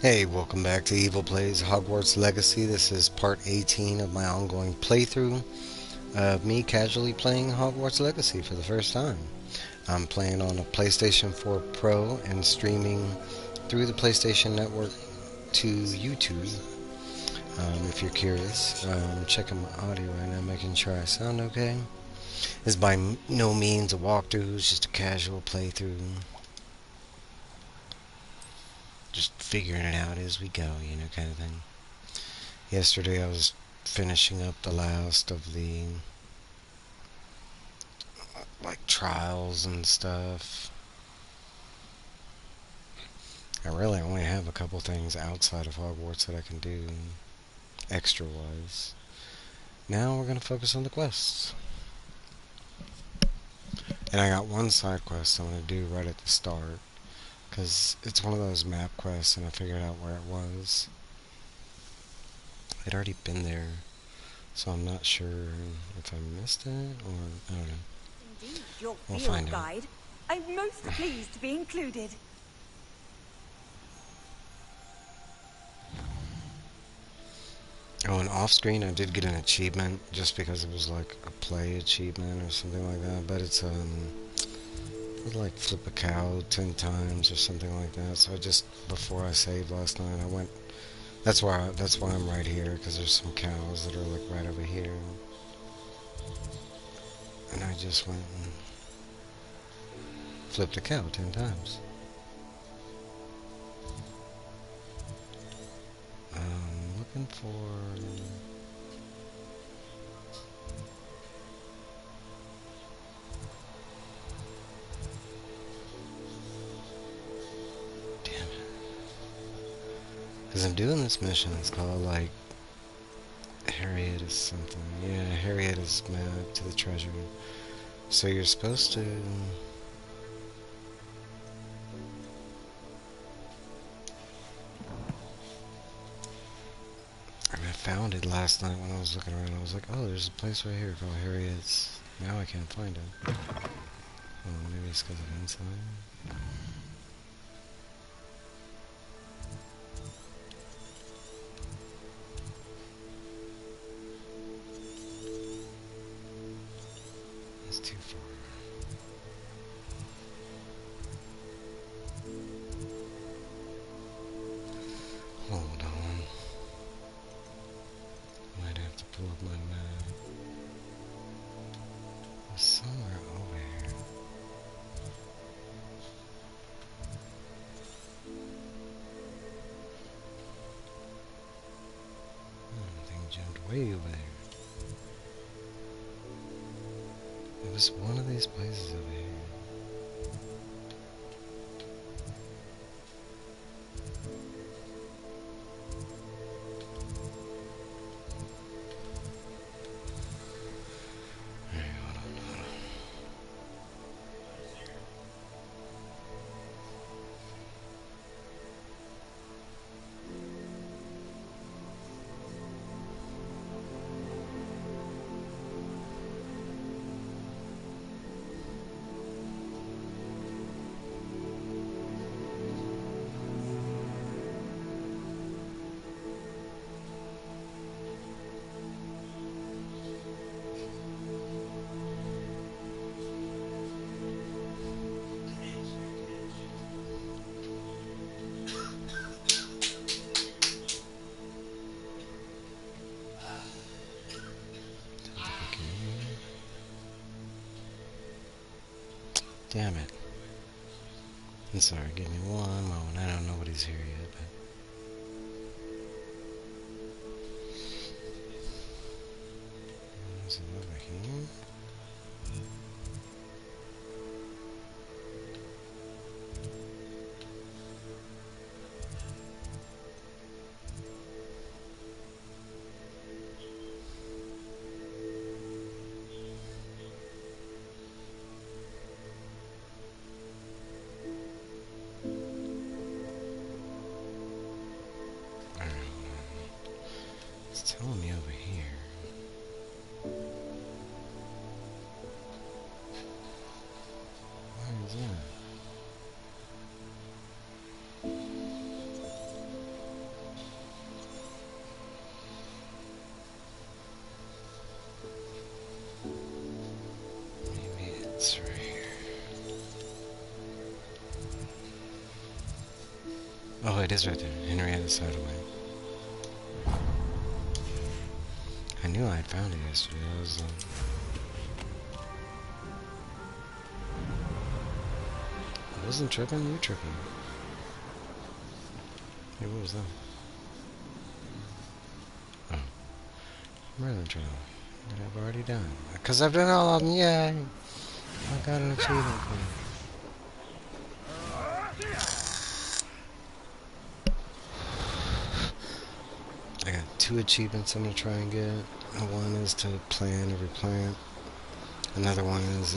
Hey, welcome back to Evil Plays Hogwarts Legacy. This is part 18 of my ongoing playthrough of me casually playing Hogwarts Legacy for the first time. I'm playing on a PlayStation 4 Pro and streaming through the PlayStation Network to YouTube. If you're curious, checking my audio right now, making sure I sound okay. It's by no means a walkthrough, it's just a casual playthrough. Just figuring it out as we go, kind of thing. Yesterday I was finishing up the last of the trials and stuff. I really only have a couple things outside of Hogwarts that I can do extra wise. Now we're gonna focus on the quests. And I got one side quest I'm gonna do right at the start, because it's one of those map quests and I figured out where it was. I'd already been there, so I'm not sure if I missed it or I don't know. Indeed, your We'll field find out. guide. I'm most pleased to be included. Oh, and off screen I did get an achievement just because it was like a play achievement or something like that. But it's like flip a cow 10 times or something like that. So I just before I saved last night, I went. That's why I'm right here, because there's some cows that are like right over here, and I just went and flipped a cow 10 times. Looking for. Damn it. Because I'm doing this mission. It's called like Harriet is something. Yeah, Harriet is mad to the treasure. So you're supposed to. I mean, I found it last night when I was looking around. I was like, oh, there's a place right here called Harriet's. Now I can't find it. Oh, maybe it's because of inside. It's too far. Hold on. Might have to pull up my map. It's somewhere over here. Thing jumped way over there. It was one of these places over here. Alright, hold on. Damn it. I'm sorry, give me one moment. I don't know what he's here yet, but. Is it over here? Alright, hold on. It's telling me over here. Where is that? Oh, it is right there. Henrietta's Hideaway. I knew I had found it yesterday. I was, I wasn't tripping, you tripping. Hey, what was that? Oh. Merlin Trail. That I've already done. Because I've done all of them, yay! I got an achievement for you. I got 2 achievements I'm going to try and get. One is to plan every plant. Another one is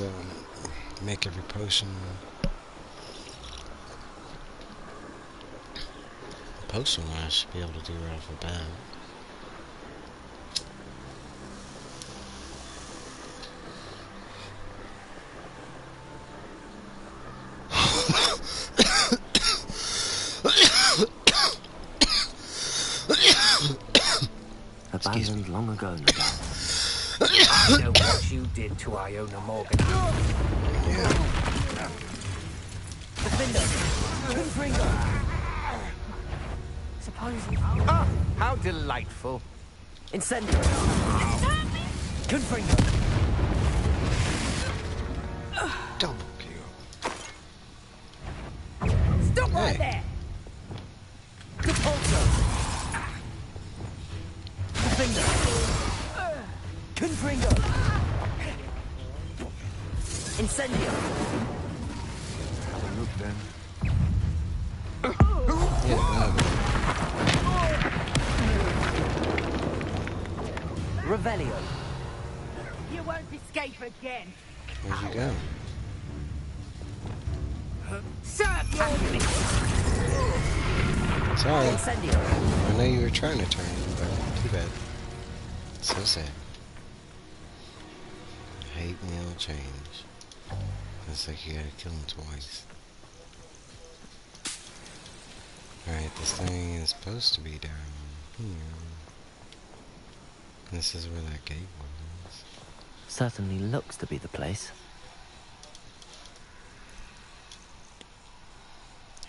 make every potion. Potion one I should be able to do right off the bat. Abandoned long ago, no doubt. I know what you did to Iona Morgan. Yeah. Suppose you... Ah, how delightful. Incendio. Confringo. Double kill. Stop Hey. right there! Capulso. Confringo. Confringo. Incendio. Have a look then. Yeah, Revelio. You won't escape again. where'd you go? Serve your Sorry. Incendio. I know you were trying to turn, but too bad. So sad. Hate meal change. Looks like you gotta kill him twice. Alright, this thing is supposed to be down here. This is where that gate was. Certainly looks to be the place.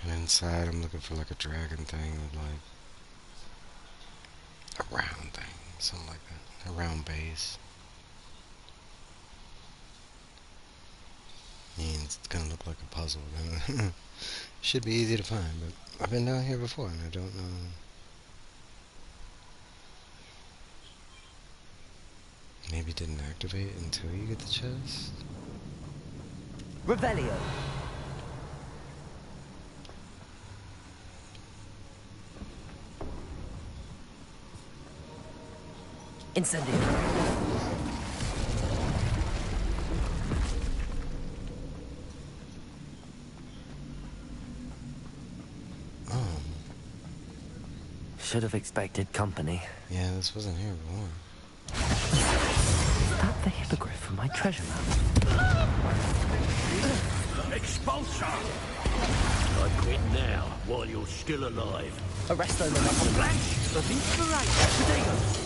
And inside I'm looking for like a dragon thing with like a round thing. Something like that. A round base. Means it's gonna look like a puzzle. Should be easy to find, but I've been down here before and I don't know. Maybe it didn't activate until you get the chest? Revelio. Incendio. Oh. Should have expected company. Yeah, this wasn't here before. Is that the hippogriff from my treasure map? Expulsion! I quit now, while you're still alive. Arresto momentum. Blanche of inspiration. Potatoes.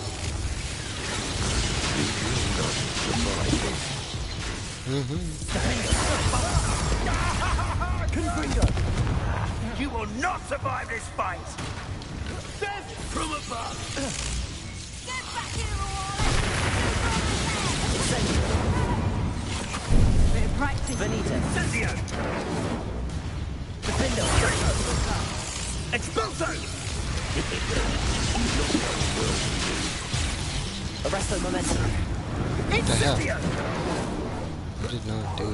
You will not survive this. Confringo. You will not survive this fight! Death from above! Get back here, Incendio. Bit of practice. Benito. Incendio! Defendo. Expulso! Arresto momentum. What the hell? Incendio! What did not do?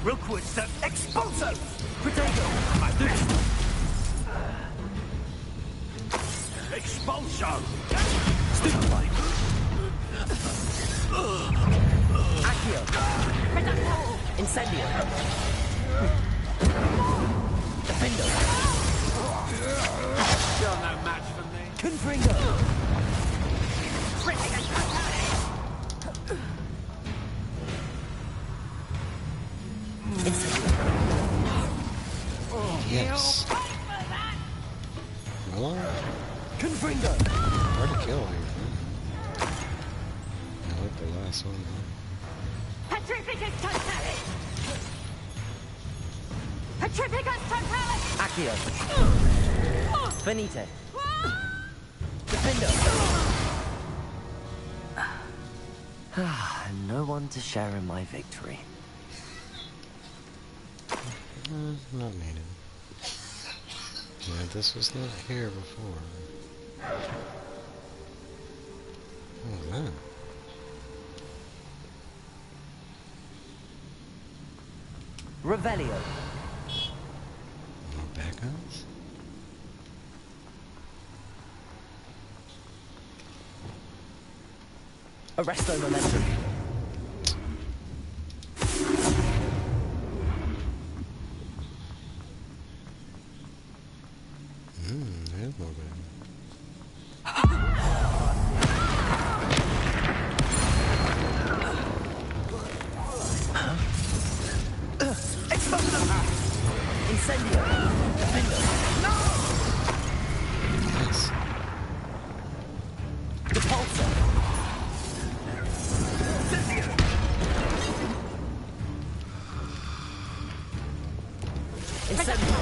Rookwood, sir! Expulso! Potato. Expulsion! Stupefy. Accio. Incendio. Defendo. You're no match for me. Confringo. Yes. Well, Confringo. hard to kill here. I like the last one. Petrificus totalis! Petrificus totalis! Accio. Finite. Defender. No one to share in my victory. Not needed. Yeah, this was not here before. What was that? Revelio. More backups? Arresto momentum. There's more backups. Incendio. Defender. Nice. Repulsor. Incendio.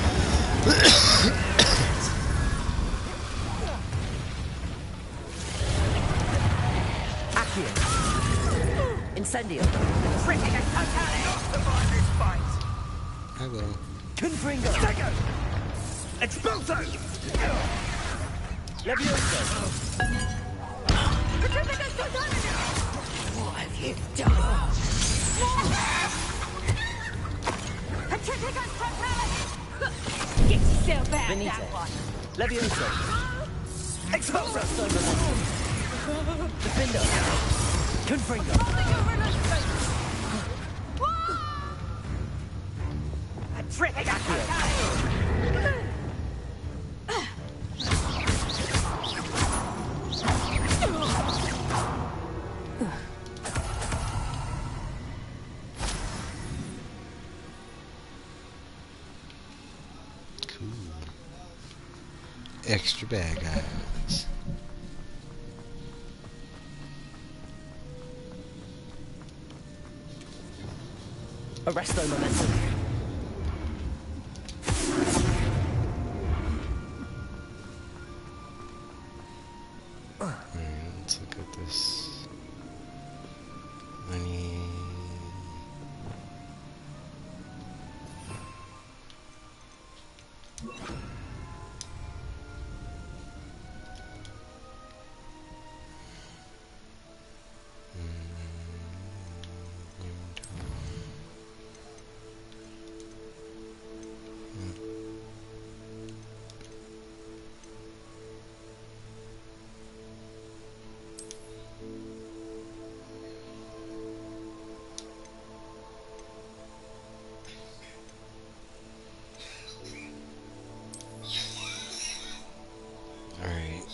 Accio. Incendio. Tripping and totally. Not survive this fight! I will. Confringo. Dagger! Expulso! Levioso. Tripping and totally. What have you done? Tripping and totally. Get yourself out Benite. that one. Levioso. Expulso! Arresto momentum. Defender. Confringo. Tripping and totally. Cool. Extra bag items. Arresto momentum. Let's look at this. Money. Alright.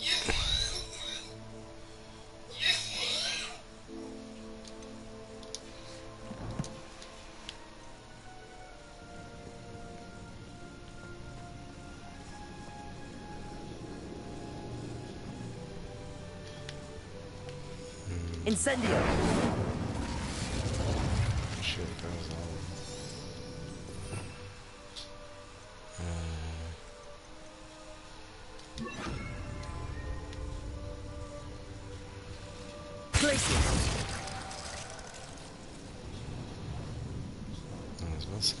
Incendio. Shit, that was all. Glacius. I was about to say.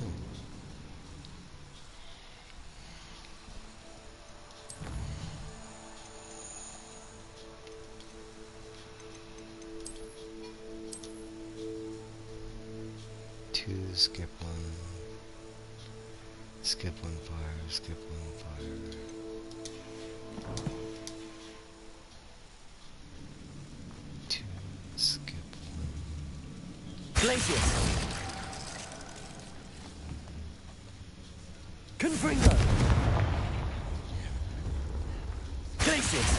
Two, skip one. Skip one fire, skip one fire. Two, skip one. Glacius. Confringo. Glacius.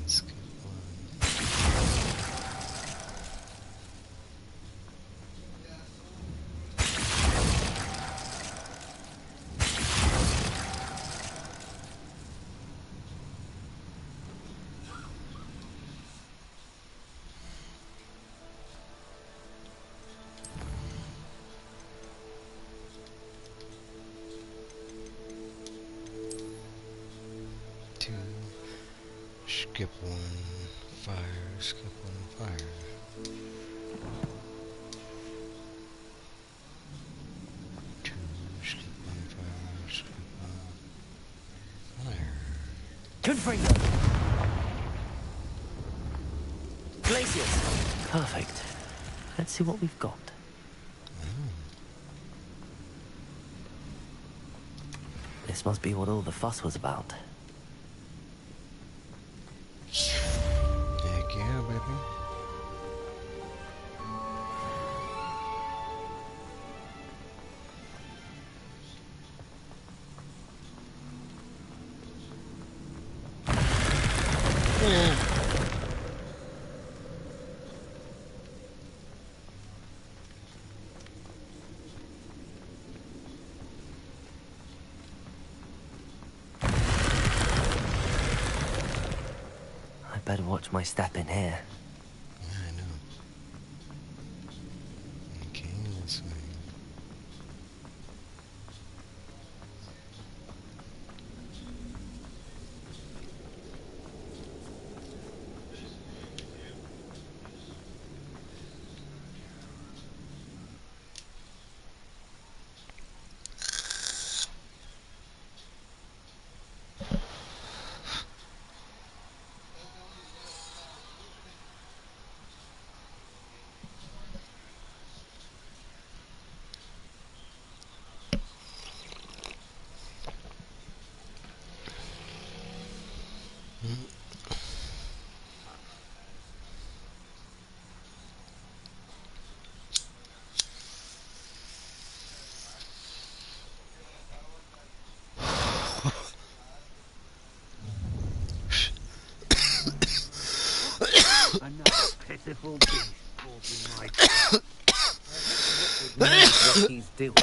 Skip one. Skip one fire, skip one fire. Two, skip one fire, skip one fire. Confringo. Glacius. Perfect. Let's see what we've got. This must be what all the fuss was about. Heck yeah, baby. Better watch my step in here. Yeah, I know. Okay, this way. Another pitiful beast causing my Knows what he's doing.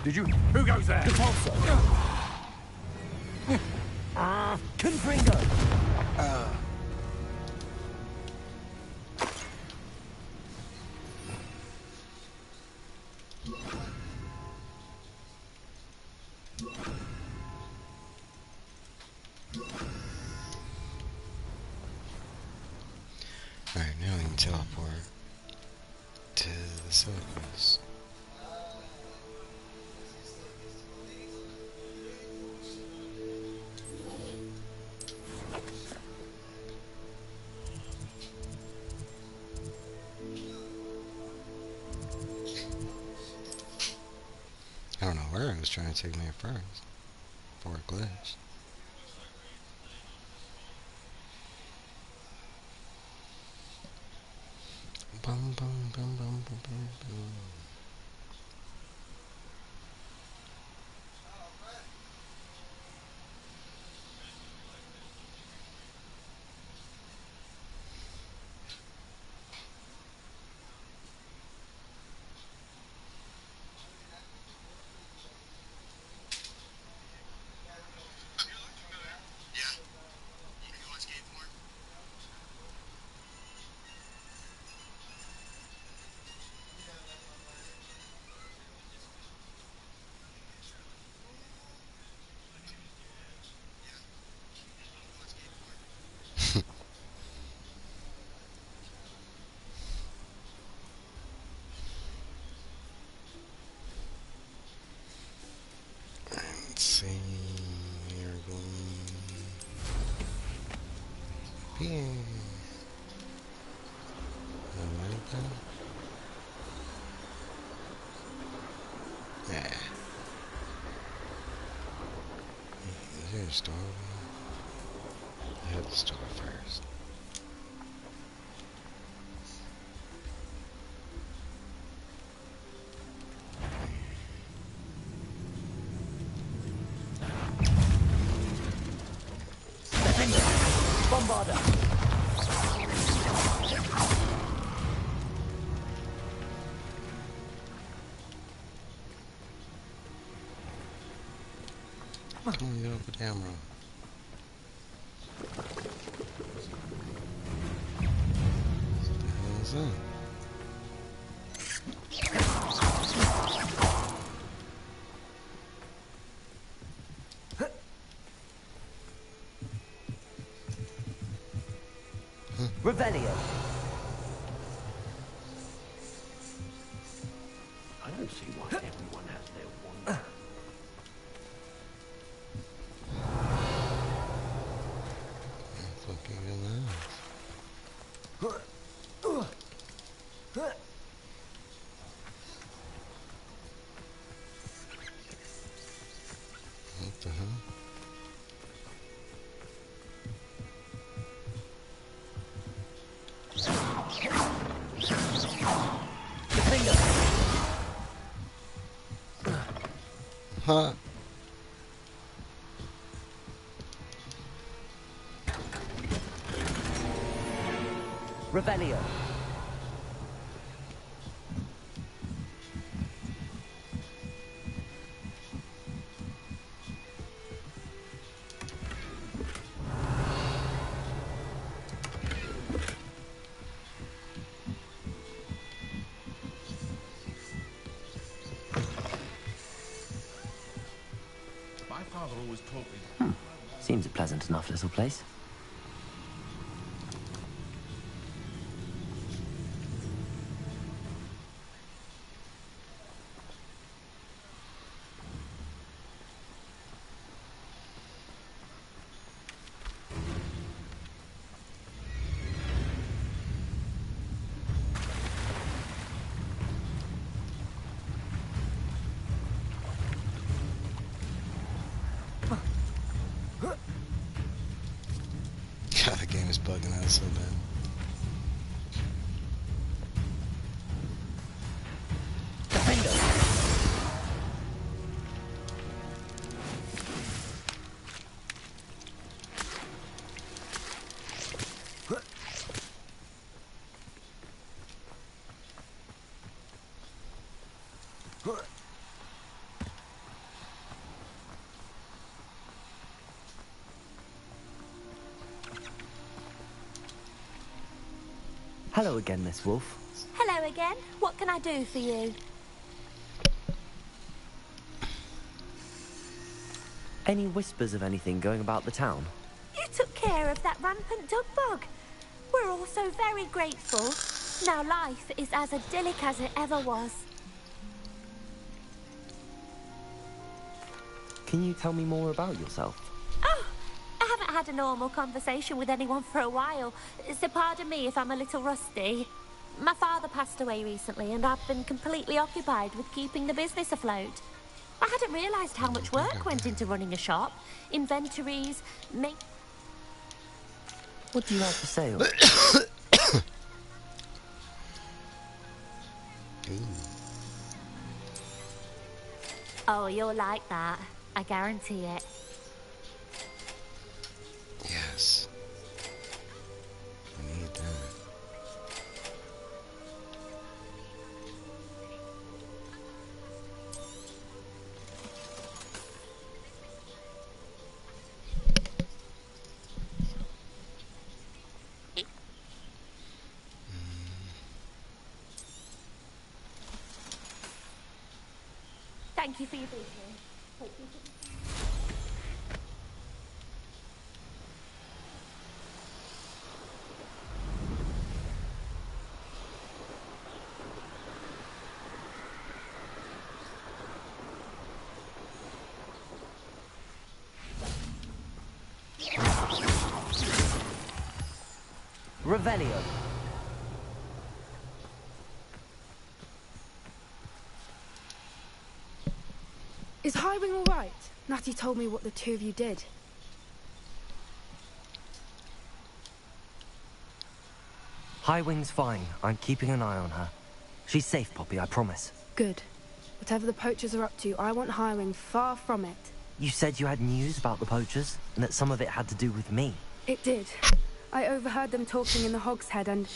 Did you? Who goes there? Repulsor. Confringo. Alright, now we can teleport to the surface. I don't know where it was trying to take me at first. Before it glitched. Bum, bum, bum, bum, bum, bum, bum. Let's see. We're going. Yeah. Like that. Yeah. Is there a star? I had the star first. Bombarder. Come on, get off the camera. What the hell is that? Revelio. I don't see why everyone has their one. Fucking nice. What the hell? Huh? Revelio. My father always taught me. Seems a pleasant enough little place. God, the game is bugging out so bad. Hello again, Miss Wolf. Hello again. What can I do for you? Any whispers of anything going about the town? You took care of that rampant dog bug. We're all so very grateful. Now life is as idyllic as it ever was. Can you tell me more about yourself? Oh, I haven't had a normal conversation with anyone for a while, so pardon me if I'm a little rusty. My father passed away recently, and I've been completely occupied with keeping the business afloat. I hadn't realised how much work went into running a shop. Inventories, What do you have to say? Oh, you'll like that. I guarantee it. Yes. I need that. Thank you for your business. Revelio. Is Highwing all right? Natty told me what the two of you did. Highwing's fine. I'm keeping an eye on her. She's safe, Poppy, I promise. Good. Whatever the poachers are up to, I want Highwing far from it. You said you had news about the poachers, and that some of it had to do with me. It did. I overheard them talking in the Hogshead, and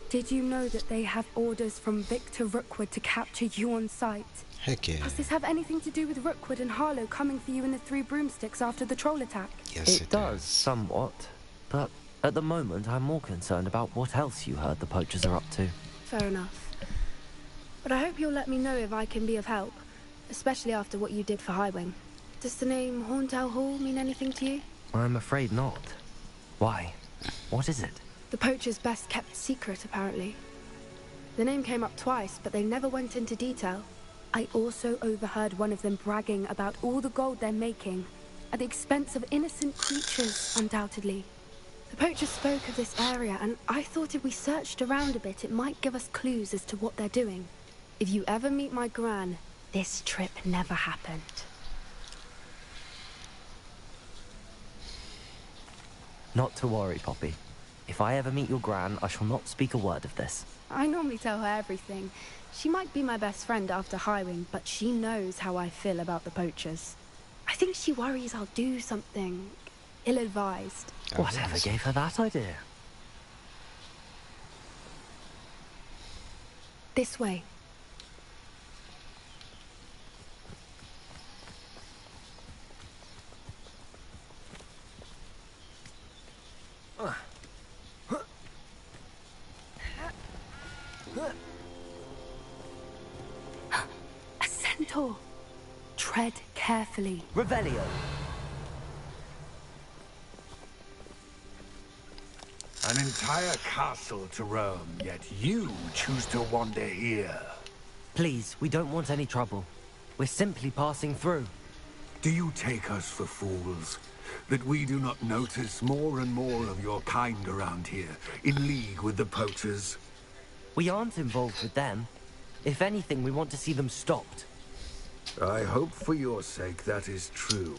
did you know that they have orders from Victor Rookwood to capture you on sight? Heck yeah. Does this have anything to do with Rookwood and Harlow coming for you in the Three Broomsticks after the troll attack? Yes, It does, somewhat. But at the moment, I'm more concerned about what else you heard the poachers are up to. Fair enough. But I hope you'll let me know if I can be of help, especially after what you did for Highwing. Does the name Horntown Hall mean anything to you? I'm afraid not. Why? What is it? The poacher's best kept secret, apparently. The name came up twice, but they never went into detail. I also overheard one of them bragging about all the gold they're making, at the expense of innocent creatures, undoubtedly. The poacher spoke of this area, and I thought if we searched around a bit, it might give us clues as to what they're doing. If you ever meet my gran, this trip never happened. Not to worry, Poppy. If I ever meet your gran, I shall not speak a word of this. I normally tell her everything. She might be my best friend after hiring, but she knows how I feel about the poachers. I think she worries I'll do something ill-advised. Whatever gave her that idea? This way. A centaur. Tread carefully. Revelio. An entire castle to roam, yet you choose to wander here. Please, we don't want any trouble. We're simply passing through. Do you take us for fools? That we do not notice more and more of your kind around here, in league with the poachers? We aren't involved with them. If anything, we want to see them stopped. I hope for your sake that is true.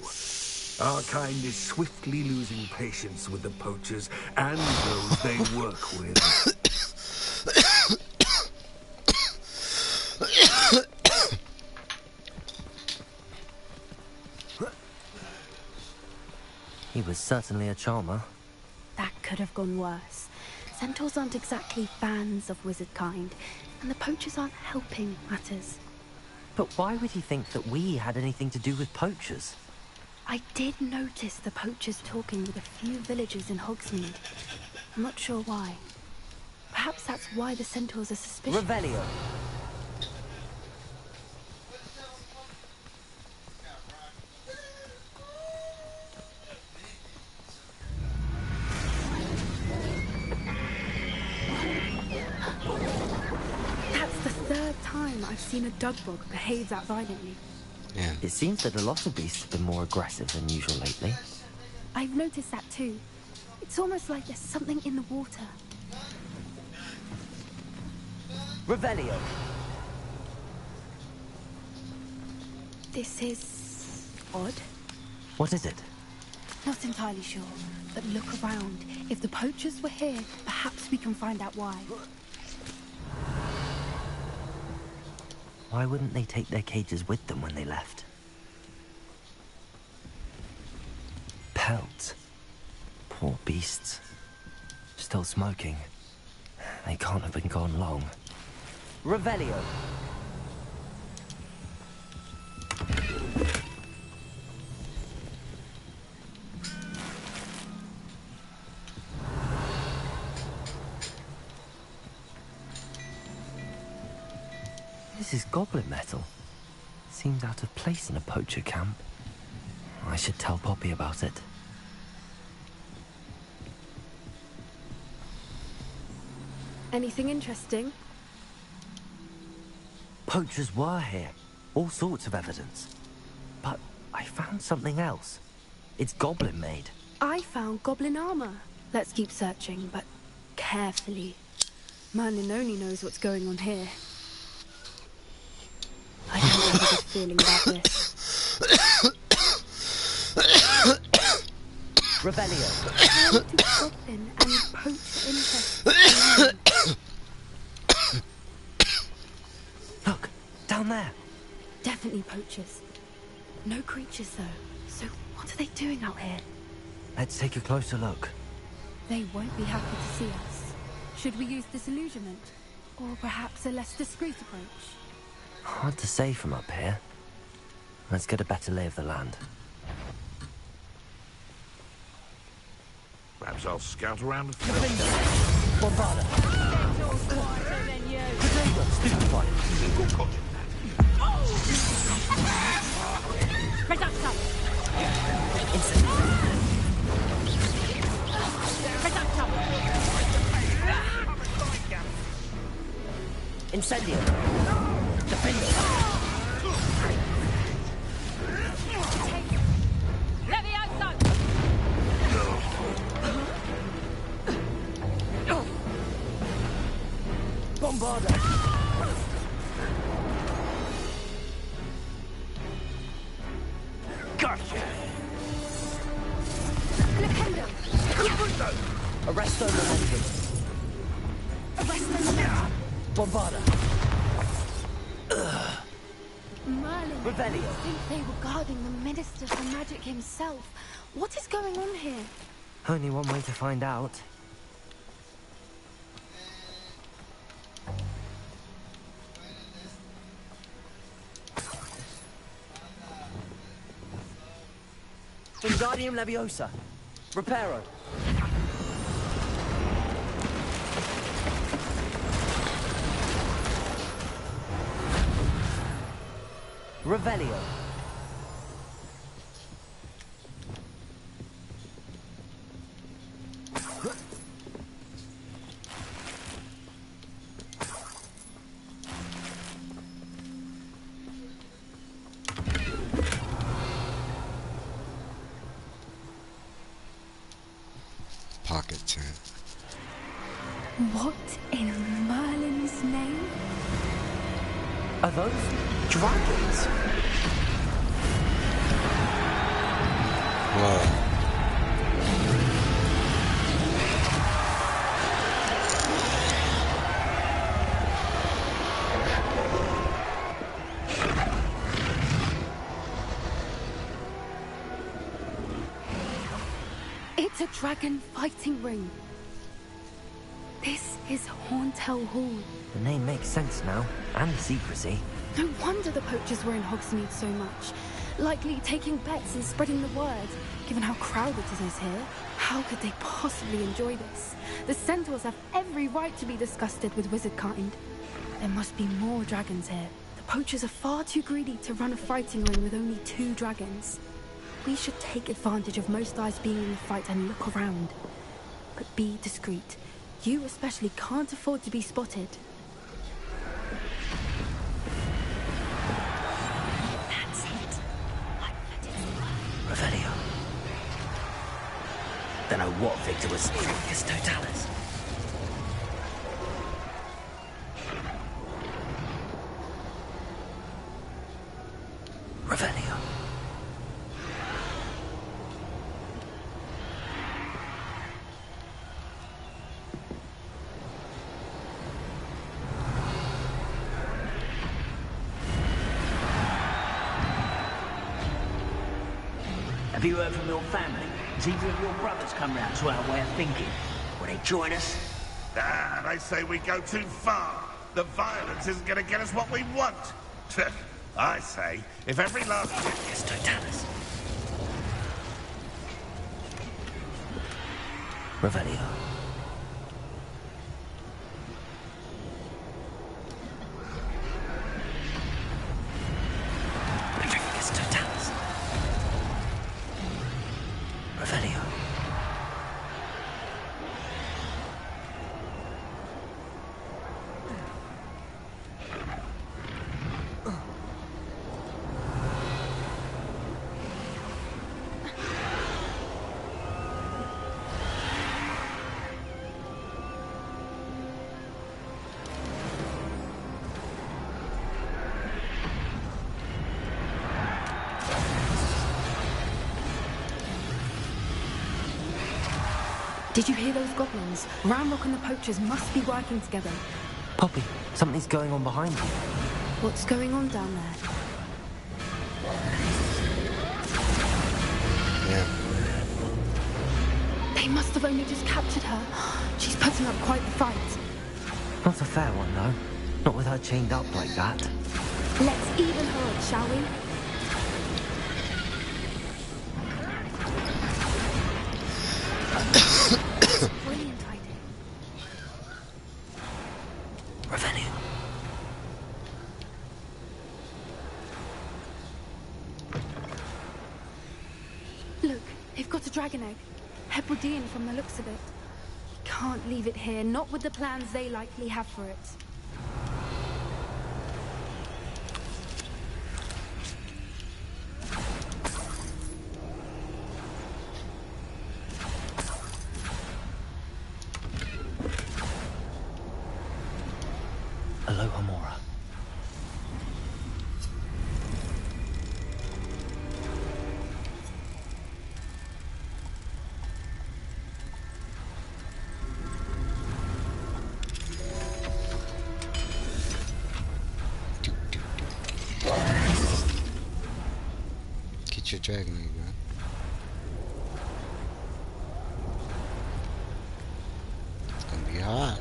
Our kind is swiftly losing patience with the poachers and those they work with. He was certainly a charmer. That could have gone worse. Centaurs aren't exactly fans of wizard kind, and the poachers aren't helping matters. But why would he think that we had anything to do with poachers? I did notice the poachers talking with a few villagers in Hogsmeade. I'm not sure why. Perhaps that's why the centaurs are suspicious. Revelio. That's the third time I've seen a dugbog behave that violently. Yeah. It seems that a lot of beasts have been more aggressive than usual lately. I've noticed that too. It's almost like there's something in the water. Revelio. This is odd. What is it? Not entirely sure, but look around. If the poachers were here, perhaps we can find out why. Why wouldn't they take their cages with them when they left? Pelts. Poor beasts. Still smoking. They can't have been gone long. Revelio. This is goblin metal. Seems out of place in a poacher camp. I should tell Poppy about it. Anything interesting? Poachers were here. All sorts of evidence. But I found something else. It's goblin made. I found goblin armor. Let's keep searching, but carefully. Merlin only knows what's going on here. I don't have a good feeling about this. Revelio. How do goblin and poacher interests align? Look, down there. Definitely poachers. No creatures though. So what are they doing out here? Let's take a closer look. They won't be happy to see us. Should we use disillusionment? Or perhaps a less discreet approach? Hard to say from up here. Let's get a better lay of the land. Perhaps I'll scout around a few. Bombarda! Potato! Stupid fight! Reducto! Insect! Reducto! Incendio. Defendo. Levioso! Bombarda. Gotcha! Arresto momentum. Bombarda. Merlin, Revelio. I think they were guarding the Minister for Magic himself. What is going on here? Only one way to find out. Wingardium Leviosa. Reparo. Revelio. Pocket tent. What in Merlin's name? Are those dragons? Whoa. It's a dragon fighting ring. This is Hauntel Hall. The name makes sense now, and the secrecy. No wonder the poachers were in Hogsmeade so much. Likely taking bets and spreading the word, given how crowded it is here. How could they possibly enjoy this? The centaurs have every right to be disgusted with wizard kind. There must be more dragons here. The poachers are far too greedy to run a fighting ring with only 2 dragons. We should take advantage of most eyes being in the fight and look around. But be discreet. You especially can't afford to be spotted. That's it. I bet it's work. Revelio. Don't know what Victor was Tricus Totalis. Revelio. Have you heard from your family? Has either of your brothers come round to our way of thinking? Will they join us? Ah, they say we go too far. The violence isn't going to get us what we want. I say, if every last... Tricus Totalis. Revelio. Tricus Totalis. Revelio. Did you hear those goblins? Ramrock and the poachers must be working together. Poppy, something's going on behind you. What's going on down there? Yeah. They must have only just captured her. She's putting up quite the fight. Not a fair one, though. Not with her chained up like that. Let's even her up, shall we? Brilliant idea. Revelio. Look, they've got a dragon egg. Hebridean from the looks of it. We can't leave it here, not with the plans they likely have for it. Aloha Mora. Get your dragon egg, man. It's gonna be hot.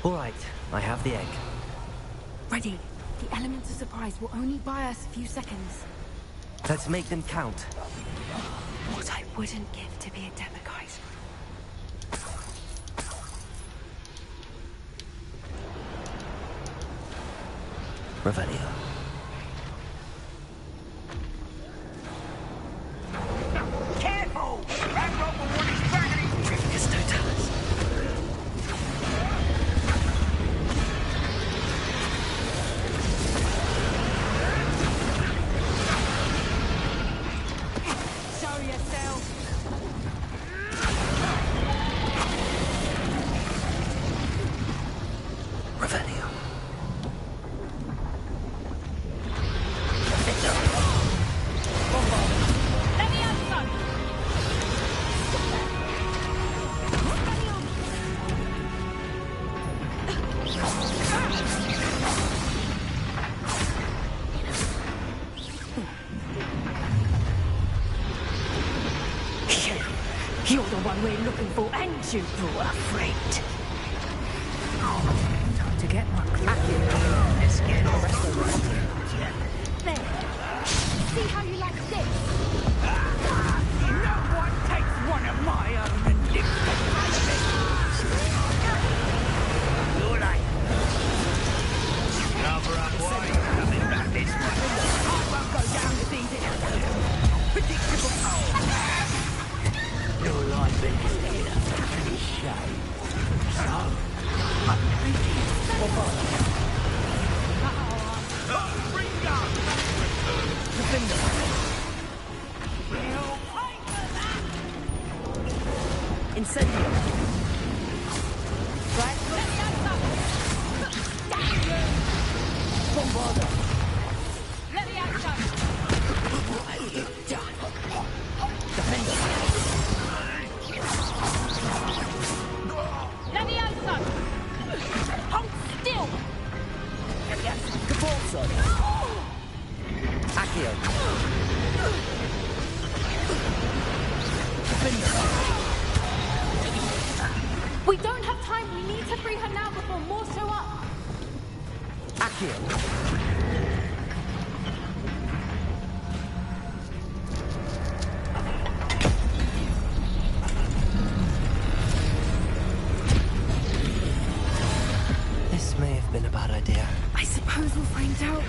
All right, I have the egg. Ready. The element of surprise will only buy us a few seconds. Let's make them count. What I wouldn't give to be a demiguise. Revelio. Careful! That rope will run his dragon. Just don't tell us. Show yourself. Revelio. You're the one we're looking for, and you brought a friend. Time to get my cracking. Let's get the rest of it. There. See how you like this? No one takes one of my own and lives the fun of it. You're like... Rather unwise coming back this way. I won't go down this easy. Predictable. Your life is here. Pretty shame. So, I'm thinking... Bring up! Incendio. Right? Bombarda. Leviosa. What have you done? Defender. Leviosa. Hold still. Caporzo. Accio. We don't have time. We need to free her now before more show up. Accio. This may have been a bad idea. I suppose we'll find out.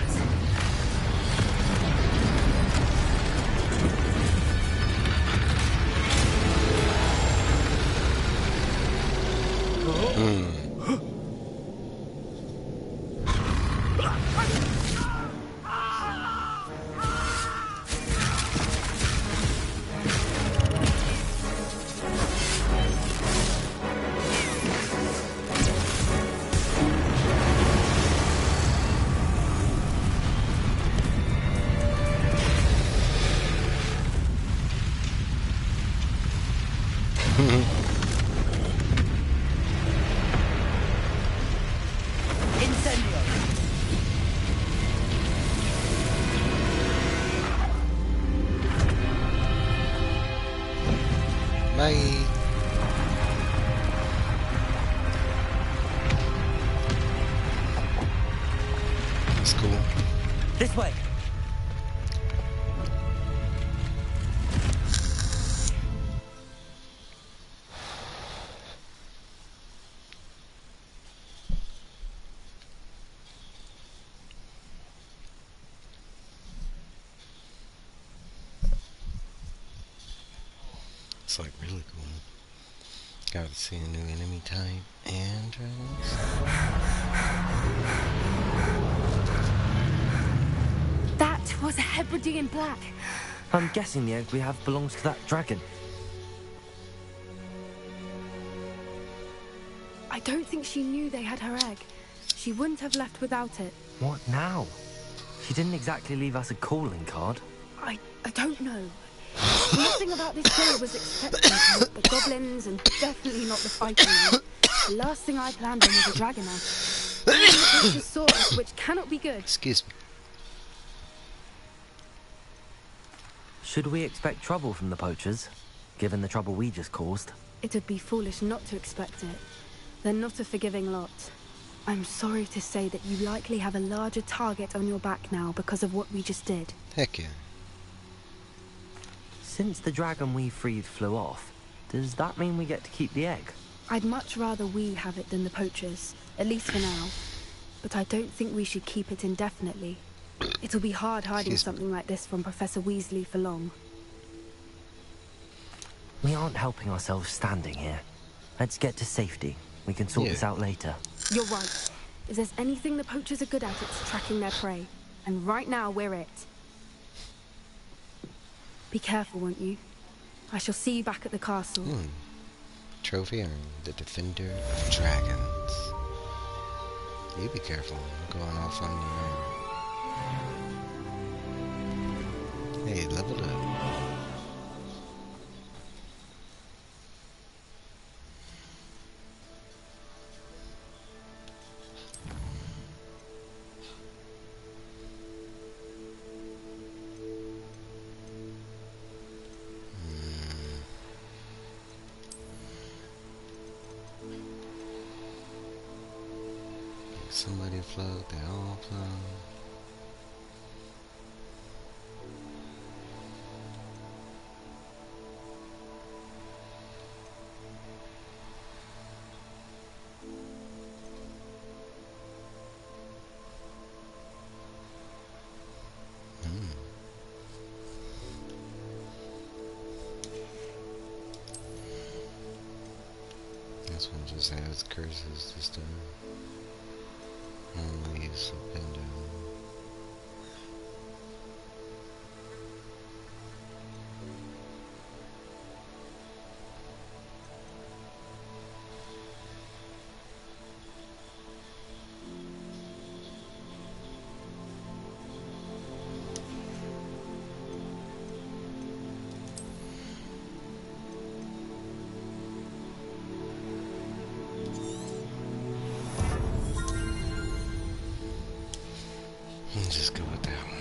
Incendio. Bye. That's cool. This way. It's like really cool. Got to see a new enemy type and dragons. That was a Hebridean black. I'm guessing the egg we have belongs to that dragon. I don't think she knew they had her egg. She wouldn't have left without it. What now? She didn't exactly leave us a calling card. I don't know. Nothing about this day was expected. Not the goblins, and definitely not the fighting. The last thing I planned on was a dragon knife. And the poacher's sword, which cannot be good. Excuse me. Should we expect trouble from the poachers, given the trouble we just caused? It would be foolish not to expect it. They're not a forgiving lot. I'm sorry to say that you likely have a larger target on your back now because of what we just did. Heck yeah. Since the dragon we freed flew off, does that mean we get to keep the egg? I'd much rather we have it than the poachers, at least for now. But I don't think we should keep it indefinitely. It'll be hard hiding something like this from Professor Weasley for long. We aren't helping ourselves standing here. Let's get to safety. We can sort this out later. You're right. If there's anything the poachers are good at, it's tracking their prey. And right now, we're it. Be careful, won't you? I shall see you back at the castle. Trophy earned. The Defender of Dragons. You be careful. I'm going off on your own. Hey, leveled up. Somebody float, they all float. This one just has curses this time. Leaves up and down. Just go with that one.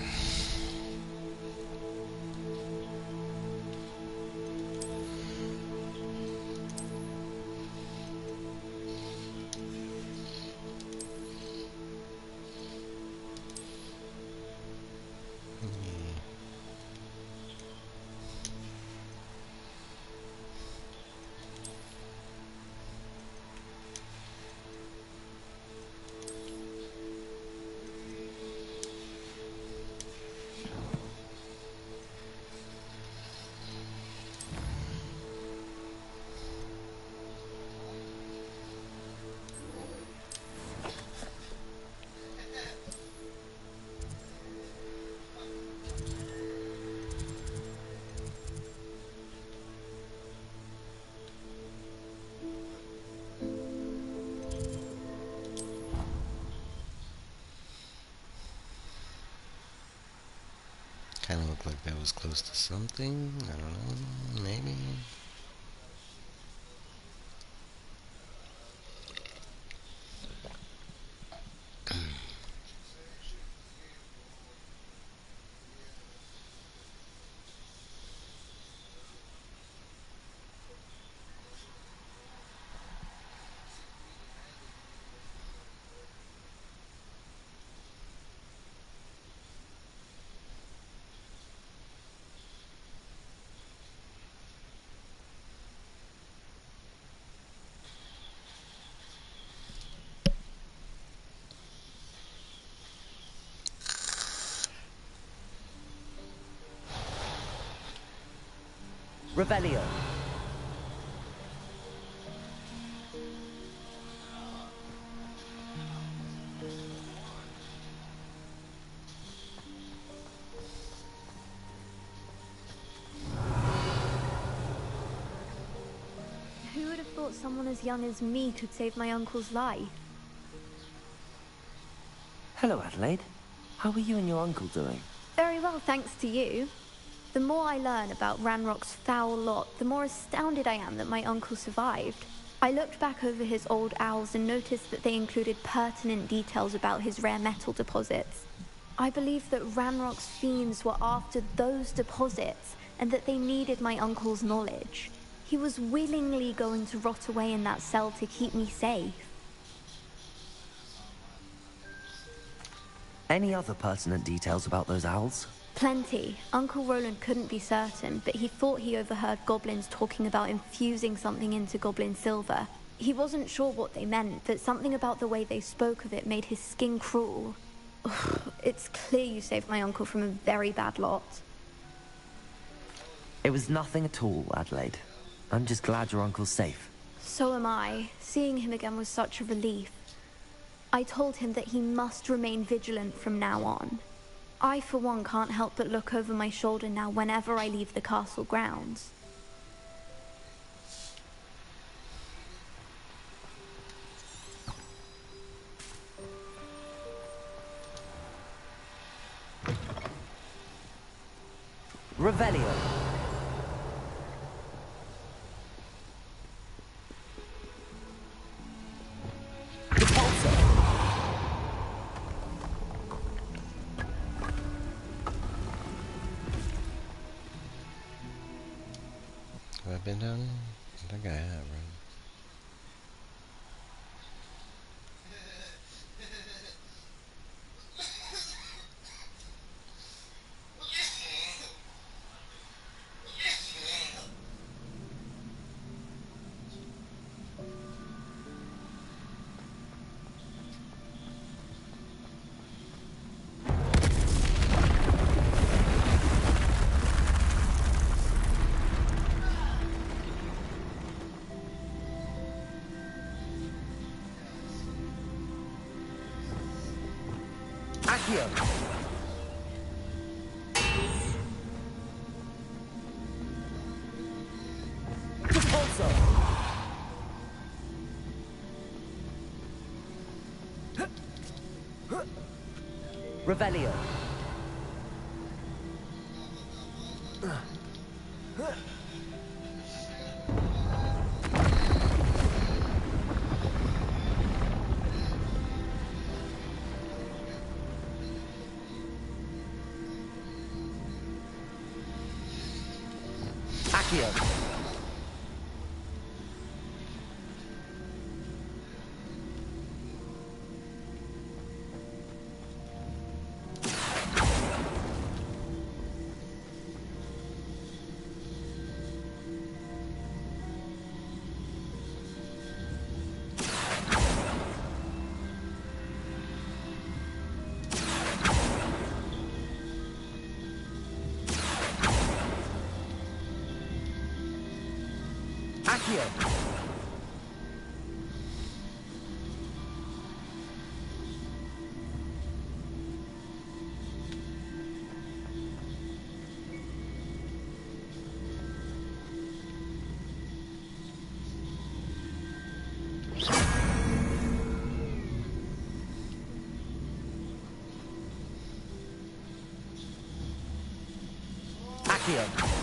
Kind of looked like that was close to something. I don't know. Maybe. Revelio. Who Who would have thought someone as young as me could save my uncle's life? Hello, Adelaide. How are you and your uncle doing? Very well, thanks to you. The more I learn about Ranrock's foul lot, the more astounded I am that my uncle survived. I looked back over his old owls and noticed that they included pertinent details about his rare metal deposits. I believe that Ranrock's fiends were after those deposits and that they needed my uncle's knowledge. He was willingly going to rot away in that cell to keep me safe. Any other pertinent details about those owls? Plenty. Uncle Roland couldn't be certain, but he thought he overheard goblins talking about infusing something into goblin silver. He wasn't sure what they meant, but something about the way they spoke of it made his skin crawl. It's clear you saved my uncle from a very bad lot. It was nothing at all, Adelaide. I'm just glad your uncle's safe. So am I. Seeing him again was such a relief. I told him that he must remain vigilant from now on. I, for one, can't help but look over my shoulder now whenever I leave the castle grounds. Revelio. Have I been down there? I think I have, right? Accio. Repulso. Revelio. Accio. Accio. Accio.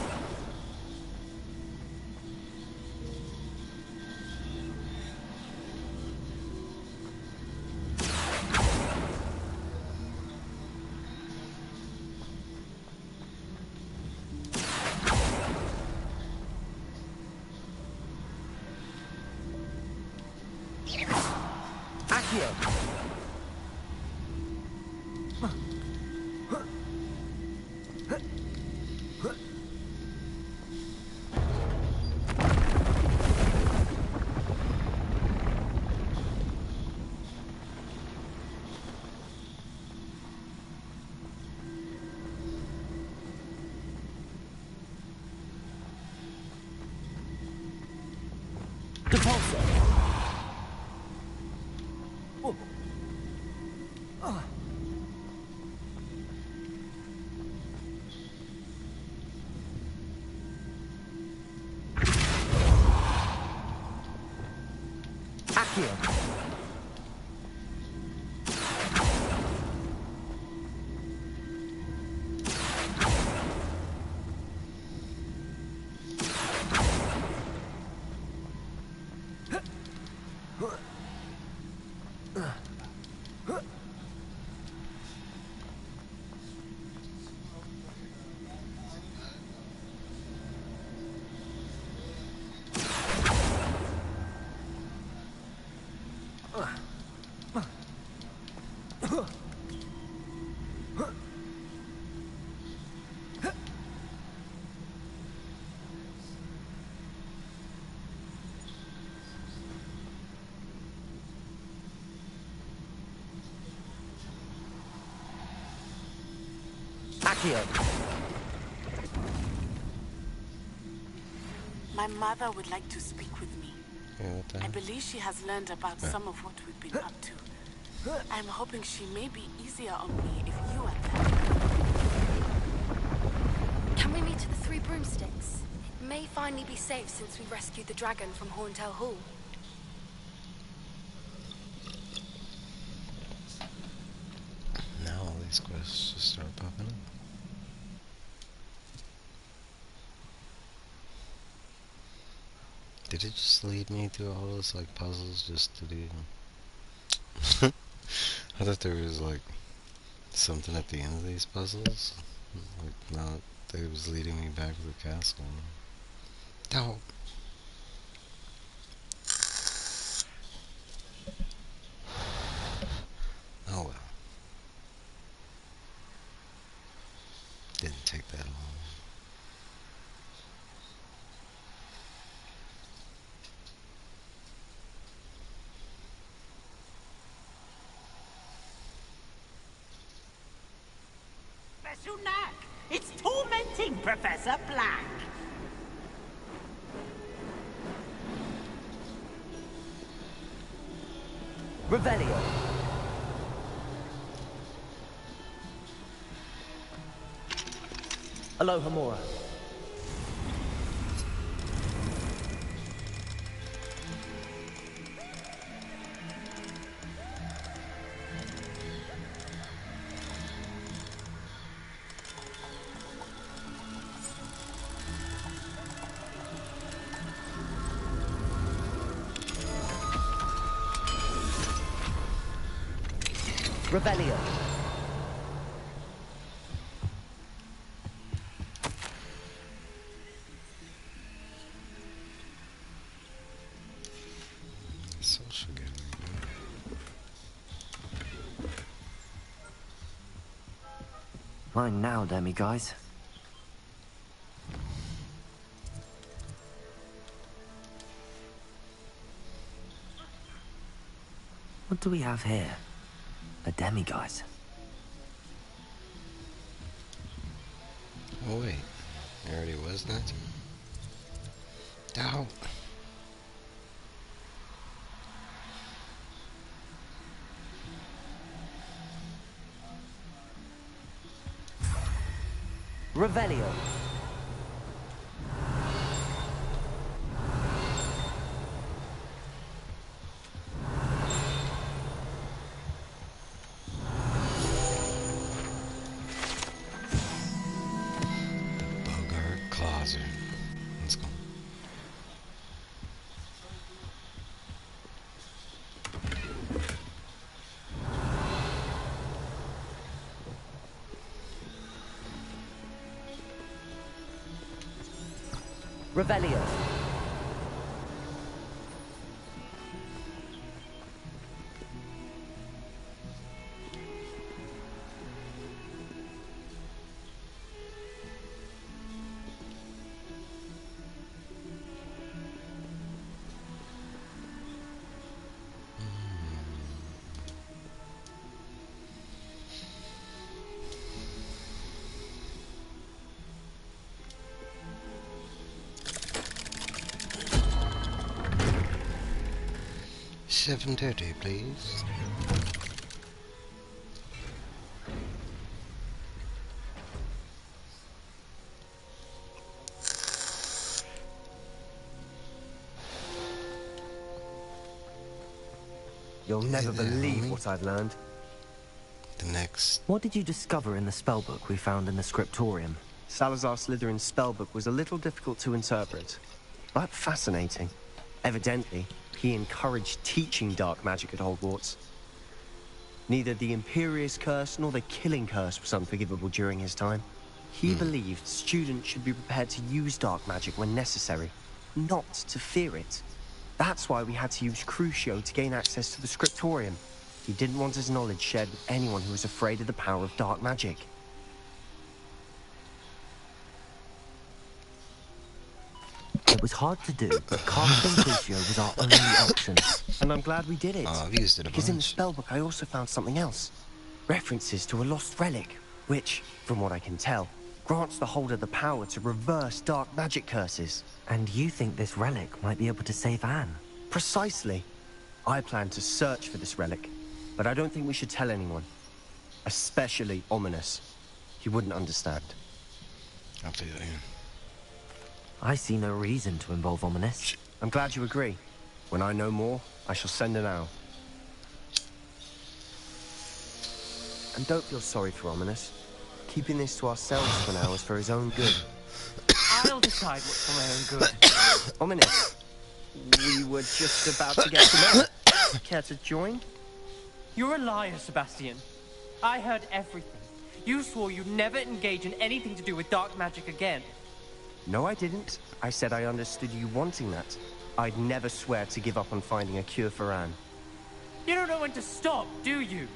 Accio. Repulso. Accio. Accio. My mother would like to speak with me. Yeah, what the I hell? believe she has learned about some of what we've been up to. I'm hoping she may be easier on me if you are there. Can we meet at the Three Broomsticks? It may finally be safe since we rescued the dragon from Horntail Hall. Now all these quests just start popping up. Did it just lead me through all those like puzzles just to do? I thought there was like something at the end of these puzzles. Like not that it was leading me back to the castle. No. Oh well. Didn't take that long. Sunak! It's tormenting Professor Black! Revelio. Alohomora. Revelio. Social game. Mine now, demi guys. What do we have here? A demiguise. Oh wait, there already was that? Ow. Revelio. Bogart Closet. Let's go. Revelio. $7.30, please. You'll never believe what I've learned. The next... What did you discover in the spellbook we found in the scriptorium? Salazar Slytherin's spellbook was a little difficult to interpret, but fascinating. Evidently, he encouraged teaching dark magic at Hogwarts. Neither the Imperious Curse nor the Killing Curse was unforgivable during his time. He believed students should be prepared to use dark magic when necessary, not to fear it. That's why we had to use Crucio to gain access to the scriptorium. He didn't want his knowledge shared with anyone who was afraid of the power of dark magic. It was hard to do, but casting Crucio was our only option. And I'm glad we did it. Oh, I've used it a because in the bunch. spellbook I also found something else. References to a lost relic, which, from what I can tell, grants the holder the power to reverse dark magic curses. And you think this relic might be able to save Anne? Precisely. I plan to search for this relic, but I don't think we should tell anyone. Especially Ominous. He wouldn't understand. I feel you. I see no reason to involve Ominous. I'm glad you agree. When I know more, I shall send an owl. And don't feel sorry for Ominous. Keeping this to ourselves for now is for his own good. I'll decide what's for my own good. Ominous, we were just about to get to know. Care to join? You're a liar, Sebastian. I heard everything. You swore you'd never engage in anything to do with dark magic again. No, I didn't. I said I understood you wanting that. I'd never swear to give up on finding a cure for Anne. You don't know when to stop, do you?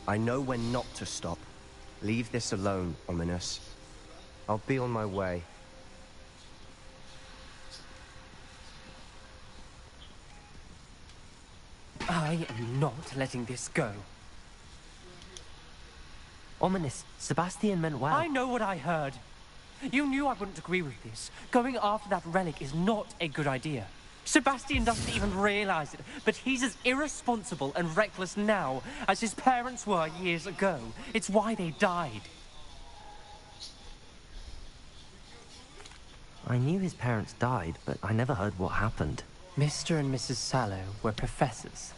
I know when not to stop. Leave this alone, Ominous. I'll be on my way. I am not letting this go. Ominous, Sebastian meant well. I know what I heard. You knew I wouldn't agree with this. Going after that relic is not a good idea. Sebastian doesn't even realize it, but he's as irresponsible and reckless now as his parents were years ago. It's why they died. I knew his parents died, but I never heard what happened. Mr. and Mrs. Sallow were professors.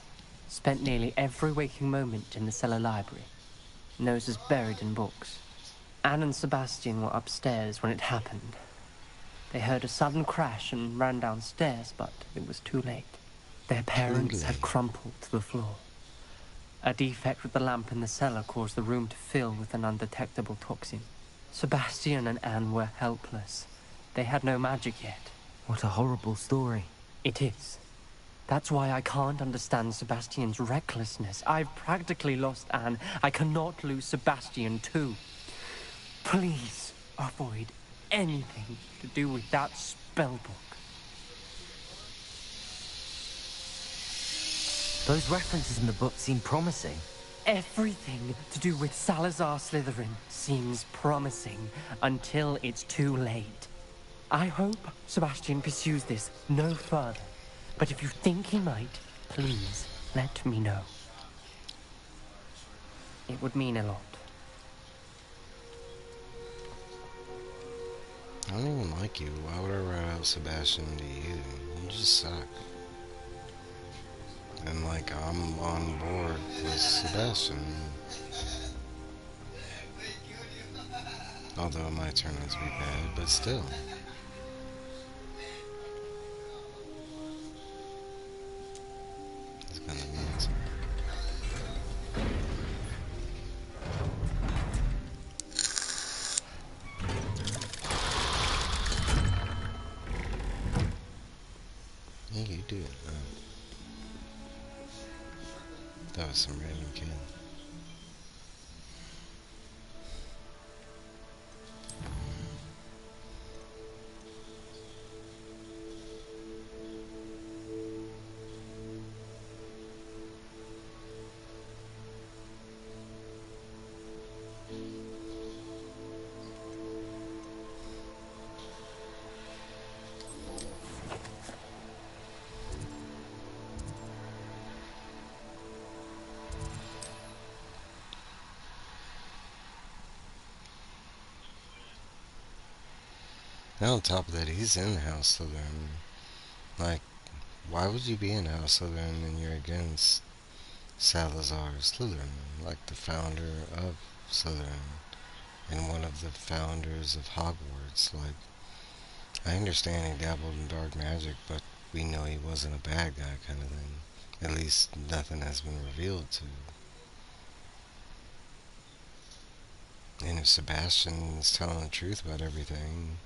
Spent nearly every waking moment in the cellar library. Noses buried in books. Anne and Sebastian were upstairs when it happened. They heard a sudden crash and ran downstairs, but it was too late. Their parents had crumpled to the floor. A defect with the lamp in the cellar caused the room to fill with an undetectable toxin. Sebastian and Anne were helpless. They had no magic yet. What a horrible story. It is. That's why I can't understand Sebastian's recklessness. I've practically lost Anne. I cannot lose Sebastian too. Please avoid anything to do with that spellbook. Those references in the book seem promising. Everything to do with Salazar Slytherin seems promising until it's too late. I hope Sebastian pursues this no further. But if you think he might, please let me know. It would mean a lot. I don't even like you. Why would I write out Sebastian to you? You just suck. And like, I'm on board with Sebastian. Although it might turn out to be bad, but still. It's gonna be nice. Yeah, you do it, man. That was some random kid. And on top of that, he's in House Slytherin. Like, why would you be in House Slytherin and you're against Salazar Slytherin, like the founder of Slytherin and one of the founders of Hogwarts. Like, I understand he dabbled in dark magic, but we know he wasn't a bad guy kind of thing. At least nothing has been revealed to. And if Sebastian is telling the truth about everything,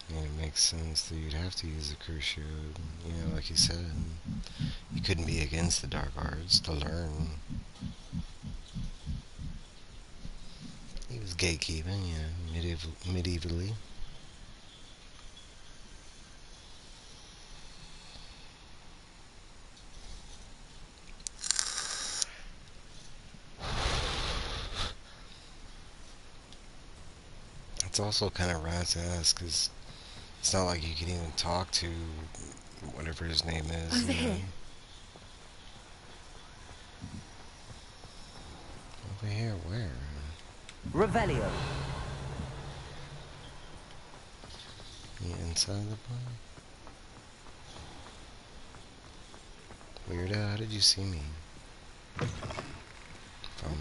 it makes sense that you'd have to use the Crucio. Like you said, you couldn't be against the dark arts to learn. He was gatekeeping, medievally. It's also kind of rad to us, because it's not like you can even talk to whatever his name is. Over here. Over here, where? Revelio. The inside of the bar? Weirdo, how did you see me? From...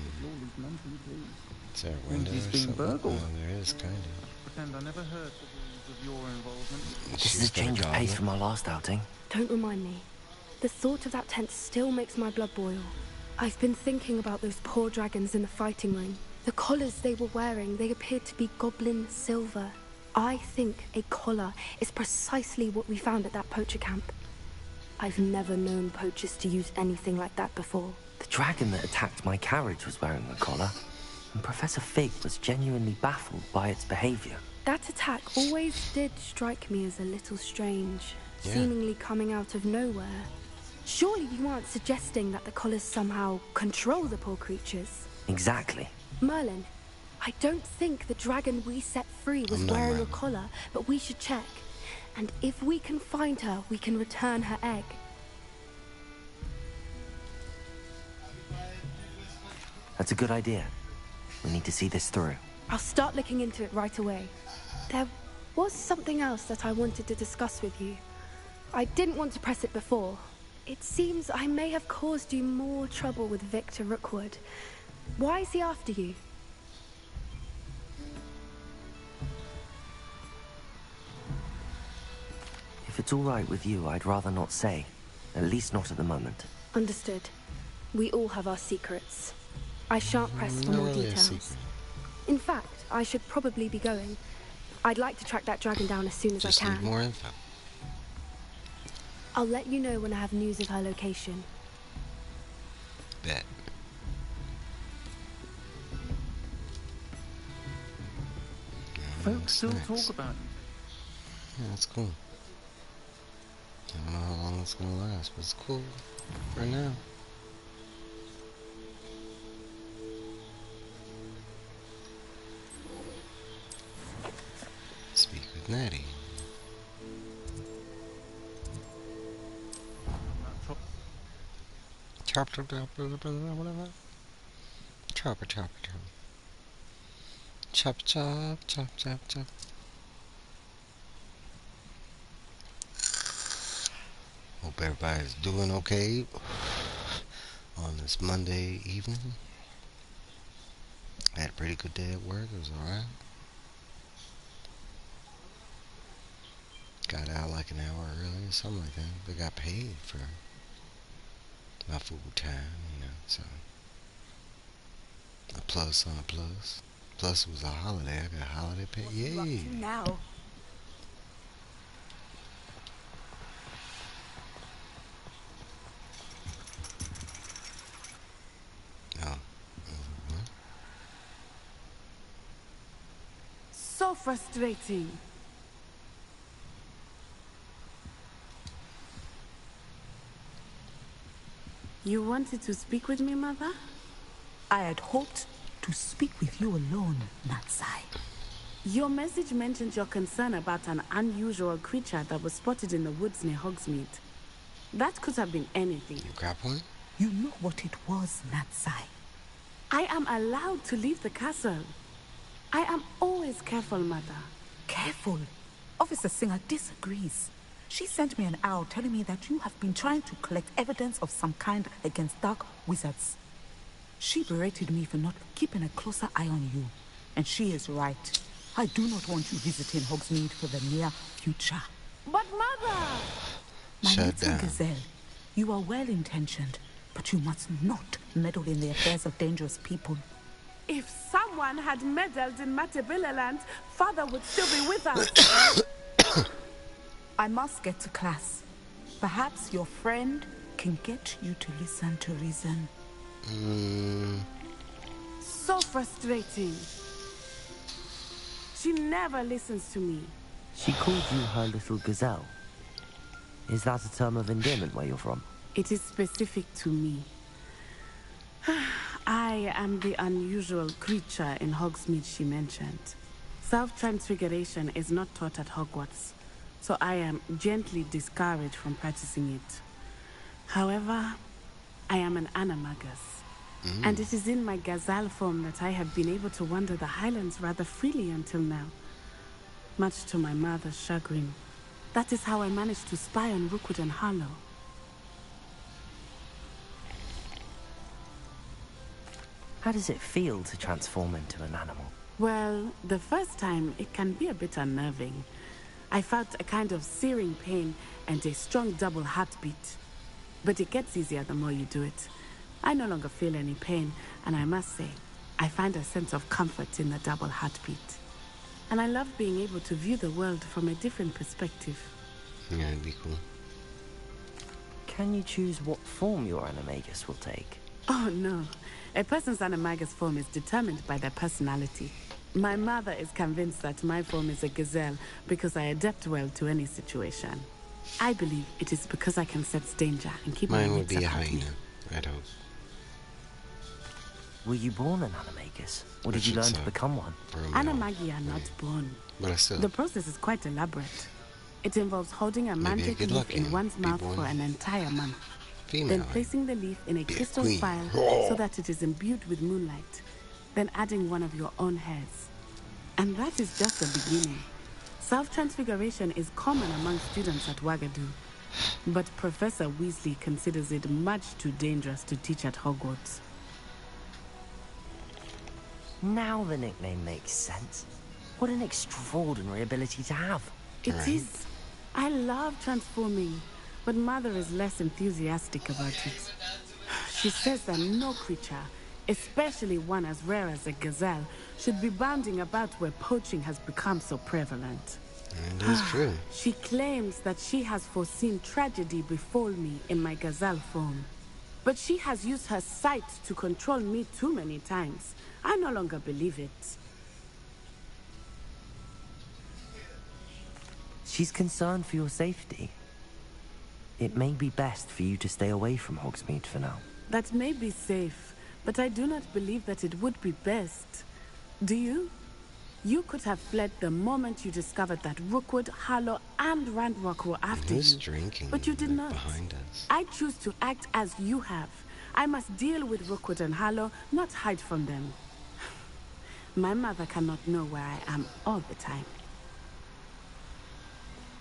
Is there a window or something? Oh, there is, kind of. Pretend I never heard of your involvement. This is a change of pace from our last outing. Don't remind me. The thought of that tent still makes my blood boil. I've been thinking about those poor dragons in the fighting ring. The collars they were wearing, they appeared to be goblin silver. I think a collar is precisely what we found at that poacher camp. I've never known poachers to use anything like that before. The dragon that attacked my carriage was wearing a collar, and Professor Fig was genuinely baffled by its behavior. That attack always did strike me as a little strange, seemingly coming out of nowhere. Surely you aren't suggesting that the collars somehow control the poor creatures? Exactly. Merlin, I don't think the dragon we set free was wearing a collar, but we should check. And if we can find her, we can return her egg. That's a good idea. We need to see this through. I'll start looking into it right away. There was something else that I wanted to discuss with you. I didn't want to press it before. It seems I may have caused you more trouble with Victor Rookwood. Why is he after you? If it's all right with you, I'd rather not say. At least not at the moment. Understood. We all have our secrets. I shan't press for more details. In fact, I should probably be going. I'd like to track that dragon down as soon as I can. Just need more info. I'll let you know when I have news of her location. Bet. Folks still talk about you. Yeah, that's cool. I don't know how long it's gonna last, but it's cool for now. Speak with Natty. Chop, chop, chop, whatever. Chopper, chopper, chopper. Chop, chop, chop, chop, chop. Hope everybody's doing okay on this Monday evening. I had a pretty good day at work. It was alright. Got out like an hour early or something like that. But got paid for my full time, so a plus on a plus. Plus it was a holiday. I got holiday pay. Yay! Now. Oh. What? So frustrating. You wanted to speak with me, Mother? I had hoped to speak with you alone, Natsai. Your message mentioned your concern about an unusual creature that was spotted in the woods near Hogsmeade. That could have been anything. You grab one? You know what it was, Natsai. I am allowed to leave the castle. I am always careful, Mother. Careful. Officer Singer disagrees. She sent me an owl telling me that you have been trying to collect evidence of some kind against dark wizards. She berated me for not keeping a closer eye on you. And she is right. I do not want you visiting Hogsmeade for the near future. But Mother! My Shut little down. gazelle, you are well-intentioned, but you must not meddle in the affairs of dangerous people. If someone had meddled in Matabeleland, Father would still be with us. I must get to class. Perhaps your friend can get you to listen to reason. So frustrating. She never listens to me. She called you her little gazelle. Is that a term of endearment where you're from? It is specific to me. I am the unusual creature in Hogsmeade she mentioned. Self-transfiguration is not taught at Hogwarts, so I am gently discouraged from practicing it. However, I am an animagus, and it is in my gazelle form that I have been able to wander the Highlands rather freely until now. Much to my mother's chagrin. That is how I managed to spy on Rookwood and Harlow. How does it feel to transform into an animal? Well, the first time it can be a bit unnerving. I felt a kind of searing pain and a strong double heartbeat. But it gets easier the more you do it. I no longer feel any pain, and I must say, I find a sense of comfort in the double heartbeat. And I love being able to view the world from a different perspective. Yeah, it'd be cool. Can you choose what form your animagus will take? Oh no, a person's animagus form is determined by their personality. My mother is convinced that my form is a gazelle because I adapt well to any situation. I believe it is because I can sense danger and keep my Mine would wits be a about me. hyena, I'd hope. Were you born an animagus, or I did you should learn say. to become one? Or a male. Animagi are not born. But I still. The process is quite elaborate. It involves holding a Maybe I mandrake get leaf lucky in and one's be mouth born for an entire month. Female. Then placing the leaf in a Be a crystal queen. vial so that it is imbued with moonlight. Then adding one of your own hairs. And that is just the beginning. Self-transfiguration is common among students at Wagadu. But Professor Weasley considers it much too dangerous to teach at Hogwarts. Now the nickname makes sense. What an extraordinary ability to have. It is. I love transforming, but Mother is less enthusiastic about it. She says that no creature, especially one as rare as a gazelle, should be bounding about where poaching has become so prevalent. It is true. She claims that she has foreseen tragedy befall me in my gazelle form. But she has used her sight to control me too many times. I no longer believe it. She's concerned for your safety. It may be best for you to stay away from Hogsmeade for now. That may be safe, but I do not believe that it would be best. Do you? You could have fled the moment you discovered that Rookwood, Harlow, and Ranrock were after Who's you. drinking But you did not. behind us? I choose to act as you have. I must deal with Rookwood and Harlow, not hide from them. My mother cannot know where I am all the time.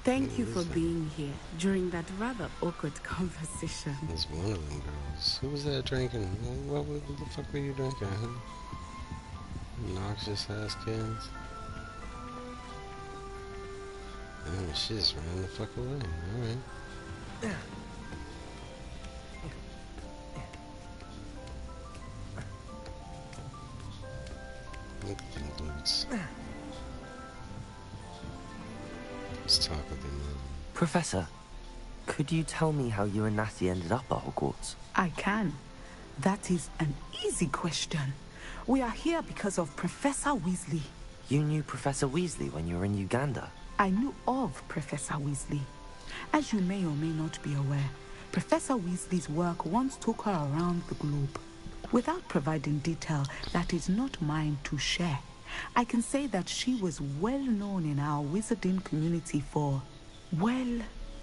Thank you for being here during that rather awkward conversation. It's one of them girls. Who was that drinking? What the fuck were you drinking? Huh? Noxious ass kids. Oh, she just ran the fuck away. Alright. Look at them boots. Let's talk with them. Professor, could you tell me how you and Natty ended up at Hogwarts? I can. That is an easy question. We are here because of Professor Weasley. You knew Professor Weasley when you were in Uganda. I knew of Professor Weasley. As you may or may not be aware, Professor Weasley's work once took her around the globe. Without providing detail that is not mine to share, I can say that she was well known in our wizarding community for, well,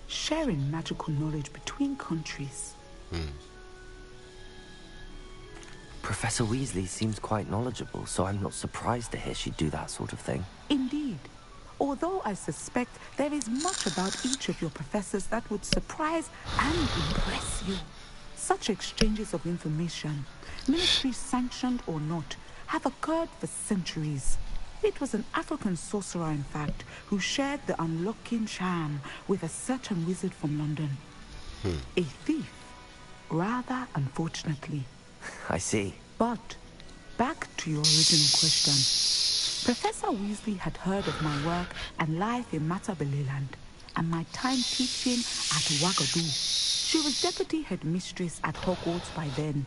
sharing magical knowledge between countries. Professor Weasley seems quite knowledgeable, so I'm not surprised to hear she'd do that sort of thing. Indeed. Although I suspect there is much about each of your professors that would surprise and impress you. Such exchanges of information, military sanctioned or not, have occurred for centuries. It was an African sorcerer, in fact, who shared the unlocking charm with a certain wizard from London. A thief, rather unfortunately. I see. But back to your original question. Professor Weasley had heard of my work and life in Matabeleland and my time teaching at Wagadu. She was deputy headmistress at Hogwarts by then,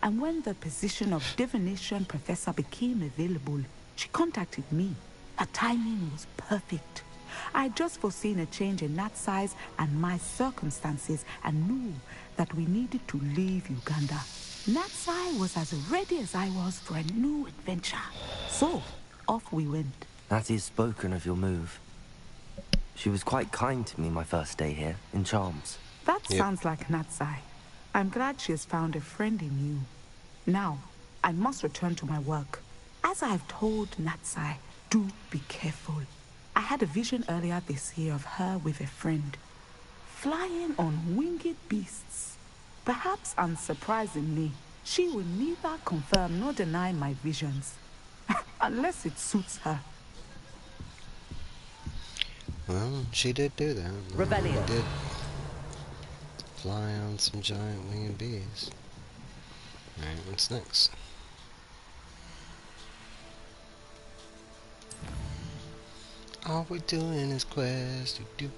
and when the position of divination professor became available, she contacted me. Her timing was perfect. I had just foreseen a change in Nat's size and my circumstances and knew that we needed to leave Uganda. Natsai was as ready as I was for a new adventure. So, off we went. That is spoken of your move. She was quite kind to me my first day here, in Charms. That sounds like Natsai. I'm glad she has found a friend in you. Now, I must return to my work. As I have told Natsai, do be careful. I had a vision earlier this year of her with a friend, flying on winged beasts. Perhaps unsurprisingly, she will neither confirm nor deny my visions, unless it suits her. Well, she did do that. Rebellion. She did fly on some giant winged bees. Alright, what's next? All we're doing is quest. Do.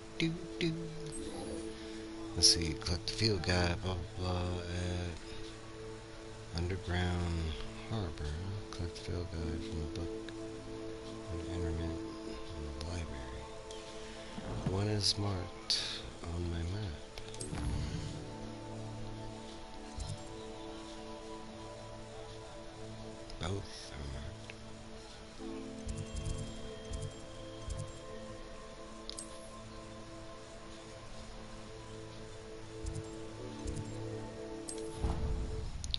Let's see, collect the field guide, blah blah blah, at Underground Harbor. Collect the field guide from the book on the internet and the library. One is marked on my map. Both are marked.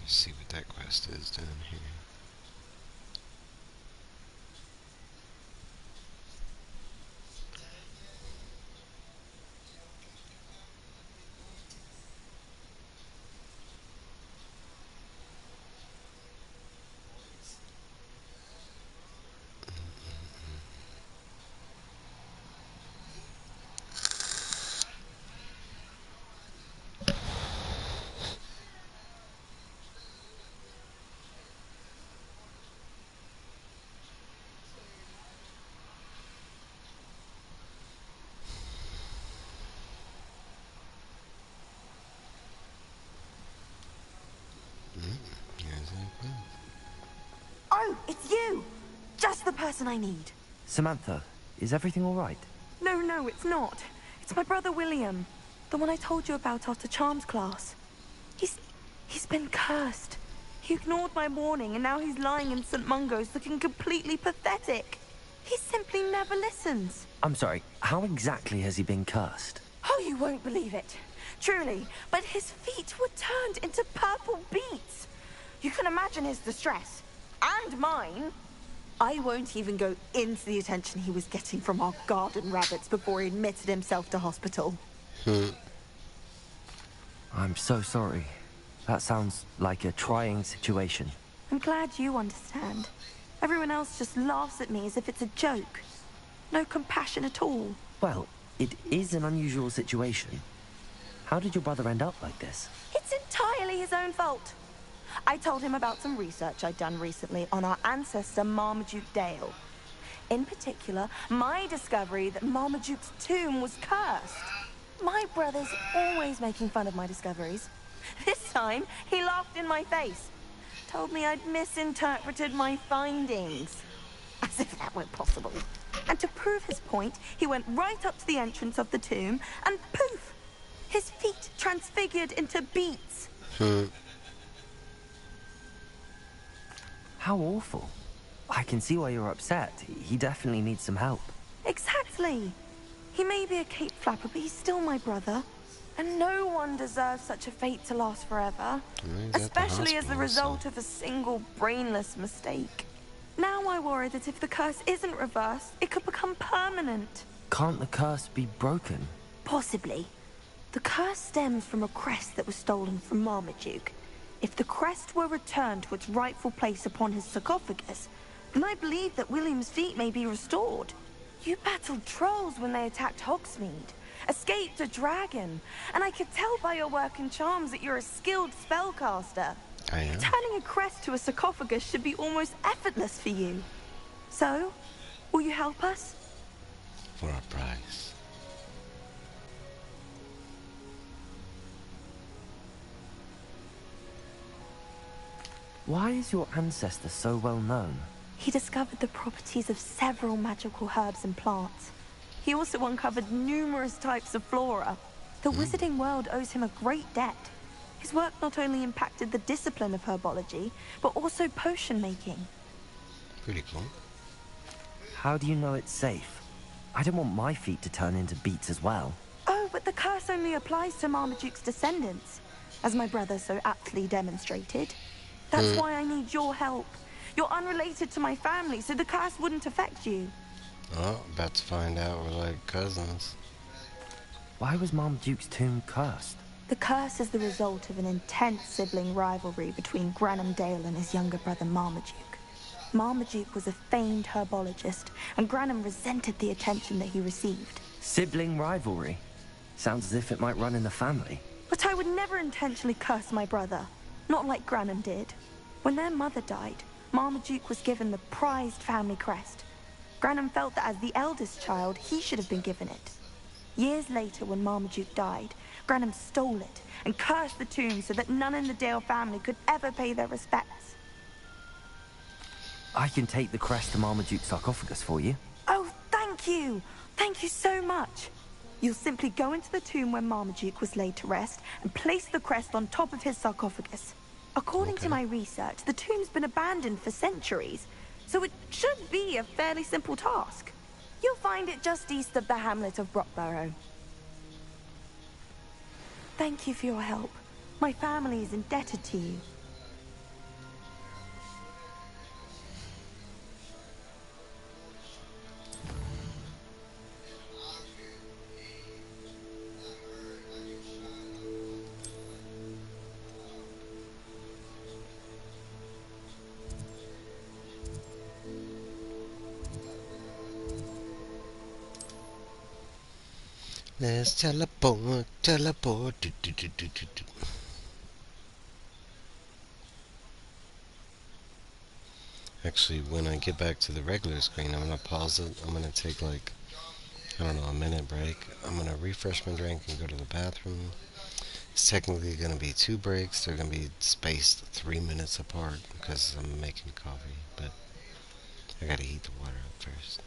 Let's see what that quest is down here. Oh, it's you! Just the person I need. Samantha, is everything all right? No, it's not. It's my brother William. The one I told you about after Charms class. He's been cursed. He ignored my warning and now he's lying in St. Mungo's looking completely pathetic. He simply never listens. I'm sorry, how exactly has he been cursed? Oh, you won't believe it. Truly, but his feet were turned into purple beets. You can imagine his distress. And mine. I won't even go into the attention he was getting from our garden rabbits before he admitted himself to hospital. I'm so sorry. That sounds like a trying situation. I'm glad you understand. Everyone else just laughs at me as if it's a joke. No compassion at all. Well, it is an unusual situation. How did your brother end up like this? It's entirely his own fault. I told him about some research I'd done recently on our ancestor Marmaduke Dale. In particular, my discovery that Marmaduke's tomb was cursed. My brother's always making fun of my discoveries. This time, he laughed in my face. Told me I'd misinterpreted my findings. As if that were possible. And to prove his point, he went right up to the entrance of the tomb and poof! His feet transfigured into beets. How awful. I can see why you're upset. He definitely needs some help. Exactly. He may be a cape flapper, but he's still my brother. And no one deserves such a fate to last forever. Especially as the result of a single brainless mistake. Now I worry that if the curse isn't reversed, it could become permanent. Can't the curse be broken? Possibly. The curse stems from a crest that was stolen from Marmaduke. If the crest were returned to its rightful place upon his sarcophagus, then I believe that William's feat may be restored. You battled trolls when they attacked Hogsmeade, escaped a dragon, and I could tell by your work and charms that you're a skilled spellcaster. I am. Turning a crest to a sarcophagus should be almost effortless for you. So, will you help us? For a price. Why is your ancestor so well known? He discovered the properties of several magical herbs and plants. He also uncovered numerous types of flora. The wizarding world owes him a great debt. His work not only impacted the discipline of herbology, but also potion making. Pretty cool. How do you know it's safe? I don't want my feet to turn into beets as well. Oh, but the curse only applies to Marmaduke's descendants, as my brother so aptly demonstrated. That's why I need your help. You're unrelated to my family, so the curse wouldn't affect you. Oh, about to find out we're like cousins. Why was Marmaduke's tomb cursed? The curse is the result of an intense sibling rivalry between Granham Dale and his younger brother Marmaduke. Marmaduke was a famed herbologist, and Granham resented the attention that he received. Sibling rivalry? Sounds as if it might run in the family. But I would never intentionally curse my brother, not like Granham did. When their mother died, Marmaduke was given the prized family crest. Granham felt that as the eldest child, he should have been given it. Years later, when Marmaduke died, Granham stole it and cursed the tomb so that none in the Dale family could ever pay their respects. I can take the crest to Marmaduke's sarcophagus for you. Oh, thank you! Thank you so much! You'll simply go into the tomb where Marmaduke was laid to rest and place the crest on top of his sarcophagus. According to my research, the tomb's been abandoned for centuries, so it should be a fairly simple task. You'll find it just east of the hamlet of Brockborough. Thank you for your help. My family is indebted to you. Let's teleport, teleport. Do, do, do, do, do, do. Actually, when I get back to the regular screen, I'm gonna pause it. I'm gonna take like, I don't know, a minute break. I'm gonna refresh my drink and go to the bathroom. It's technically gonna be 2 breaks. They're gonna be spaced 3 minutes apart because I'm making coffee, but I gotta heat the water up first.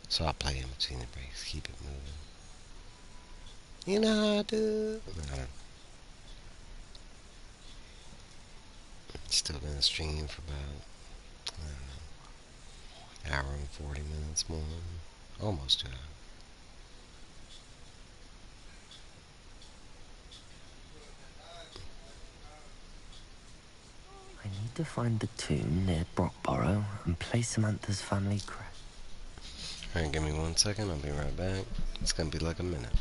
So I'll play in between the breaks, keep it moving. You know how I do. I don't. Still gonna stream for about, I don't know, hour and 40 minutes more. Almost 2 hours. I need to find the tomb near Brockborough and place Samantha's family crest. Alright, give me 1 second, I'll be right back. It's gonna be like a minute.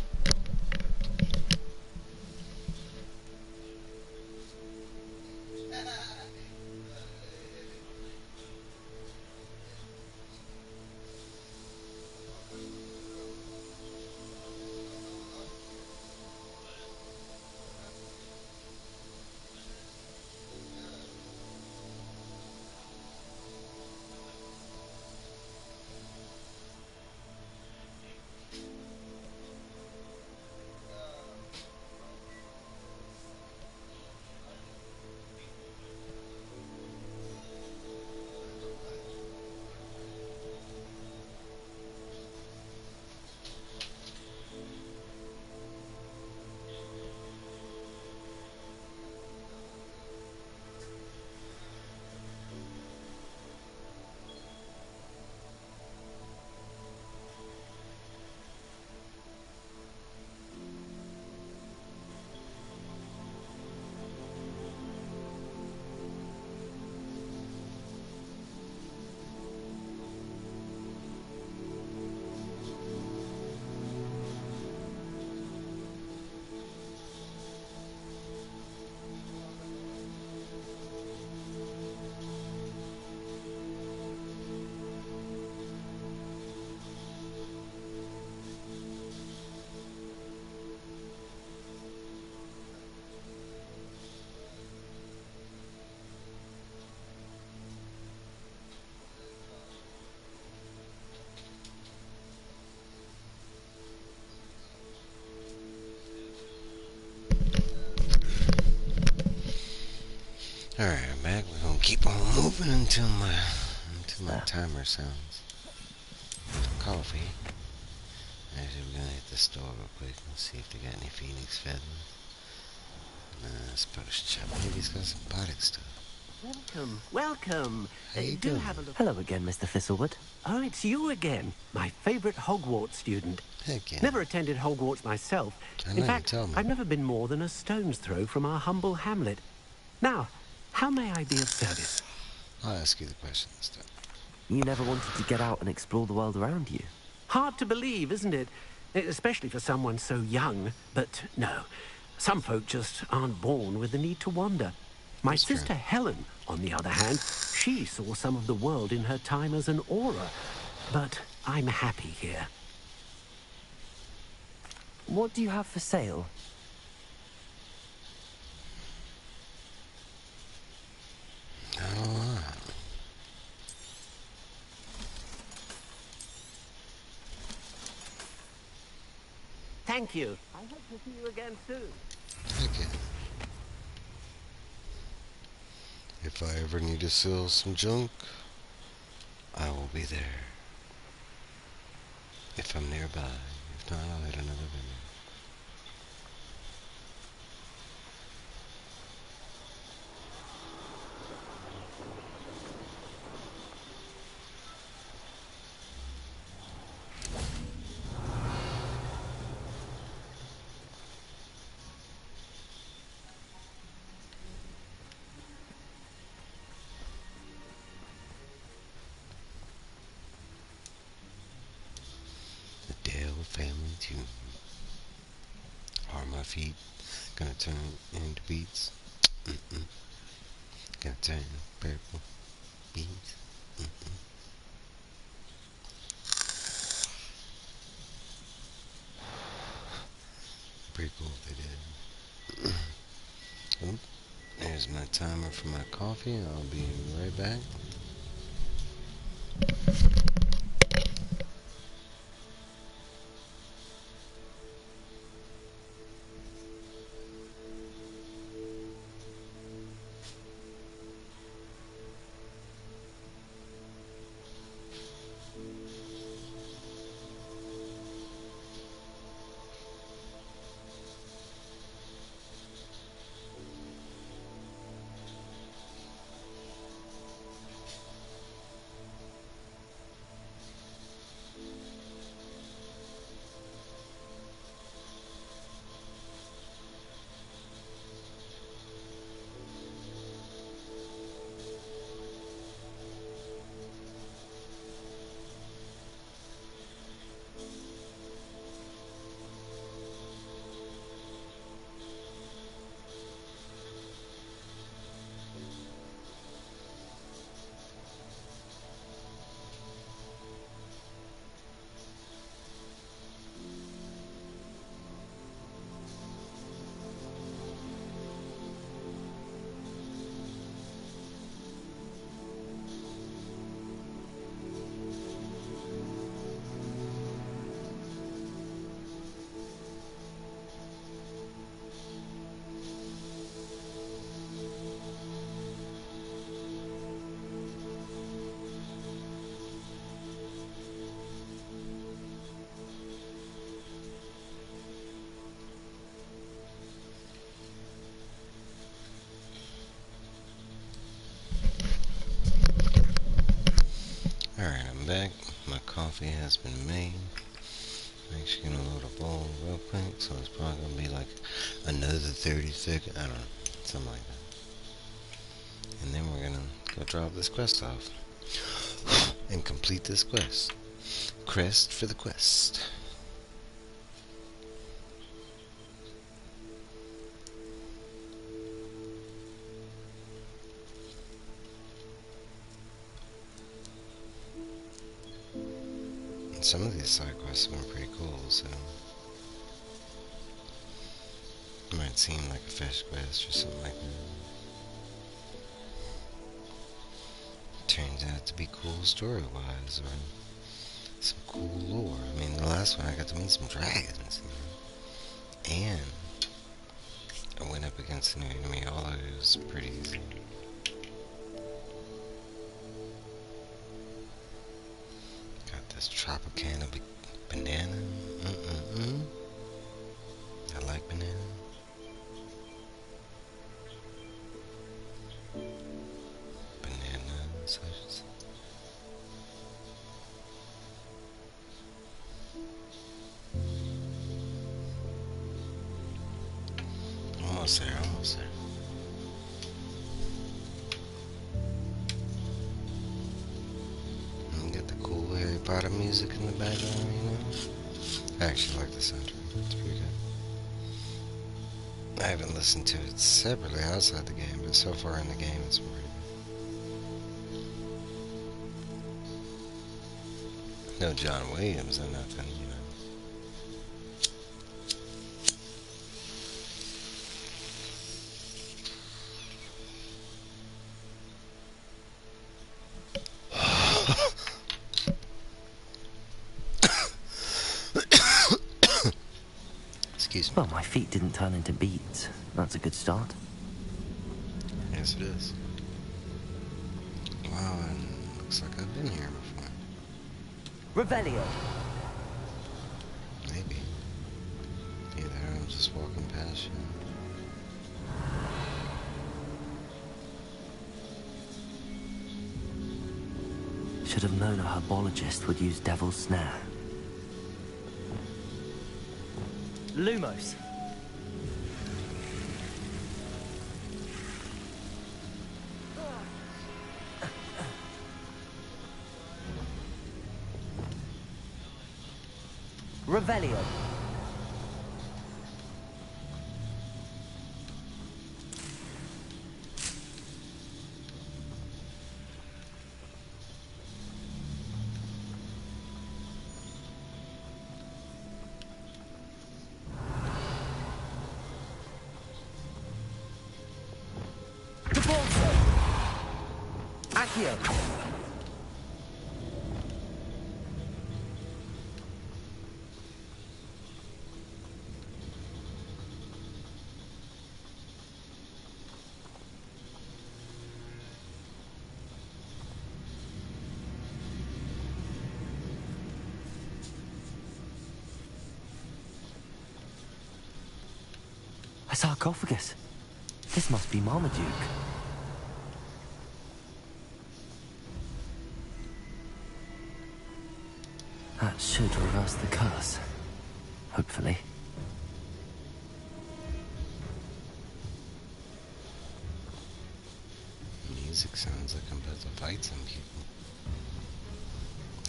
Alright, I'm back. We're gonna keep on moving until my timer sounds. Coffee. Actually, we're gonna hit the store real quick and see if they got any phoenix feathers. Nah, suppose Chap. Maybe he's got some biotic stuff. Welcome, welcome. How you Do doing? have a look. Hello again, Mr. Thistlewood. Oh, it's you again. My favorite Hogwarts student. Heck yeah. Never attended Hogwarts myself. I know, In fact, you tell me. I've never been more than a stone's throw from our humble hamlet. Now, how may I be of service? I'll ask you the question this time. You never wanted to get out and explore the world around you? Hard to believe, isn't it? Especially for someone so young. But no, some folk just aren't born with the need to wander. My sister Helen, on the other hand, she saw some of the world in her time as an aura. But I'm happy here. What do you have for sale? Thank you. I hope to see you again soon. Okay. If I ever need to sell some junk, I will be there. If I'm nearby. If not, I'll hit another video. The Dale family tune. Are my feet gonna turn into beats? Gonna turn purple beats? Pretty cool if they did. Oop, there's my timer for my coffee. I'll be right back. Alright, I'm back. My coffee has been made. I'm actually gonna load a bowl real quick, so it's probably gonna be like another 30 seconds. I don't know, something like that. And then we're gonna go drop this quest off and complete this quest. Crest for the quest. And some of these side quests have been pretty cool, so it might seem like a fetch quest or something like that. Turns out to be cool story-wise, or some cool lore. I mean, the last one I got to meet some dragons, you know? And I went up against an enemy, although it was pretty easy. Drop a can of banana. I like banana. Bananas. Almost there, almost there. And get the cool Harry Potter music in the background, you know? I actually like the soundtrack. It's pretty good. I haven't listened to it separately outside the game, but so far in the game it's pretty good. No John Williams or nothing, you know. Excuse me. Well, my feet didn't turn into beads. That's a good start. Yes, it is. Wow, and looks like I've been here before. Revelio. Maybe. Either I'm just walking past you. Should have known a herbologist would use Devil's Snare. Lumos. Revelio. Accio. A sarcophagus. This must be Marmaduke. That should reverse the curse. Hopefully. Music sounds like I'm about to fight some people.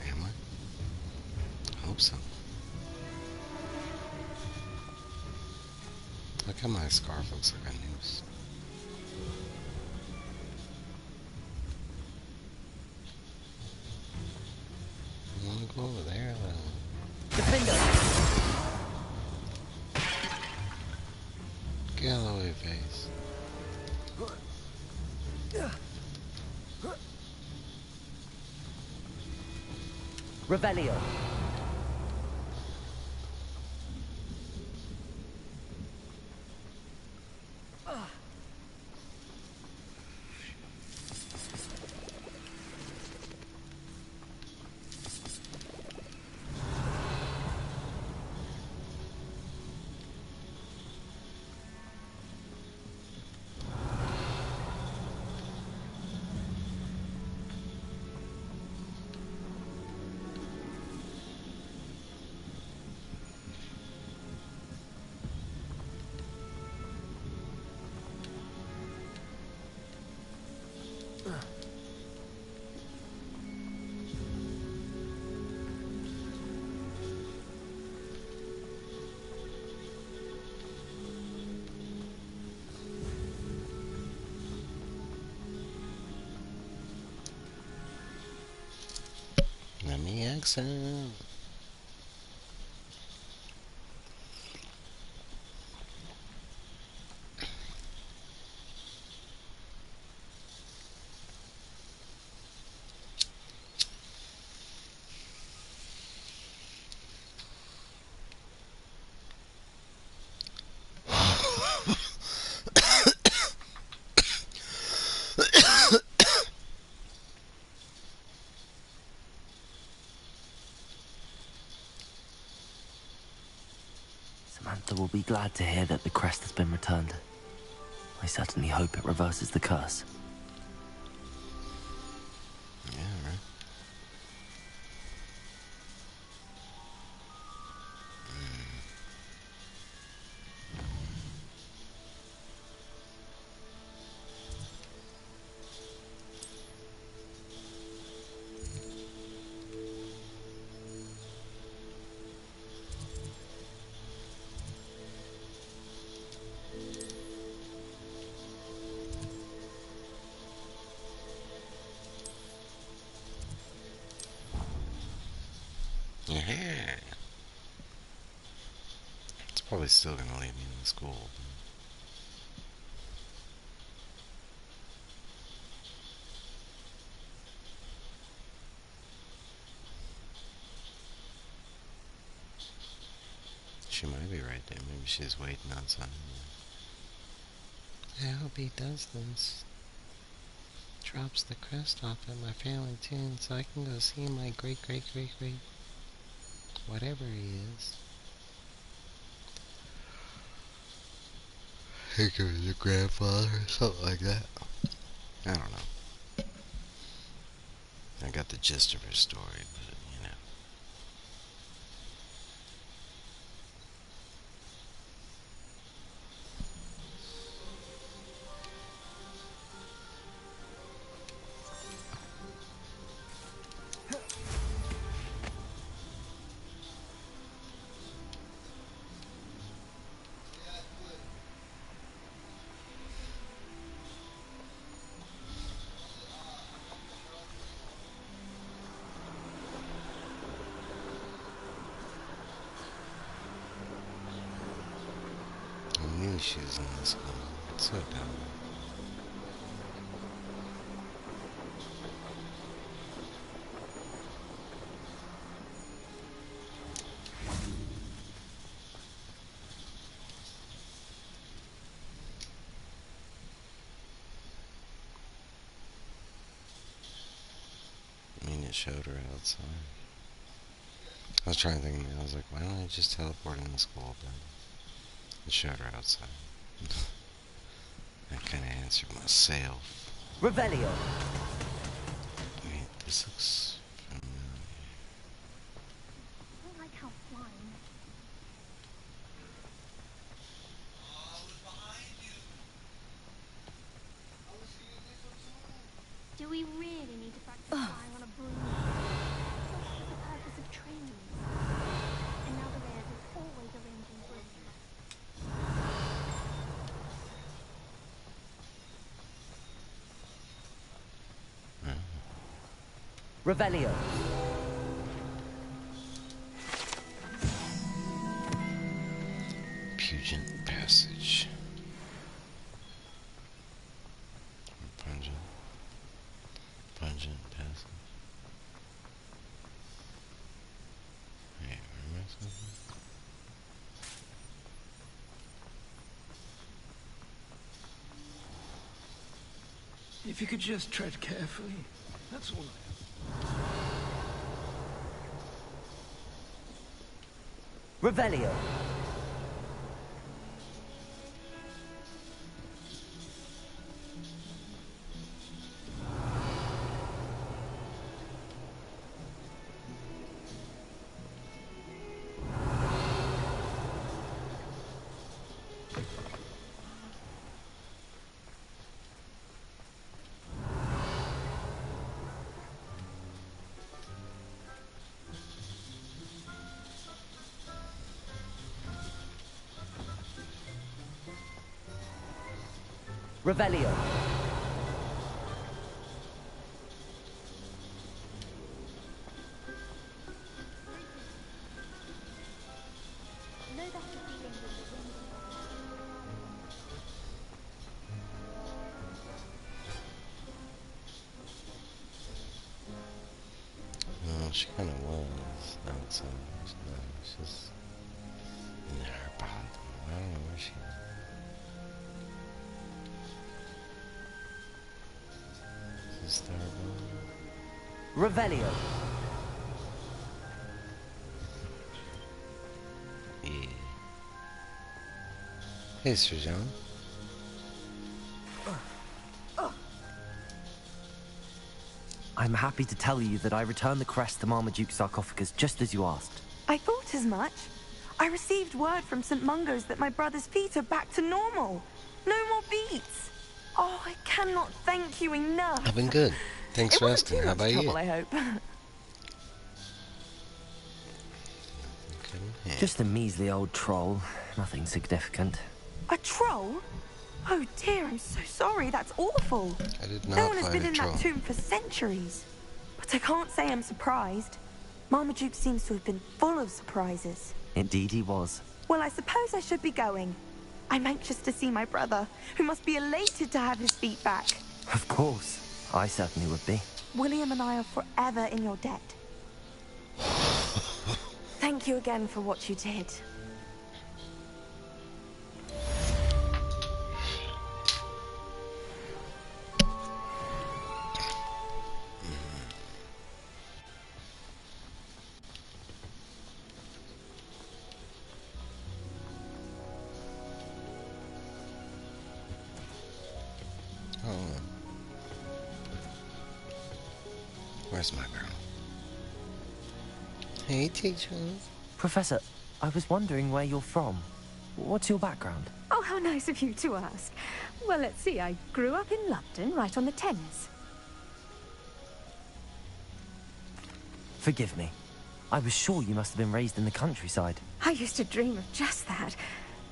Am I? I hope so. Look how my scarf looks like a noose. You wanna go over there? Defender. Get out of the way, face. Revelio. Let me exit. be glad to hear that the crest has been returned. I certainly hope it reverses the curse. Yeah, right. Yeah. It's probably still gonna leave me in the school. She might be right there. Maybe she's waiting outside. I hope he does this. Drops the crest off at my family tune so I can go see my great whatever he is. I think it was your grandfather or something like that. I don't know. I got the gist of her story, but you know. I knew she was in this one. It's so dumb. I mean, it showed her outside. I was trying to think, I was like, why don't I just teleport in the school? But it showed her outside. I kind of answered myself. Revelio. Wait, this looks familiar. I like how flying. Do we really need to practice flying on a broom? What is the purpose of training? And now the layers is always arranging brooms. Revelio. Pungent passage. Pungent. Pungent passage. Wait, where am I supposed to be? If you could just tread carefully, that's all I ask. Revelio. Revelio. Know that feeling when the wind Well, she kind of was outside. She's in her bottom. I don't know where she is. Is there a Revelio. Yeah. Hey, Sir John. I'm happy to tell you that I returned the crest to Marmaduke's sarcophagus just as you asked. I thought as much. I received word from St. Mungo's that my brother's feet are back to normal. No more beats. Oh, I cannot thank you enough. I've been good. Thanks for asking. How about you? I hope. Just a measly old troll. Nothing significant. A troll? Oh dear, I'm so sorry. That's awful. I did not No one has find been a in troll. that tomb for centuries. But I can't say I'm surprised. Marmaduke seems to have been full of surprises. Indeed he was. Well, I suppose I should be going. I'm anxious to see my brother, who must be elated to have his feet back. Of course. I certainly would be. William and I are forever in your debt. Thank you again for what you did. Oh. Where's my girl? Hey, teacher. Professor, I was wondering where you're from. What's your background? Oh, how nice of you to ask. Well, let's see. I grew up in London, right on the Thames. Forgive me. I was sure you must have been raised in the countryside. I used to dream of just that.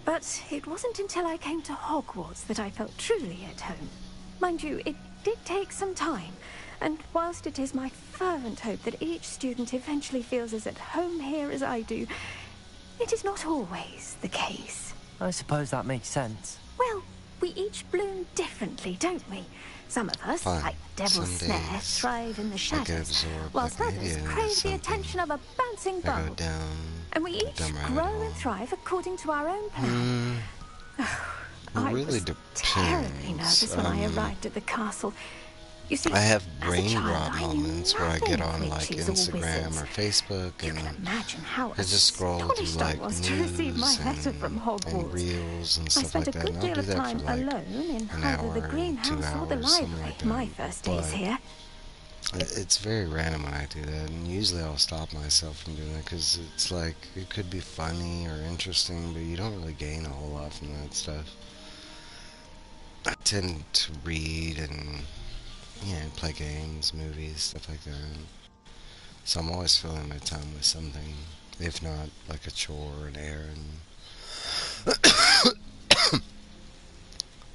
But it wasn't until I came to Hogwarts that I felt truly at home. Mind you, it did take some time. And whilst it is my fervent hope that each student eventually feels as at home here as I do, it is not always the case. I suppose that makes sense. Well, we each bloom differently, don't we? Some of us, Fine. like Devil's Some Snare, days thrive in the I get shadows, absorbed whilst like an others idiot into crave the something. attention of a bouncing I go bulb. down. And we each dumb rabbit grow hole. and thrive according to our own plan. I really was terribly depends. nervous when I arrived at the castle. You see, I have as a brain child, rot I knew moments where I nothing get of on like witches or Instagram wizards. or Facebook You and can imagine how I just scroll astonished through I like was to receive my news letter from and Hogwarts. reels and I stuff spent like a that. good And I'll deal do of that time for like alone in an either hour, the 2 greenhouse or the hours, something library like my that. first days But here. it's very random when I do that, and usually I'll stop myself from doing that because it's like it could be funny or interesting, but you don't really gain a whole lot from that stuff. I tend to read and play games, movies, stuff like that. So I'm always filling my time with something, if not like a chore or an errand.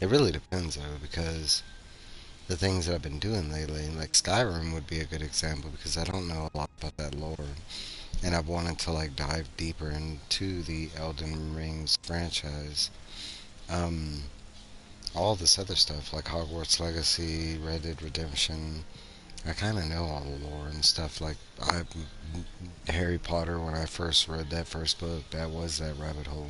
It really depends though, because the things that I've been doing lately, like Skyrim would be a good example because I don't know a lot about that lore, and I've wanted to like dive deeper into the Elden Rings franchise. All this other stuff like Hogwarts Legacy, Red Dead Redemption, I kind of know all the lore and stuff. Like Harry Potter, when I first read that first book, that was that rabbit hole.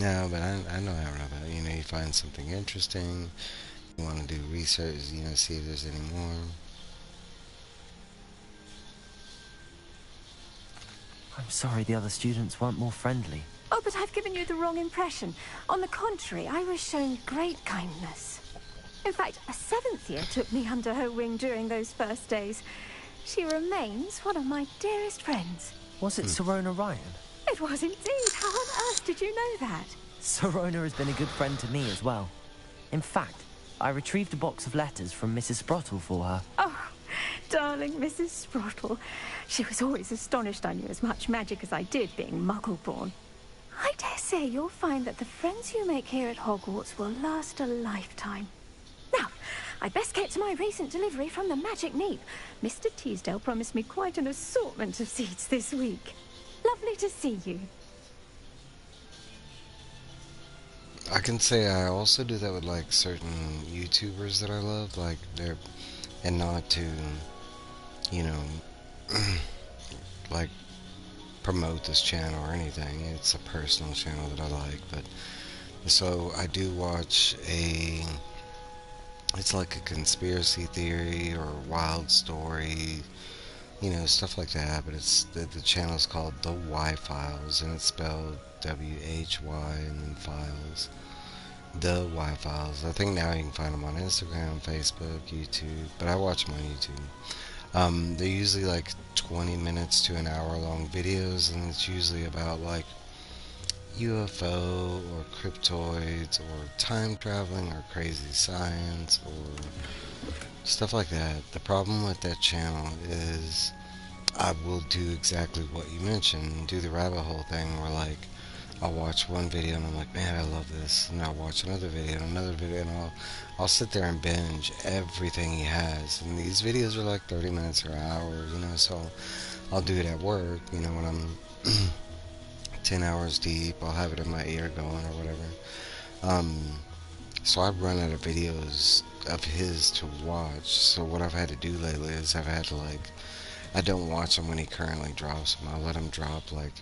No, but I know how about it. You find something interesting, you want to do research, see if there's any more. I'm sorry the other students weren't more friendly. Oh, but I've given you the wrong impression. On the contrary, I was shown great kindness. In fact, a 7th year took me under her wing during those first days. She remains one of my dearest friends. Was it Sirona Ryan? It was indeed. How on earth did you know that? Sirona has been a good friend to me as well. In fact, I retrieved a box of letters from Mrs. Sprottle for her. Oh, darling Mrs. Sprottle. She was always astonished I knew as much magic as I did, being Muggle-born. I dare say you'll find that the friends you make here at Hogwarts will last a lifetime. Now, I'd best get to my recent delivery from the Magic Neep. Mr. Teasdale promised me quite an assortment of seeds this week. Lovely to see you. I can say I also do that with like certain YouTubers that I love, like and not to, like promote this channel or anything. It's a personal channel that I like, but so I do watch it's like a conspiracy theory or wild story you know, stuff like that. But it's the channel is called The Why Files, and it's spelled WHY and then Files. The Why Files. I think now you can find them on Instagram, Facebook, YouTube, but I watch them on YouTube. They're usually like 20 minutes to an hour long videos, and it's usually about like UFO or cryptoids or time traveling or crazy science or stuff like that. The problem with that channel is I will do exactly what you mentioned, do the rabbit hole thing where like I'll watch one video and I'm like, man, I love this, and I'll watch another video and another video, and I'll sit there and binge everything he has. And these videos are like 30 minutes or an hour, you know, so I'll do it at work, you know, when I'm 10 hours deep. I'll have it in my ear going or whatever. So I've run out of videos of his to watch. So what I've had to do lately is I've had to like, I don't watch him when he currently drops them. I'll let him drop like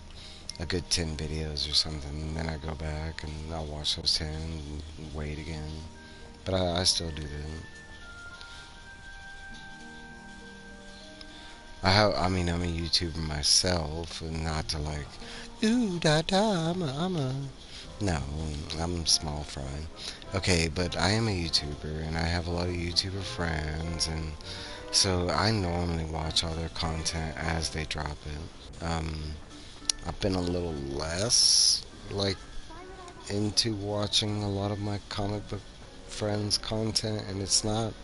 a good 10 videos or something, and then I go back and I'll watch those 10 and wait again. But I still do that. I mean, I'm a YouTuber myself, and not to like, ooh, da da, no, I'm small fry. Okay, but I am a YouTuber, and I have a lot of YouTuber friends, and so I normally watch all their content as they drop it. I've been a little less, like, into watching a lot of my comic book friends' content, and it's not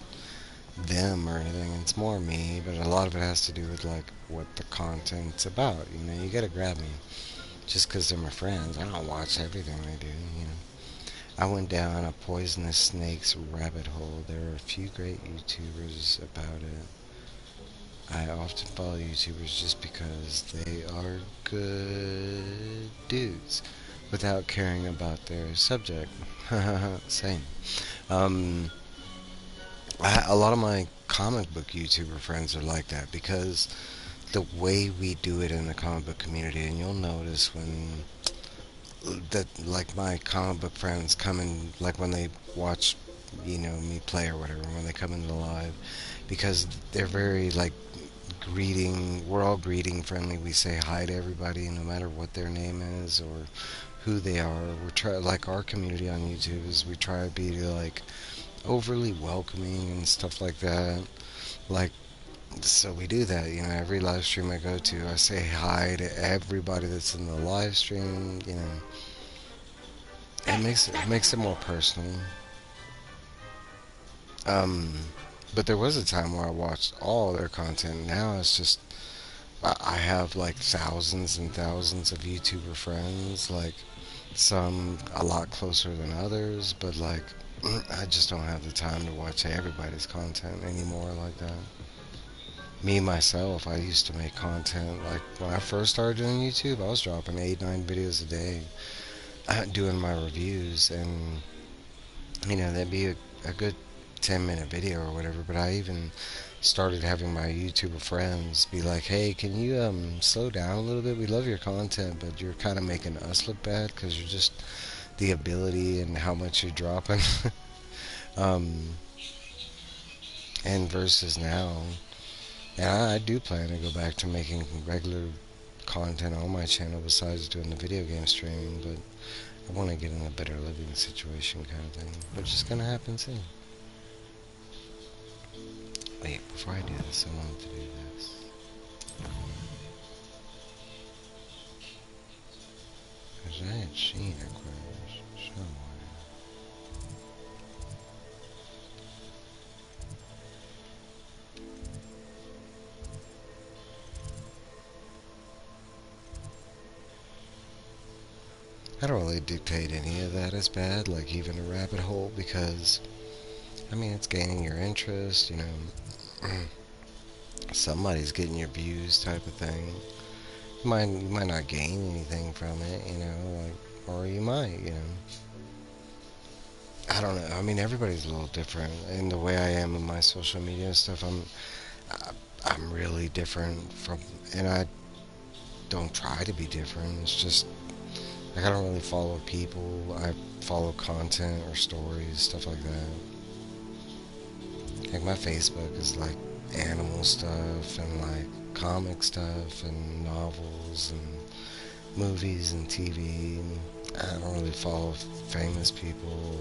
them or anything, it's more me, but a lot of it has to do with like what the content's about. You know, you gotta grab me just because they're my friends. I don't watch everything they do, you know. I went down a poisonous snake's rabbit hole. There are a few great YouTubers about it. I often follow YouTubers just because they are good dudes without caring about their subject. Same. A lot of my comic book YouTuber friends are like that because the way we do it in the comic book community, and you'll notice when that like my comic book friends come in, like when they watch, you know, me play or whatever, when they come into the live, because they're very like greeting, we're all greeting friendly. We say hi to everybody no matter what their name is or who they are. We're try, like our community on YouTube is, we try to be like overly welcoming and stuff like that. Like, so we do that, you know, every live stream I go to, I say hi to everybody that's in the live stream, you know. It makes it more personal. But there was a time where I watched all their content. Now it's just I have like thousands and thousands of YouTuber friends, like some a lot closer than others, but like I just don't have the time to watch everybody's content anymore like that. Me myself, I used to make content like when I first started doing YouTube, I was dropping 8, 9 videos a day, doing my reviews, and you know that'd be a good 10-minute video or whatever. But I even started having my YouTuber friends be like, "Hey, can you slow down a little bit? We love your content, but you're kind of making us look bad because you're just the ability and how much you're dropping." um, and versus now, and I do plan to go back to making regular content on my channel besides doing the video game streaming, but I want to get in a better living situation kind of thing, which is going to happen soon. Wait, before I do this, I wanted to do this. Because I had seen Aquarius somewhere. I don't really dictate any of that as bad, like even a rabbit hole, because I mean it's gaining your interest, you know. Somebody's getting your views type of thing. You might not gain anything from it, you know, like, or you might, you know. I don't know. I mean, everybody's a little different in the way I am in my social media and stuff. I'm really different from, and I don't try to be different. It's just like I don't really follow people. I follow content or stories, stuff like that. Like my Facebook is like animal stuff and like comic stuff and novels and movies and TV. And I don't really follow famous people.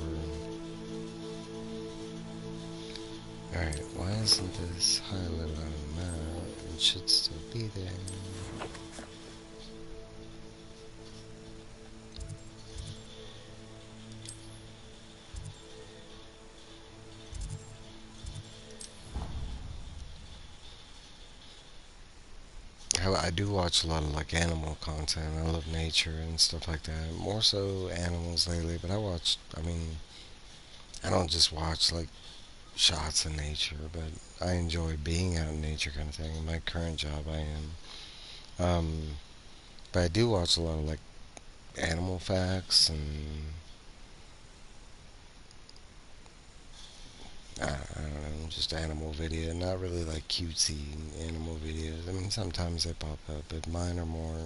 Alright, why isn't this highlighted on the map? It should still be there. I do watch a lot of like animal content. I love nature and stuff like that. More so animals lately, but I mean, I don't just watch like shots of nature, but I enjoy being out in nature kind of thing. In my current job, I am. But I do watch a lot of like animal facts and I don't know, just animal video. Not really like cutesy animal videos. I mean, sometimes they pop up, but mine are more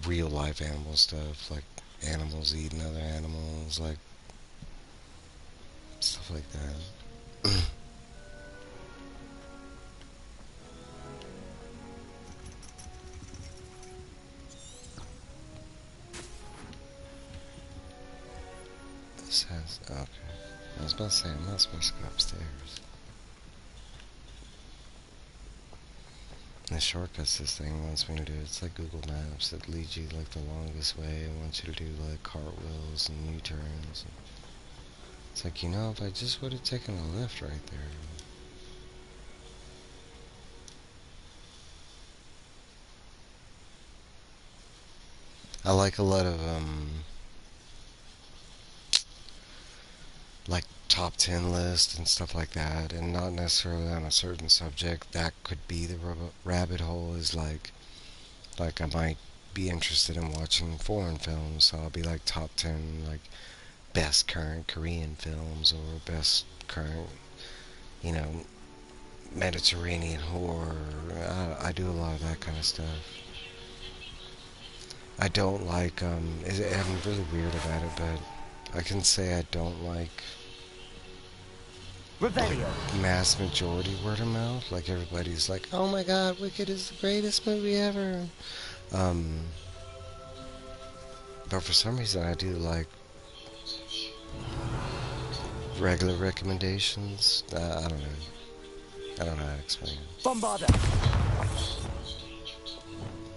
real life animal stuff, like animals eating other animals, like stuff like that. This has, okay. I was about to say, I'm not supposed to go upstairs. The shortcuts this thing wants me to do, it's like Google Maps. It leads you like the longest way. It wants you to do like cartwheels and U-turns. It's like, you know, if I just would have taken a left right there. I like a lot of, like top 10 lists and stuff like that, and not necessarily on a certain subject. That could be the rabbit hole. Is like I might be interested in watching foreign films, so I'll be like top 10 like best current Korean films or best current, you know, Mediterranean horror. I do a lot of that kind of stuff. I don't like I'm really weird about it, but I can say I don't like mass majority word of mouth. Like everybody's like, oh my god, Wicked is the greatest movie ever. But for some reason I do like regular recommendations. I don't know. I don't know how to explain it. Bombarda.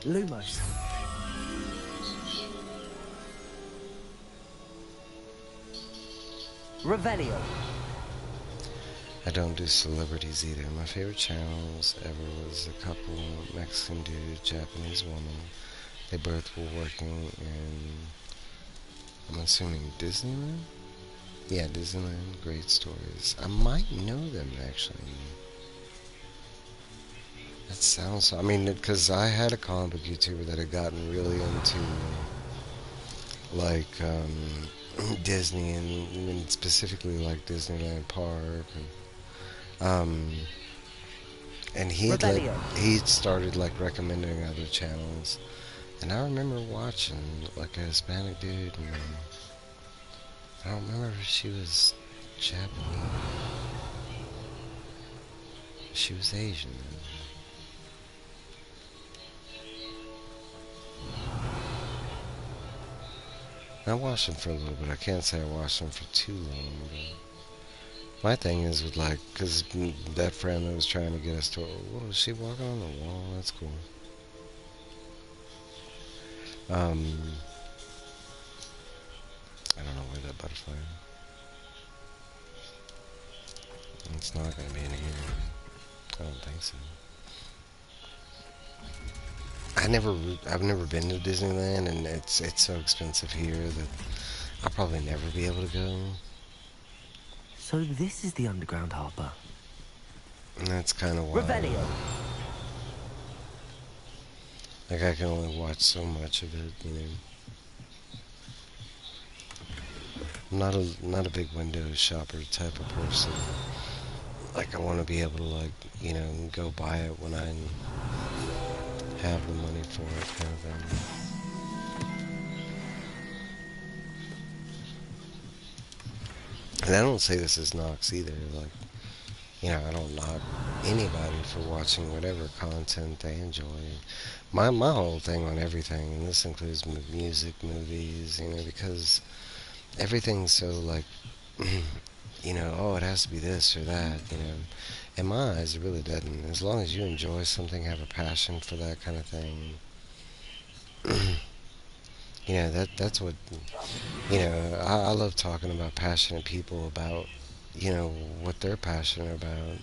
Lumos. Revelio. I don't do celebrities either. My favorite channels ever was a couple, Mexican dude, Japanese woman. They both were working in, I'm assuming Disneyland? Yeah, Disneyland. Great stories. I might know them actually. That sounds, I mean, because I had a comic book YouTuber that had gotten really into like Disney and specifically like Disneyland Park and he'd started like recommending other channels, and I remember watching like a Hispanic dude, and I don't remember if she was Japanese. She was Asian. I watched him for a little bit. I can't say I watched him for too long, but my thing is with like, cause that friend that was trying to get us to, what was she walking on the wall? That's cool. I don't know where that butterfly is. It's not gonna be in here. I don't think so. I've never been to Disneyland, and it's so expensive here that I'll probably never be able to go. So this is the underground harbor. And that's kind of why. Revelio. Like I can only watch so much of it, you know. I'm not a big window shopper type of person. Like I want to be able to like, you know, go buy it when I have the money for it, kind of thing. And I don't say this as Knox either. Like You know, I don't knock anybody for watching whatever content they enjoy. My whole thing on everything, and this includes music, movies, you know, because everything's so like, you know, oh, it has to be this or that, you know. In my eyes, it really doesn't. As long as you enjoy something, have a passion for that kind of thing, you know, that's what, you know, I love talking about passionate people about, you know, what they're passionate about.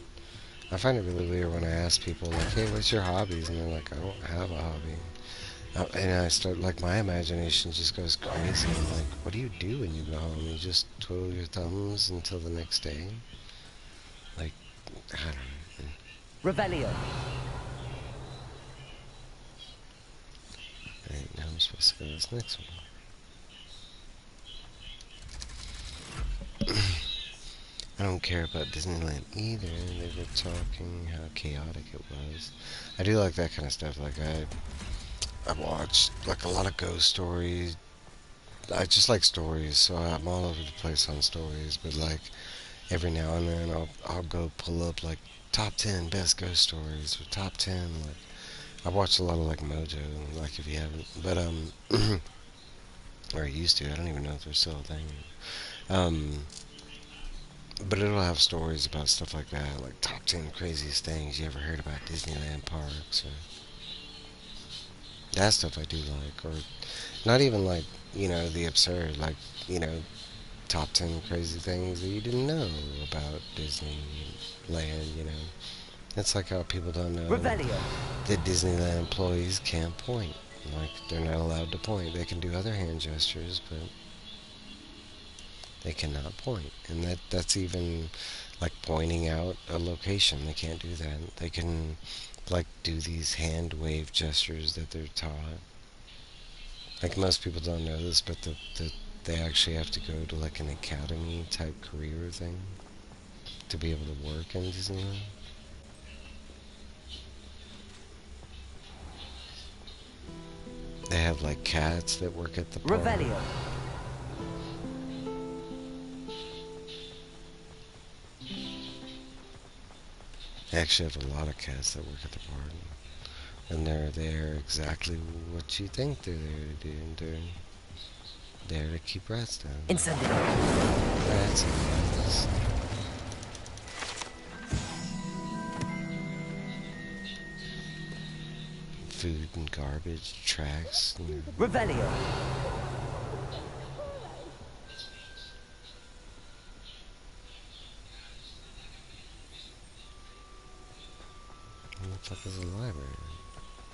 I find it really weird when I ask people, like, hey, what's your hobbies? And they're like, I don't have a hobby. And I start, like, my imagination just goes crazy. I'm like, what do you do when you go home? You just twiddle your thumbs until the next day? Like, I don't know. Revelio. Alright, now I'm supposed to go to this next one. I don't care about Disneyland either. They were talking how chaotic it was. I do like that kind of stuff. Like, I watched, like, a lot of ghost stories. I just like stories, so I'm all over the place on stories. But, like, every now and then I'll go pull up, like, top 10 best ghost stories or top 10, like, I watch a lot of, like, Mojo, like, if you haven't, but or I used to. I don't even know if they're still a thing. But it'll have stories about stuff like that, like top 10 craziest things you ever heard about Disneyland parks, or that stuff I do like, or not even like, you know, the absurd, like, you know, top 10 crazy things that you didn't know about Disneyland, you know. It's like how people don't know Revelio. that Disneyland employees can't point. Like, they're not allowed to point. They can do other hand gestures, but they cannot point. And that's even like pointing out a location. They can't do that. They can like do these hand wave gestures that they're taught. Like, most people don't know this, but they actually have to go to like an academy type career thing to be able to work in Disneyland. They have like cats that work at the park. Revelio. They actually have a lot of cats that work at the park. And they're there exactly what you think they're there to do. And they're there to keep rats down. Incendio. Rats and rats. Food and garbage, tracks. You know. Revelio. What the fuck is a library?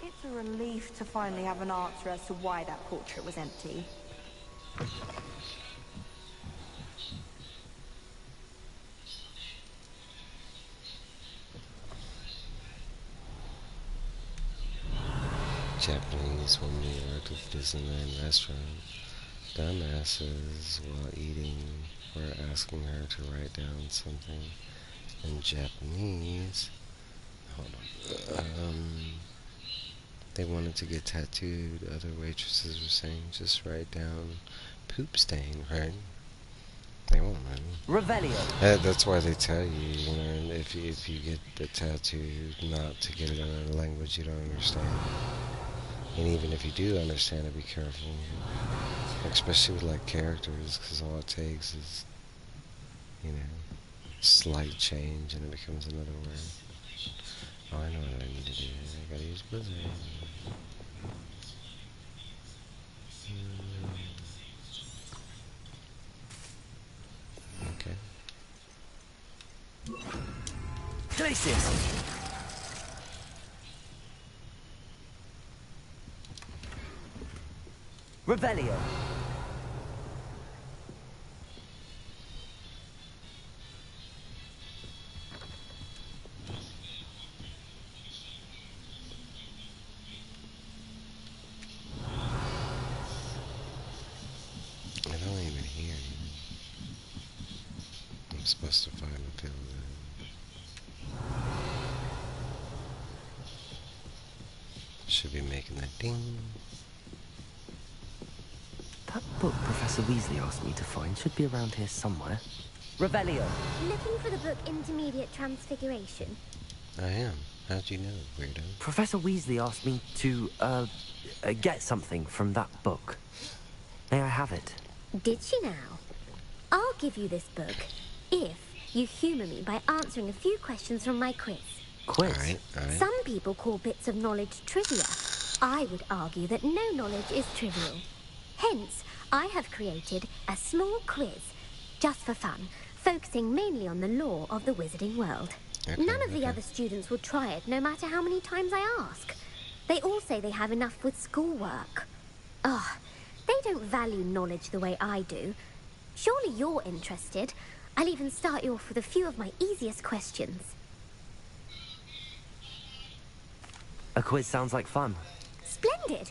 It's a relief to finally have an answer as to why that portrait was empty. Japanese woman who worked at the Disneyland restaurant. Dumbasses, while eating, were asking her to write down something in Japanese. Hold on. They wanted to get tattooed. Other waitresses were saying, just write down poop stain, right? They won't, man. Revelio. That's why they tell you, you know, if you get the tattoo, not to get it in a language you don't understand. And even if you do understand it, be careful. Especially with, like, characters, because all it takes is, you know, slight change and it becomes another word. Oh, I know what I need to do. I gotta use Blizzard. Okay. Glacius. Revelio. I don't even hear you. I'm supposed to find and feel that. Should be making that ding. That book Professor Weasley asked me to find should be around here somewhere. Revelio. Looking for the book Intermediate Transfiguration? I am. How'd you know, weirdo? Professor Weasley asked me to, get something from that book. May I have it? Did she now? I'll give you this book if you humour me by answering a few questions from my quiz. Quiz? Alright. Some people call bits of knowledge trivia. I would argue that no knowledge is trivial. Hence, I have created a small quiz, just for fun, focusing mainly on the lore of the wizarding world. None of the other students will try it, no matter how many times I ask. They all say they have enough with schoolwork. Ugh, they don't value knowledge the way I do. Surely you're interested. I'll even start you off with a few of my easiest questions. A quiz sounds like fun. Splendid!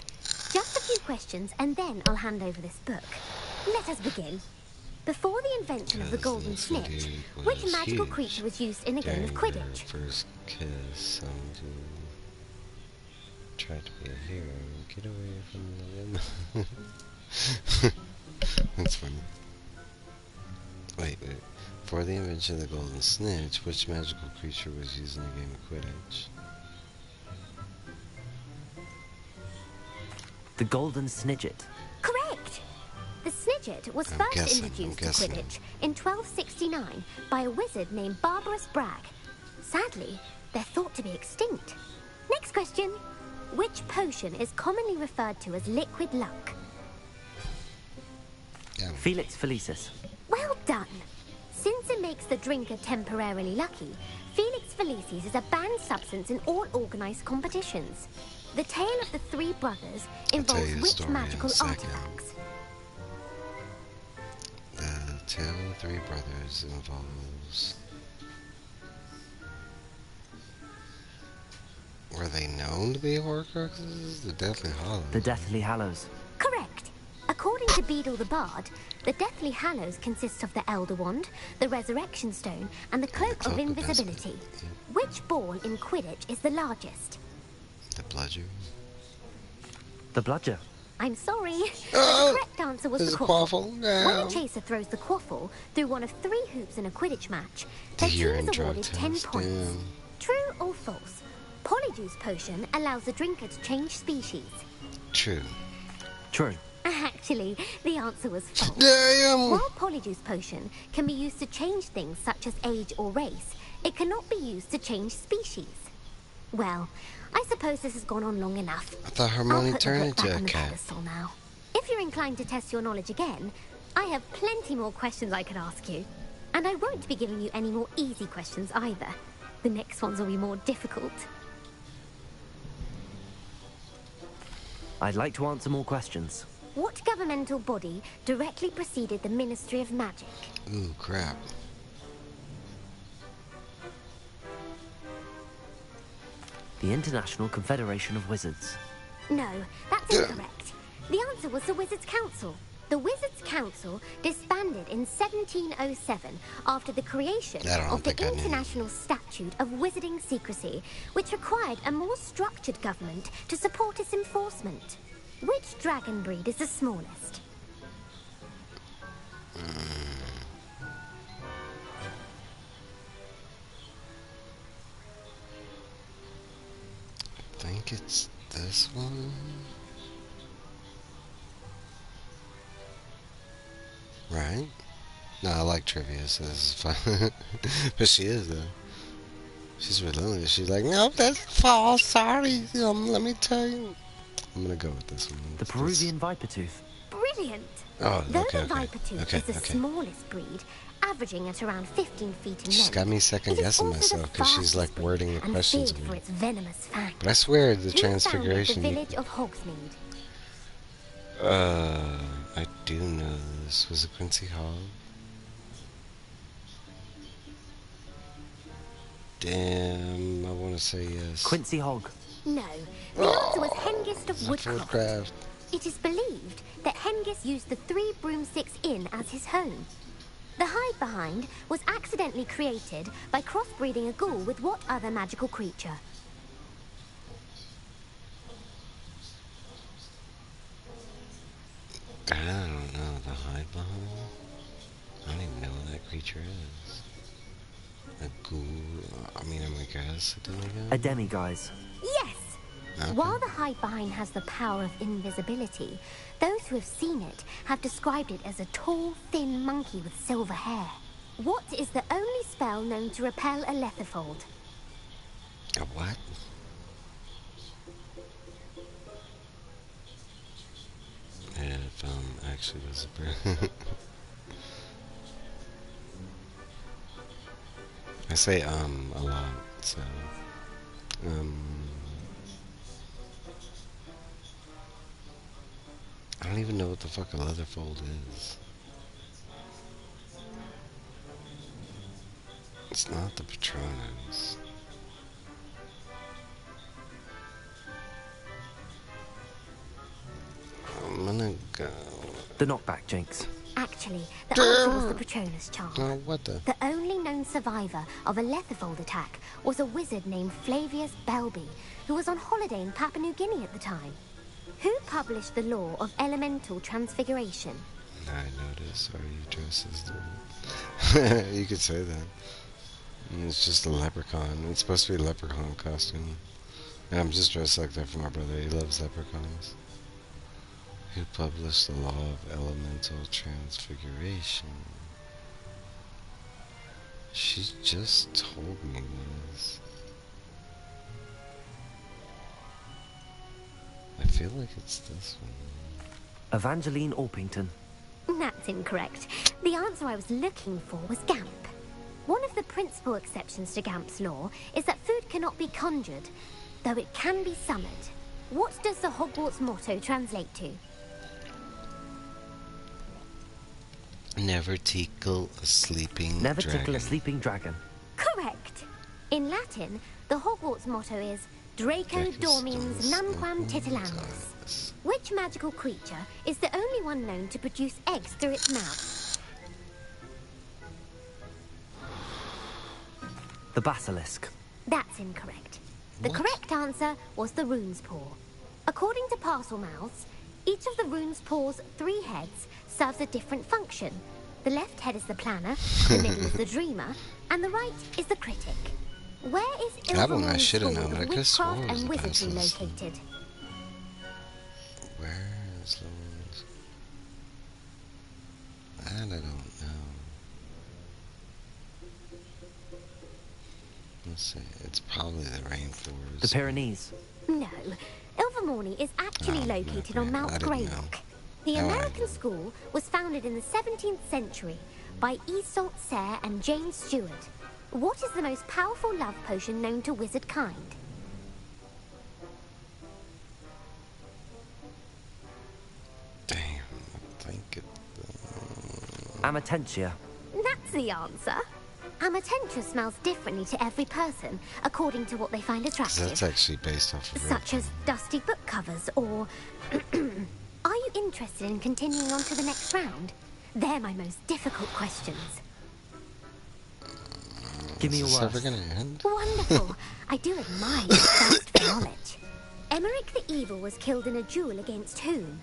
Just a few questions, and then I'll hand over this book. Let us begin. Before the invention of the golden snitch, which magical creature was used in a game of Quidditch? First kiss, try to be a hero. Get away from the women. That's funny. Wait. Before the invention of the golden snitch, which magical creature was used in a game of Quidditch? The golden snidget. Correct! The snidget was first introduced to Quidditch in 1269 by a wizard named Barbarous Bragg. Sadly, they're thought to be extinct. Next question. Which potion is commonly referred to as liquid luck? Felix Felicis. Well done! Since it makes the drinker temporarily lucky, Felix Felicis is a banned substance in all organised competitions. The tale of the three brothers involves which magical artifacts? The tale of the three brothers involves... Were they known to be Horcruxes? The Deathly Hallows. The Deathly Hallows. Correct. According to Beedle the Bard, the Deathly Hallows consists of the Elder Wand, the Resurrection Stone, and the Cloak of Invisibility. Which ball in Quidditch is the largest? The Bludger. The Bludger. I'm sorry. The correct answer was the quaffle. When a chaser throws the quaffle through one of 3 hoops in a Quidditch match, the team is awarded 10 points. True or false? Polyjuice Potion allows the drinker to change species. True. True. Actually, the answer was false. Damn. While Polyjuice Potion can be used to change things such as age or race, it cannot be used to change species. Well, I suppose this has gone on long enough. I thought Hermione turned into a on the cat. pedestal now. If you're inclined to test your knowledge again, I have plenty more questions I could ask you. And I won't be giving you any more easy questions either. The next ones will be more difficult. I'd like to answer more questions. What governmental body directly preceded the Ministry of Magic? Ooh, crap. The International Confederation of Wizards. No, that's incorrect. The answer was the Wizards' Council. The Wizards' Council disbanded in 1707 after the creation of the International Statute of Wizarding Secrecy, which required a more structured government to support its enforcement. Which dragon breed is the smallest? I think it's this one. Right? No, I like trivia, so this is fun. But she is, though. She's relentless. She's like, no, that's false. Sorry. Let me tell you. I'm going to go with this one. The Peruvian Viper Tooth. Brilliant! Oh, Though okay, the Viper Tooth is the smallest breed, averaging at around 15 feet in length. She's got me second guessing myself because she's like wording the questions. For its venomous fangs. But I swear the Who Transfiguration. founded the village of Hogsmeade? I do know this. Was it Quincy Hall? Damn, I want to say yes. Quincy Hogg. No, the answer was Hengist of Woodcroft. Woodcraft. It is believed that Hengist used the 3 Broomsticks Inn as his home. The hide behind was accidentally created by crossbreeding a ghoul with what other magical creature? I don't know. The hide behind? I don't even know what that creature is. A ghoul? I mean, I guess a demigod? A demiguise. Yes! Okay. While the hide behind has the power of invisibility, those who have seen it have described it as a tall, thin monkey with silver hair. What is the only spell known to repel a letherfold? A what? Yeah, if actually was a I say a lot, so I don't even know what the fuck a leatherfold is. It's not the Patronus. I'm gonna go. The knockback, Jinx. Actually, the answer was the Patronus charm. Oh, what the? The only known survivor of a letherfold attack was a wizard named Flavius Belby, who was on holiday in Papua New Guinea at the time. Who published the law of elemental transfiguration? I noticed. Are you dressed as the... You could say that. It's just a leprechaun. It's supposed to be a leprechaun costume. And I'm just dressed like that for my brother. He loves leprechauns. Who published the law of elemental transfiguration? She just told me this. I feel like it's this one. Evangeline Orpington. That's incorrect. The answer I was looking for was Gamp. One of the principal exceptions to Gamp's law is that food cannot be conjured, though it can be summoned. What does the Hogwarts motto translate to? Never tickle a sleeping Never dragon. tickle a sleeping dragon. Correct. In Latin, the Hogwarts motto is Draco Dormiens Nunquam Titillamus. Which magical creature is the only one known to produce eggs through its mouth? The basilisk. That's incorrect. The correct answer was the rune's paw. According to Parselmouths, each of the rune's paw's 3 heads serves a different function. The left head is the planner, the middle is the dreamer, and the right is the critic. Where is That one I Ilvermorny's should have School known, but I of could have sworn Witchcraft it was and the Wizardry basilisk. located? Where is the ones? That I don't know. Let's see. It's probably the rainforest. The Pyrenees. No. Ilvermorny is actually located on Mount Greylock. The American school was founded in the 17th century by Isolde Serre and James Stewart. What is the most powerful love potion known to wizard kind? Damn, I think it... Amatentia. That's the answer. Amatentia smells differently to every person, according to what they find attractive. That's actually based off of... Such as dusty book covers, or... Are you interested in continuing on to the next round? They're my most difficult questions. Give me your Is this ever worst. gonna end? Wonderful. I do admire your thirst for knowledge. Emmerich the Evil was killed in a duel against whom?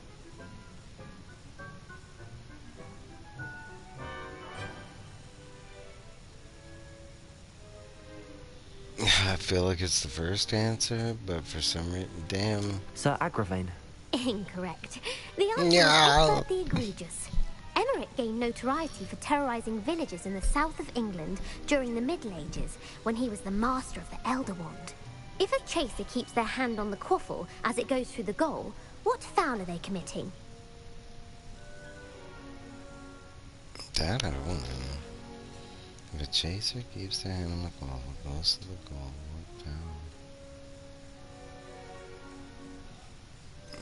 I feel like it's the first answer, but for some reason... Damn. Sir Agravain. Incorrect. The answer No. was Egbert the Egregious. Emmerich gained notoriety for terrorizing villages in the south of England during the Middle Ages, when he was the master of the Elder Wand. If a chaser keeps their hand on the quaffle as it goes through the goal, what foul are they committing? That I don't know. If a chaser keeps their hand on the ball, goes to the goal, what foul?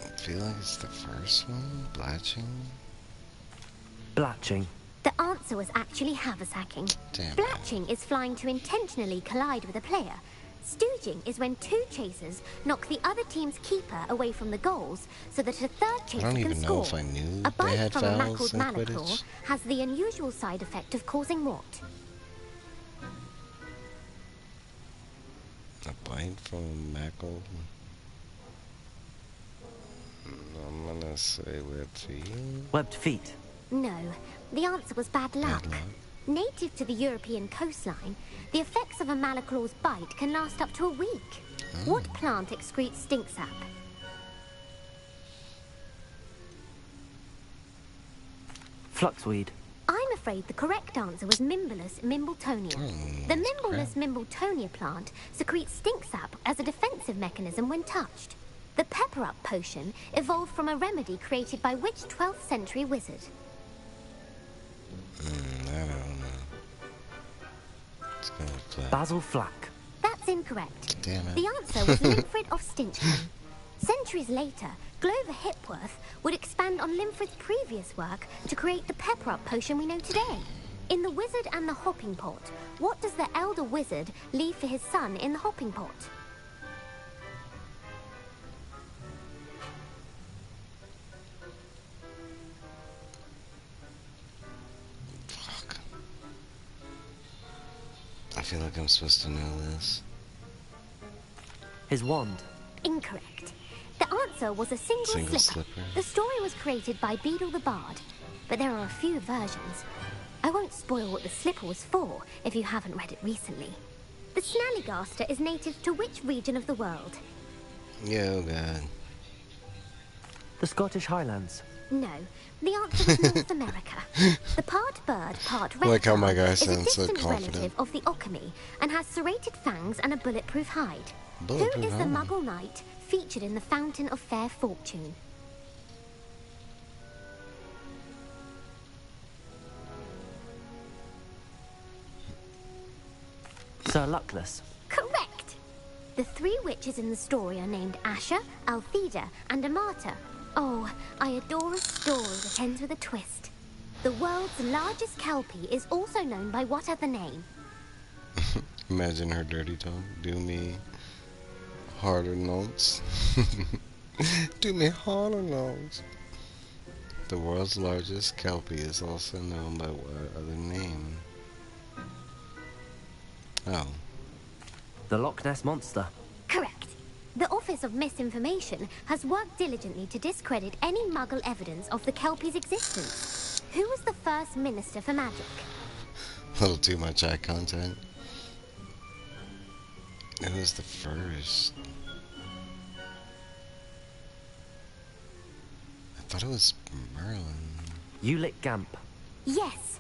I feel like it's the first one? Blatching? Blatching. The answer was actually haversacking. Damn. Blatching is flying to intentionally collide with a player. Stooging is when 2 chasers knock the other team's keeper away from the goals so that a third chaser I don't can even score. know if I knew A they bite had from a fouls mackled in malaclaw Quidditch. has the unusual side effect of causing what? A bite from a mackle? I'm gonna say webbed feet. Webbed feet. No. The answer was bad luck. Bad luck. Native to the European coastline, the effects of a malaclaw's bite can last up to a week. What plant excretes stink sap? Fluxweed. I'm afraid the correct answer was Mimbulus mimbletonia. The Mimbulus mimbletonia plant secretes stink sap as a defensive mechanism when touched. The pepper-up potion evolved from a remedy created by which 12th century wizard? I don't know. It's gonna play. Basil Flack. That's incorrect. Damn it. The answer was Limfrid of Stinchcombe. Centuries later, Glover Hipworth would expand on Limfrid's previous work to create the pepper-up potion we know today. In The Wizard and the Hopping Pot, what does the elder wizard leave for his son in the hopping pot? I feel like I'm supposed to know this. His wand. Incorrect. The answer was a single slipper. The story was created by Beadle the Bard, but there are a few versions. I won't spoil what the slipper was for if you haven't read it recently. The Snallygaster is native to which region of the world? Yo, God. The Scottish Highlands. No, the answer was North America. The part bird, part reptile Like how my guy is a sounds so distant confident. relative of the Occamy and has serrated fangs and a bulletproof hide. Bulletproof Who is the hide. Muggle knight featured in the Fountain of Fair Fortune? Sir Luckless. Correct! The three witches in the story are named Asher, Altheda, and Amata. Oh, I adore a story that ends with a twist. The world's largest kelpie is also known by what other name? Imagine her dirty tongue. Do me harder notes. Do me harder notes. The world's largest kelpie is also known by what other name? Oh. The Loch Ness Monster. Correct. The Office of Misinformation has worked diligently to discredit any Muggle evidence of the kelpie's existence. Who was the first Minister for Magic? A little too much eye contact. It was the first. I thought it was Merlin. Ulick Gamp. Yes.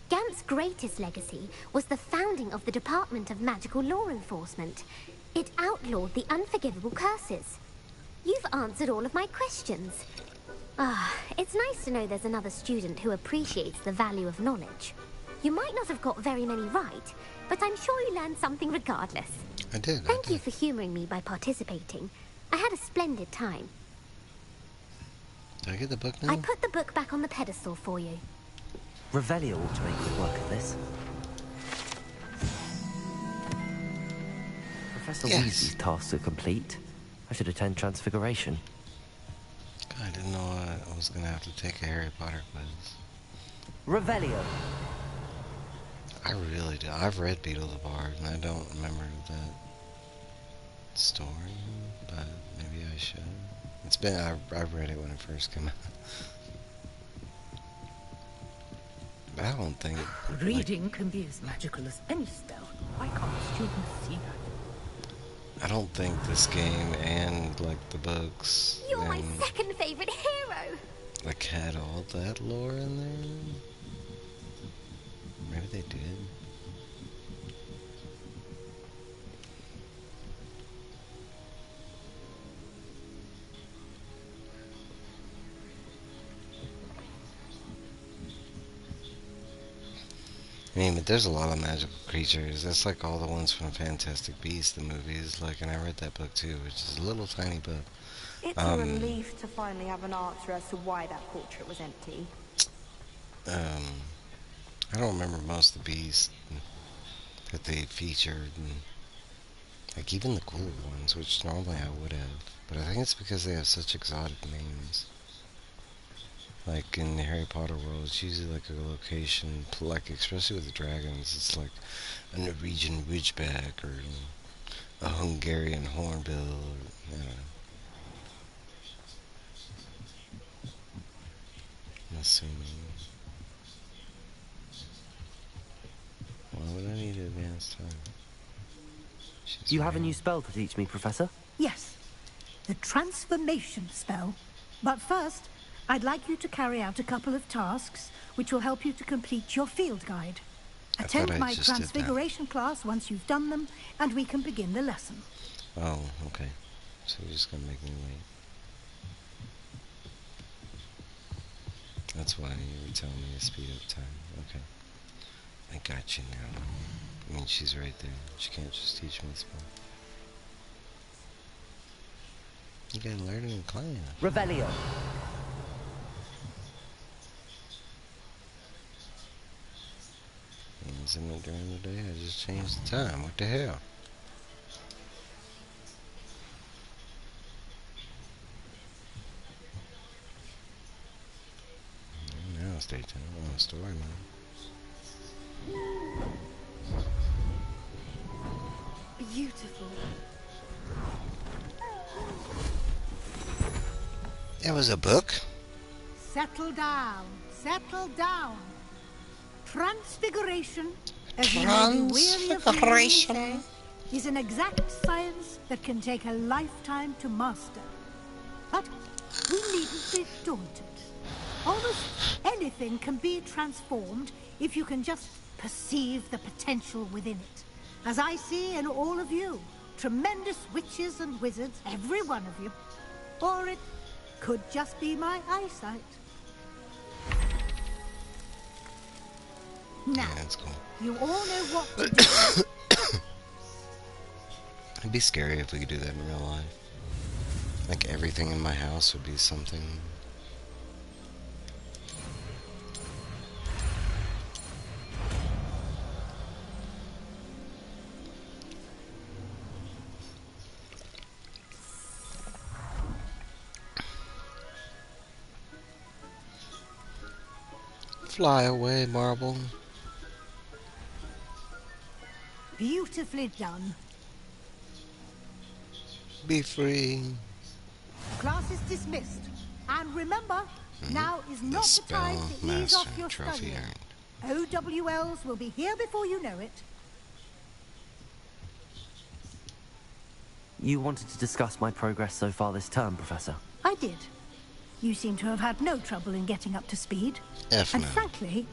Gamp's greatest legacy was the founding of the Department of Magical Law Enforcement. It outlawed the unforgivable curses. You've answered all of my questions. It's nice to know there's another student who appreciates the value of knowledge. You might not have got very many right, but I'm sure you learned something regardless. I did. Thank you for humoring me by participating. I had a splendid time. Did I get the book now? I put the book back on the pedestal for you. Revelio ought to make good work of this. Professor Weasley's tasks are complete. I should attend Transfiguration. I didn't know I was going to have to take a Harry Potter quiz. Revelio. I really do. I've read Beetle the Bard, and I don't remember that story, but maybe I should. It's been, I read it when it first came out. But I don't think... Reading can be as magical as any spell. Why can't students see that? I don't think this game and, like, the books... You're my and, second favorite hero! like, had all that lore in there. Maybe they did. I mean, but there's a lot of magical creatures. That's like all the ones from Fantastic Beasts, the movies. Like, and I read that book too, which is a little tiny book. It's a relief to finally have an answer as to why that portrait was empty. I don't remember most of the beasts that they featured, and like even the cooler ones, which normally I would have. But I think it's because they have such exotic names. Like in the Harry Potter world, it's usually like a location, like especially with the dragons, it's like a Norwegian ridgeback or a Hungarian hornbill, or, you know. I'm assuming. what I need advanced time. You have a new spell to teach me, Professor? Yes, the transformation spell. But first, I'd like you to carry out a couple of tasks which will help you to complete your field guide. Attend my transfiguration class once you've done them, and we can begin the lesson. Oh, okay. So you're just gonna make me wait. That's why you were telling me to speed up time. Okay. I got you now. I mean, she's right there. She can't just teach me a spell. You gotta learn in class. Revelio. Isn't it during the day? I just changed the time. What the hell? Now it's daytime. I want a story, man. Beautiful. It was a book? Settle down. Settle down. Transfiguration, as you may be weary of hearing me say, is an exact science that can take a lifetime to master. But we needn't be daunted. Almost anything can be transformed if you can just perceive the potential within it. As I see in all of you, tremendous witches and wizards, every one of you. Or it could just be my eyesight. Now, that's cool. You all know what to do. It'd be scary if we could do that in real life. Like everything in my house would be something. Fly away, marble. Beautifully done. Be free. Class is dismissed. And remember, now is not the time to ease off your studying. OWLs will be here before you know it. You wanted to discuss my progress so far this term, Professor? I did. You seem to have had no trouble in getting up to speed. And frankly,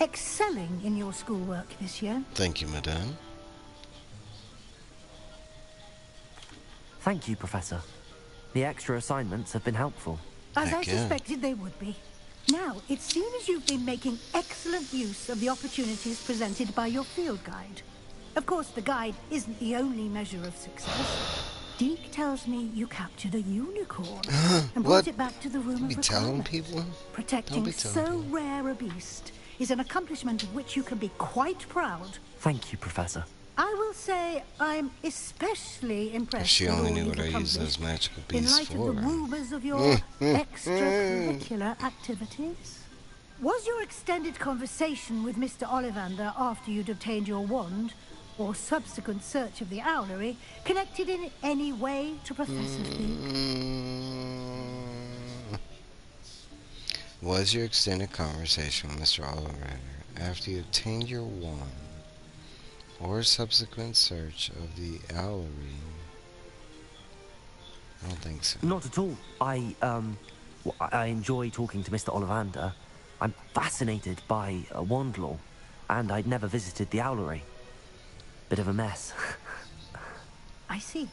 excelling in your schoolwork this year. Thank you, Madame. Thank you, Professor. The extra assignments have been helpful. As I suspected they would be. Now, it seems you've been making excellent use of the opportunities presented by your field guide. Of course, the guide isn't the only measure of success. Deke tells me you captured a unicorn and brought it back to the room of telling people? Protecting so rare a beast is an accomplishment of which you can be quite proud. Thank you, Professor. I will say I'm especially impressed. If she only knew what I used those magical beasts in light for. of the rumors of your extracurricular activities. Was your extended conversation with Mr. Ollivander after you'd obtained your wand, or subsequent search of the owlery, connected in any way to Professor Fig? Was your extended conversation with Mr. Ollivander after you obtained your wand, or subsequent search of the owlery? I don't think so. Not at all. I enjoy talking to Mr. Ollivander. I'm fascinated by wand lore, and I'd never visited the owlery. Bit of a mess. I see.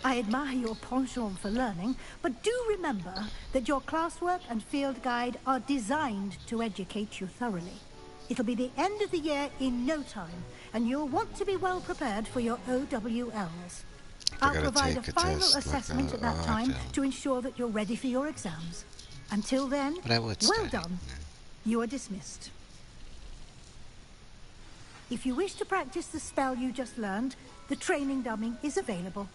I admire your penchant for learning, but do remember that your classwork and field guide are designed to educate you thoroughly. It'll be the end of the year in no time, and you'll want to be well prepared for your OWLs. I'll provide a final assessment at that time to ensure that you're ready for your exams. Until then, well done. You are dismissed. If you wish to practice the spell you just learned, the training dummy is available.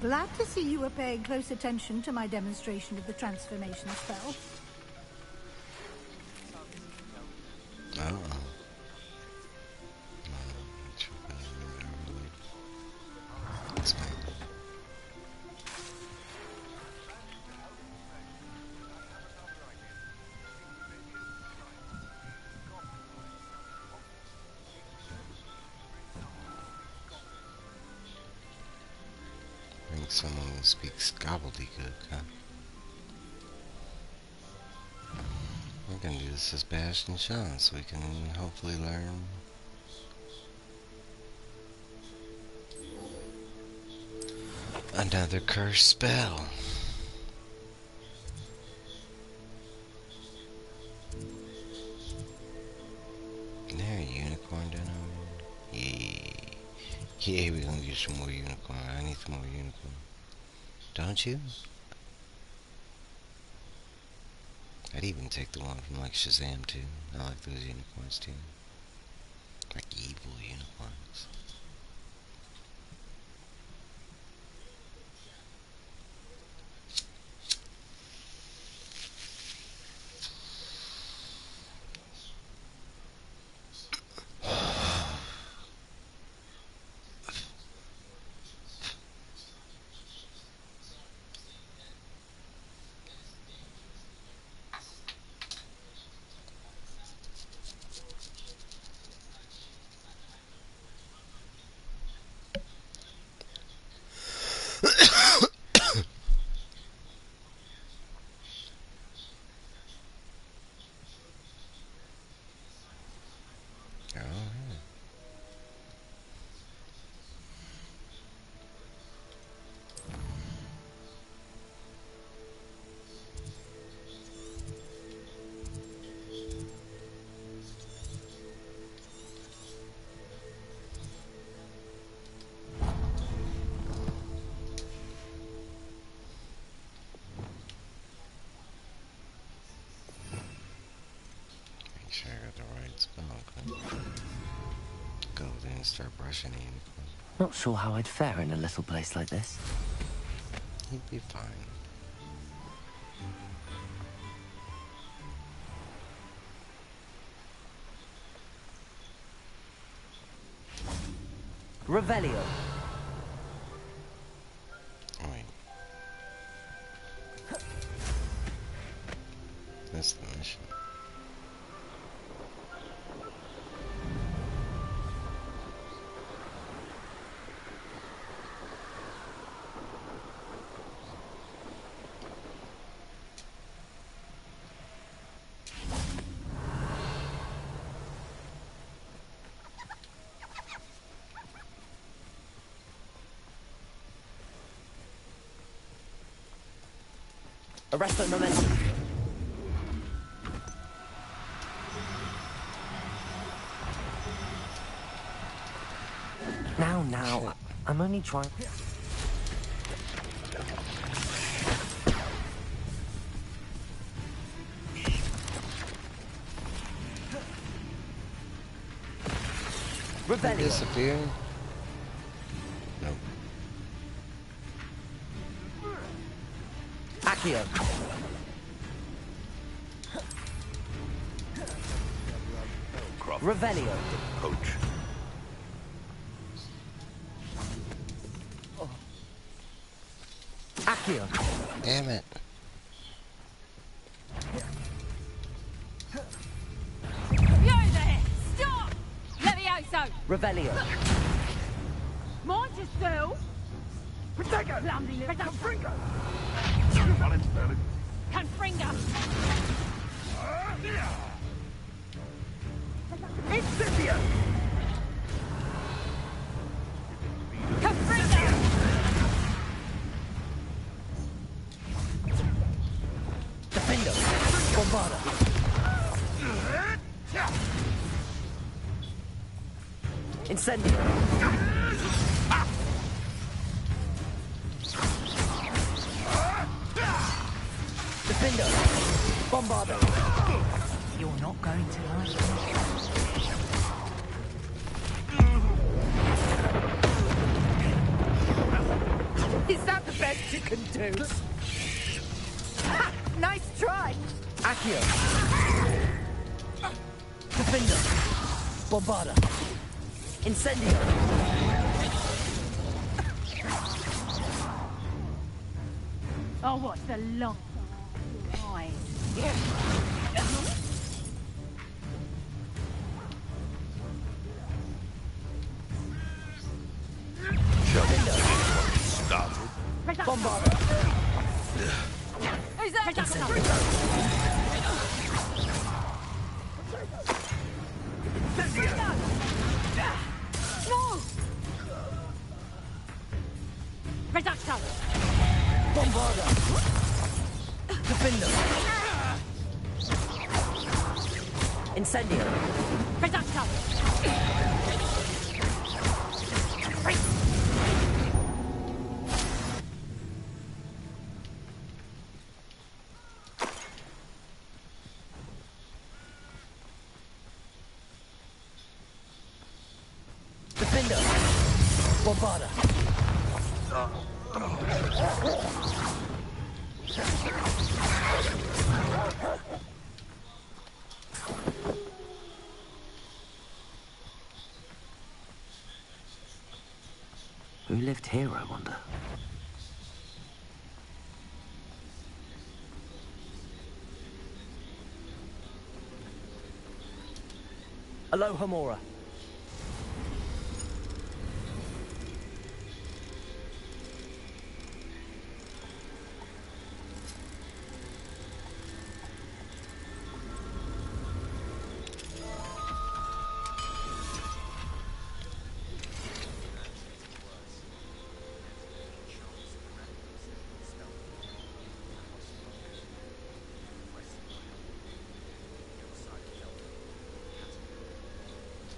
Glad to see you were paying close attention to my demonstration of the transformation spell. think someone who speaks gobbledygook, huh? We're gonna do this as Bash and Sean so we can hopefully learn. Another cursed spell. Is there a unicorn down over here? Yeah, we're gonna get some more unicorn. I need some more unicorn. Don't you? I'd even take the one from like Shazam too. I like those unicorns too. Like evil unicorns. Make sure I got the right spell. Okay? Go there and start brushing the unicorn. Not sure how I'd fare in a little place like this. He'd be fine. Revelio. Wait. That's the mission. Arresto momentum. Now, I'm only trying. Rebellion. Disappear. Nope. Accio. Revelio. Coach. Accio. Damn it. You there! Stop! Levioso! Revelio. Mind yourself! Protego! Clumsy little Confringo! Confringo! Incipio! Confringo! Defendo. Bombarda. Incendio. Defendo. Bombarda. You're not going to like it. Is that the best you can do? Ha! Nice try! Accio. Defendo. Bombarda. Incendio. Oh, what's the long eyes? Shall we finish what we started? Bombarder. Who's that? No! Reducto! Bombarder. Defender. Incendio. Reducto! Defender. Bombarder. Who lived here, I wonder? Aloha Mora.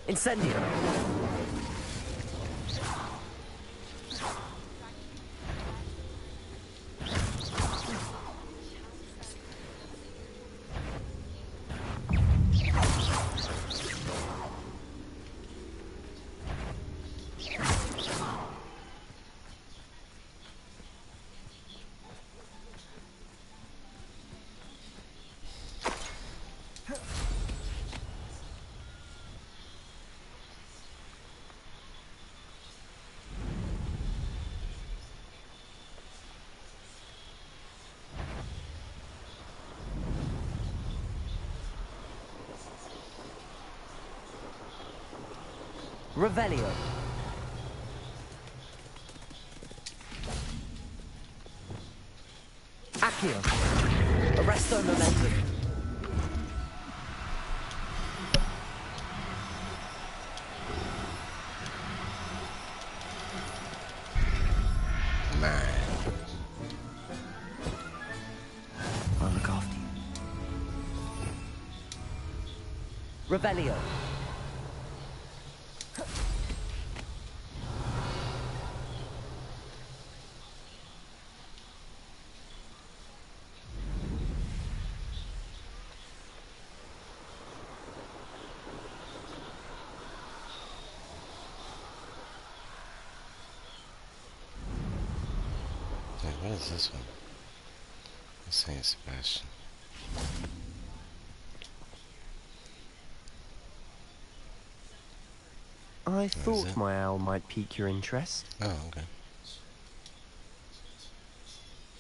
Incendio. Revelio. Accio. Arresto momentum. I'll look after you. Revelio. What is this one? Saint Sebastian. I thought my owl might pique your interest. Oh, okay.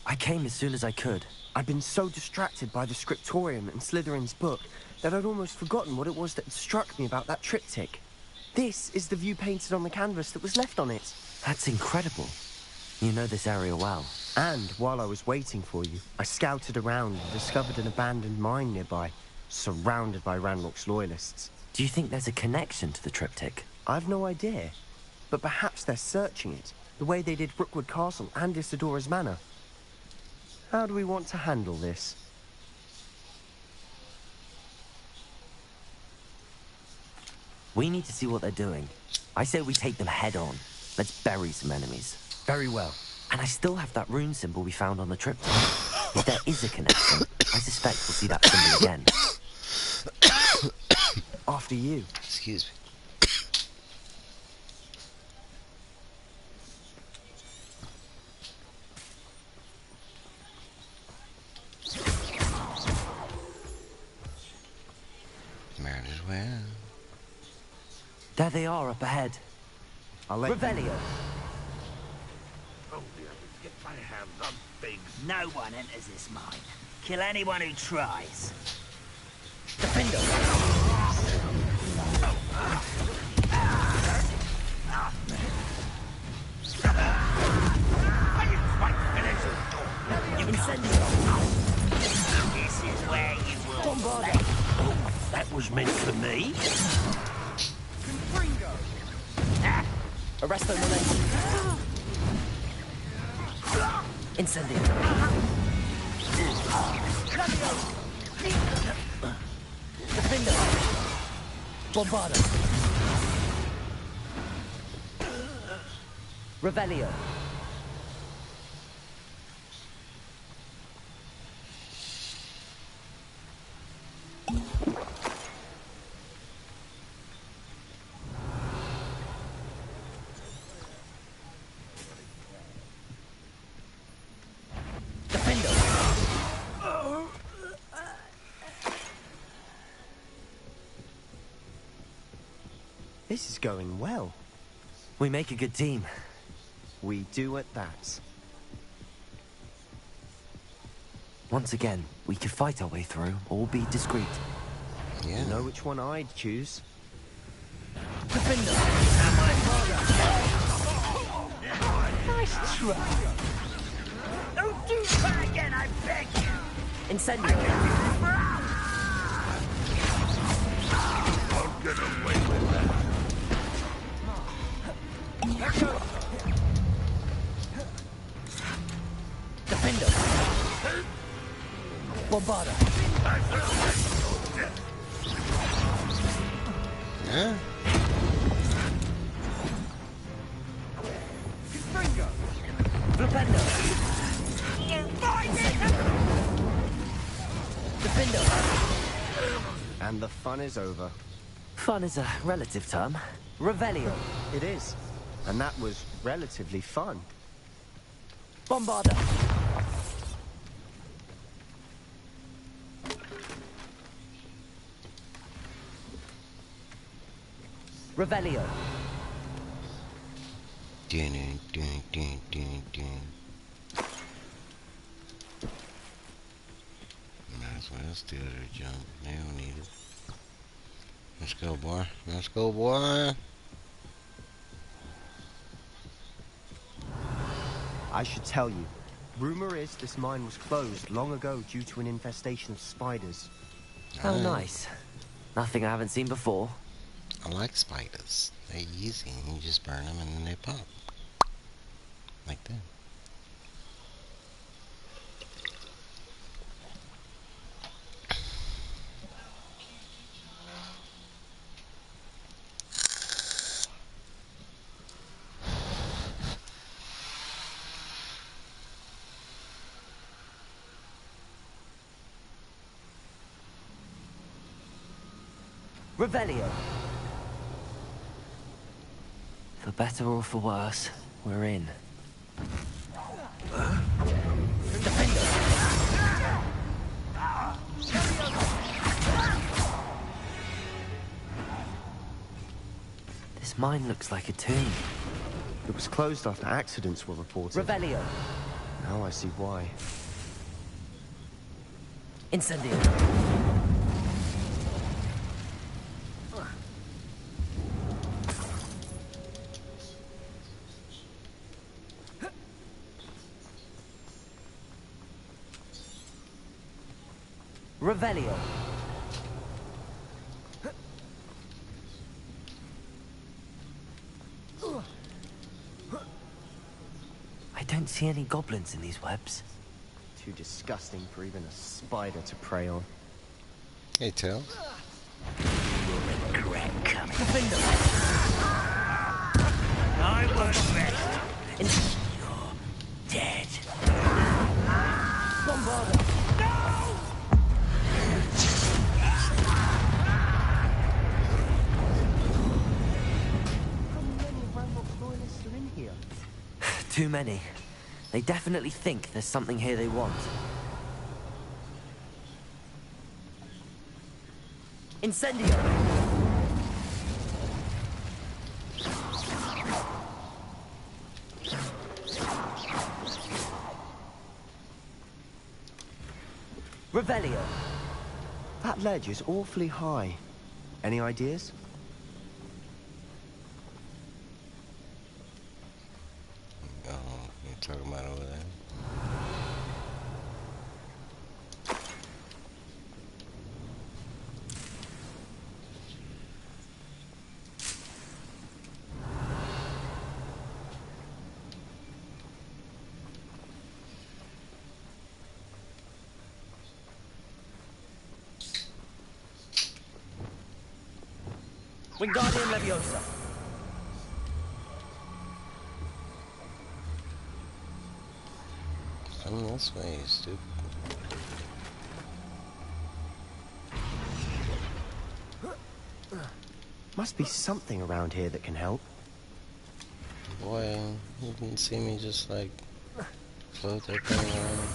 I came as soon as I could. I'd been so distracted by the scriptorium and Slytherin's book that I'd almost forgotten what it was that had struck me about that triptych. This is the view painted on the canvas that was left on it. That's incredible. You know this area well. And while I was waiting for you, I scouted around and discovered an abandoned mine nearby, surrounded by Ranrock's loyalists. Do you think there's a connection to the triptych? I've no idea, but perhaps they're searching it, the way they did Brookwood Castle and Isidora's Manor. How do we want to handle this? We need to see what they're doing. I say we take them head on. Let's bury some enemies. Very well. And I still have that rune symbol we found on the triptych. If there is a connection, I suspect we'll see that symbol again. After you. Excuse me. Might as well. There they are up ahead. I'll let Revelio. Oh dear, get my hands on things. No one enters this mine. Kill anyone who tries. Defender. Are you quite finished? This is where you will lay. That was meant for me. Arresto Milady. Incendio. Defender. Bombardo. Revelio. This is going well. We make a good team. We do at that. Once again, we could fight our way through or be discreet. Yeah. You know which one I'd choose? Defender! Nice try. Don't do that again, I beg you. Incendio. Won't get away with that. Let's go. Defender. Bombarda. Yeah. Flipendo. You find it. Defender. And the fun is over. Fun is a relative term. Revelio. It is. And that was relatively fun. Bombarda. Revelio. Dun, dun, dun, dun, dun. Might as well steal their junk. They don't need it. Let's go, boy. Let's go, boy. I should tell you. Rumor is this mine was closed long ago due to an infestation of spiders. How nice. Nothing I haven't seen before. I like spiders. They're easy. You just burn them and then they pop. Like that. Revelio. For better or for worse, we're in. This mine looks like a tomb. It was closed after accidents were reported. Revelio. Now I see why. Incendio. Revelio. I don't see any goblins in these webs. Too disgusting for even a spider to prey on. Hey, Tails. Regret coming. I won't rest until you're dead. Bombarda. Too many. They definitely think there's something here they want. Incendio! Revelio! That ledge is awfully high. Any ideas? Oh, you're talking about over there? Wingardium Leviosa. Come this way, you stupid. Must be something around here that can help. Boy, you can see me just like float that thing around.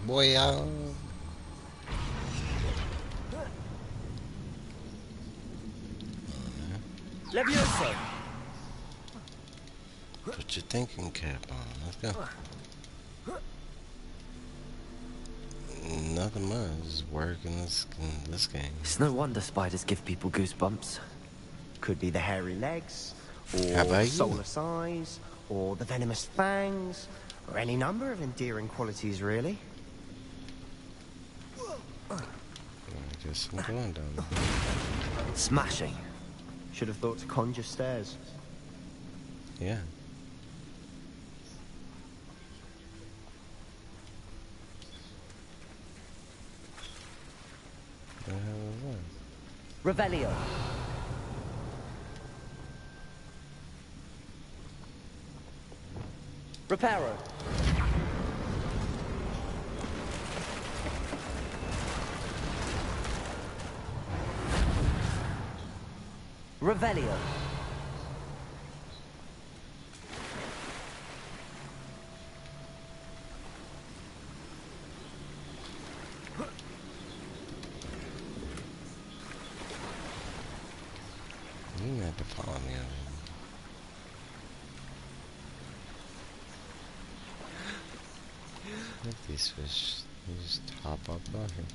Boy, Leviosa. Put your thinking cap on. Let's go. Nothing much. Just work in this game. It's no wonder spiders give people goosebumps. Could be the hairy legs, How or about you? soulless eyes, or the venomous fangs, or any number of endearing qualities, really. I guess I'm going down there. Smashing. Should have thought to conjure stairs. Yeah. Revelio. Reparo. Revelio. You have to follow me over. Look at these fish. They just hop up on here.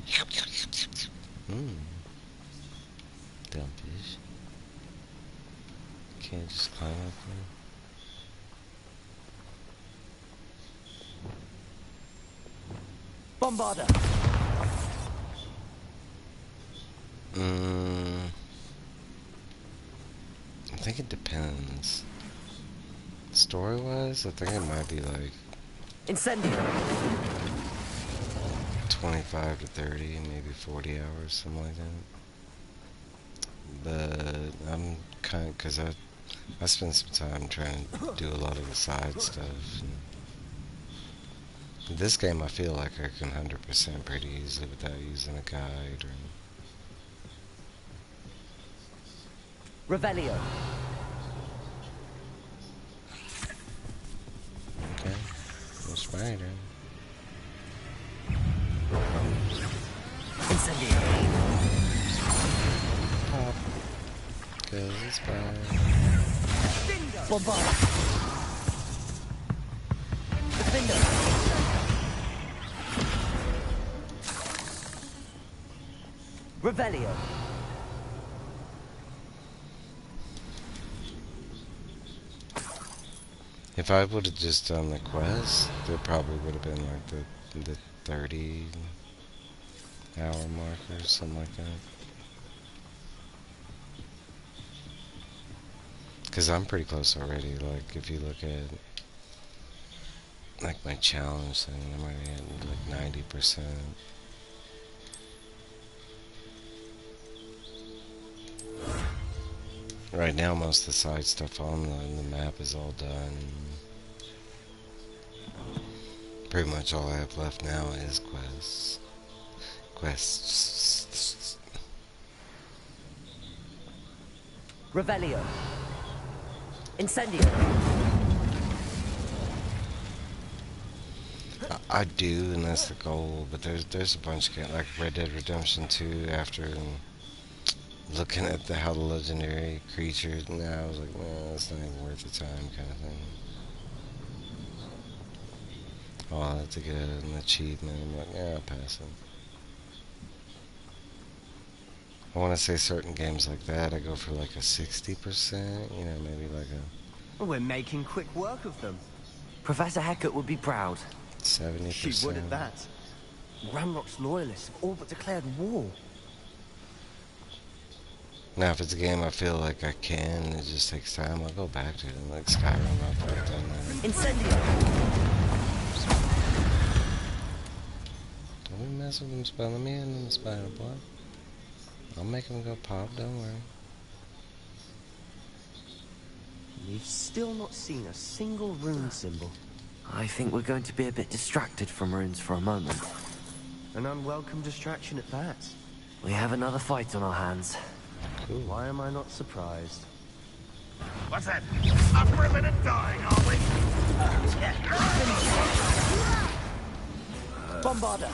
Dumb fish. Can't just climb up there. Bombarda. I think it depends. Story-wise, I think it might be like Incendio. 25 to 30, maybe 40 hours, something like that. But I'm kind of, because I spent some time trying to do a lot of the side stuff. And this game, I feel like I can 100% pretty easily without using a guide or. Revelio. Okay, no spider. Incendio. Pop. Goes the spider. Bombarda. Defender. Revelio. If I would have just done the quest, there probably would have been like the 30 hour mark or something like that. Because I'm pretty close already. Like if you look at like my challenge thing, I'm already at like 90%. Right now, most of the side stuff on the map is all done. Pretty much all I have left now is quests. Revelio. Incendio. I do, and that's the goal. But there's a bunch of games like Red Dead Redemption 2 after. Looking at how the legendary creatures, and I was like, man, that's not even worth the time, kind of thing. Oh, I have to get an achievement. I'm like, yeah, I'll pass it. I want to say certain games like that, I go for like a 60%, you know, maybe like a. We're making quick work of them. Professor Hecat would be proud. 70%. She would at that. Ranrock's loyalists have all but declared war. Now, if it's a game I feel like I can, it just takes time, I'll go back to it. Like Skyrim, I've done that. Incendio. Don't we mess with them spider? Let me in them spider, boy. I'll make him go pop, don't worry. We've still not seen a single rune symbol. I think we're going to be a bit distracted from runes for a moment. An unwelcome distraction at that. We have another fight on our hands. Why am I not surprised? What's that? Up for a minute dying, are we? Bombarder!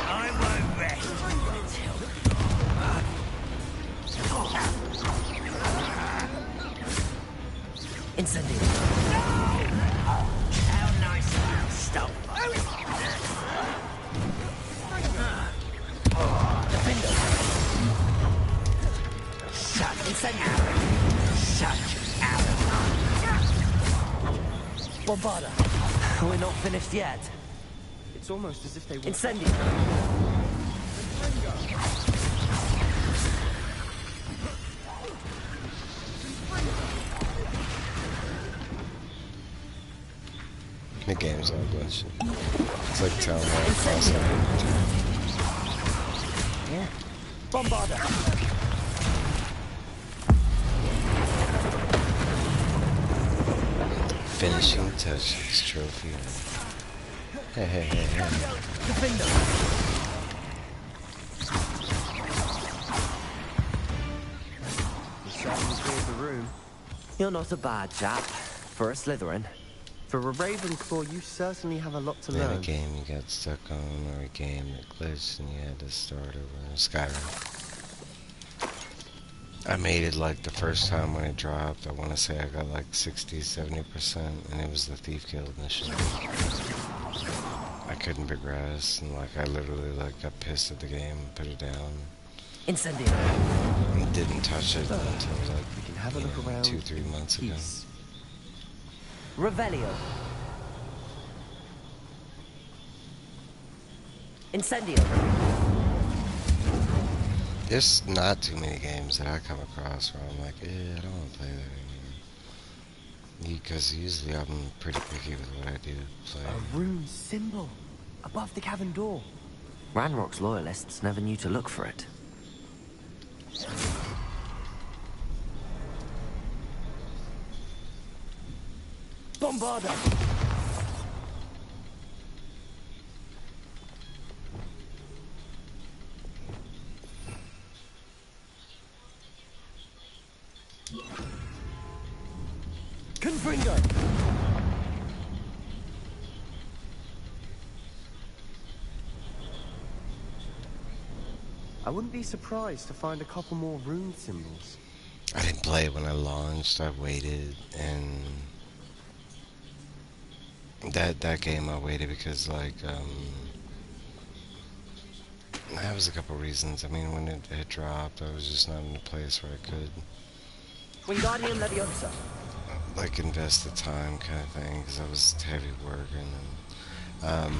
I won't rest. Incendio. How nice of you, stop. Defender. Shut. Incendio. Shut out. Bombarder. We're not finished yet. It's almost as if they were... Incendio. The game's all glitchy. It's like telling me across Yeah. Bombarder. Finishing touches trophy. Hey, hey, hey, hey. Defender. You certainly cleared the room. You're not a bad chap. For a Slytherin. For a Ravenclaw, you certainly have a lot to In a learn. game you got stuck on, or a game that glitched and you had to start over. Skyrim. I made it like the first time when it dropped. I want to say I got like 60-70%, and it was the Thief Guild mission. I couldn't progress, and like I literally like got pissed at the game and put it down. Incendio. And didn't touch it until like We can have a look around 2-3 months ago. peace. Revelio. Incendio. There's not too many games that I come across where I'm like, I don't want to play that anymore. Because usually I'm pretty picky with what I do play. A rune symbol above the cavern door. Ranrock's loyalists never knew to look for it. Bombarder! Confringo! I wouldn't be surprised to find a couple more rune symbols. I didn't play it when I launched. I waited, and that game I waited because like that was a couple reasons. I mean, when it had dropped, I was just not in a place where I could Wingardium Leviosa. like invest the time kind of thing, because I was heavy working and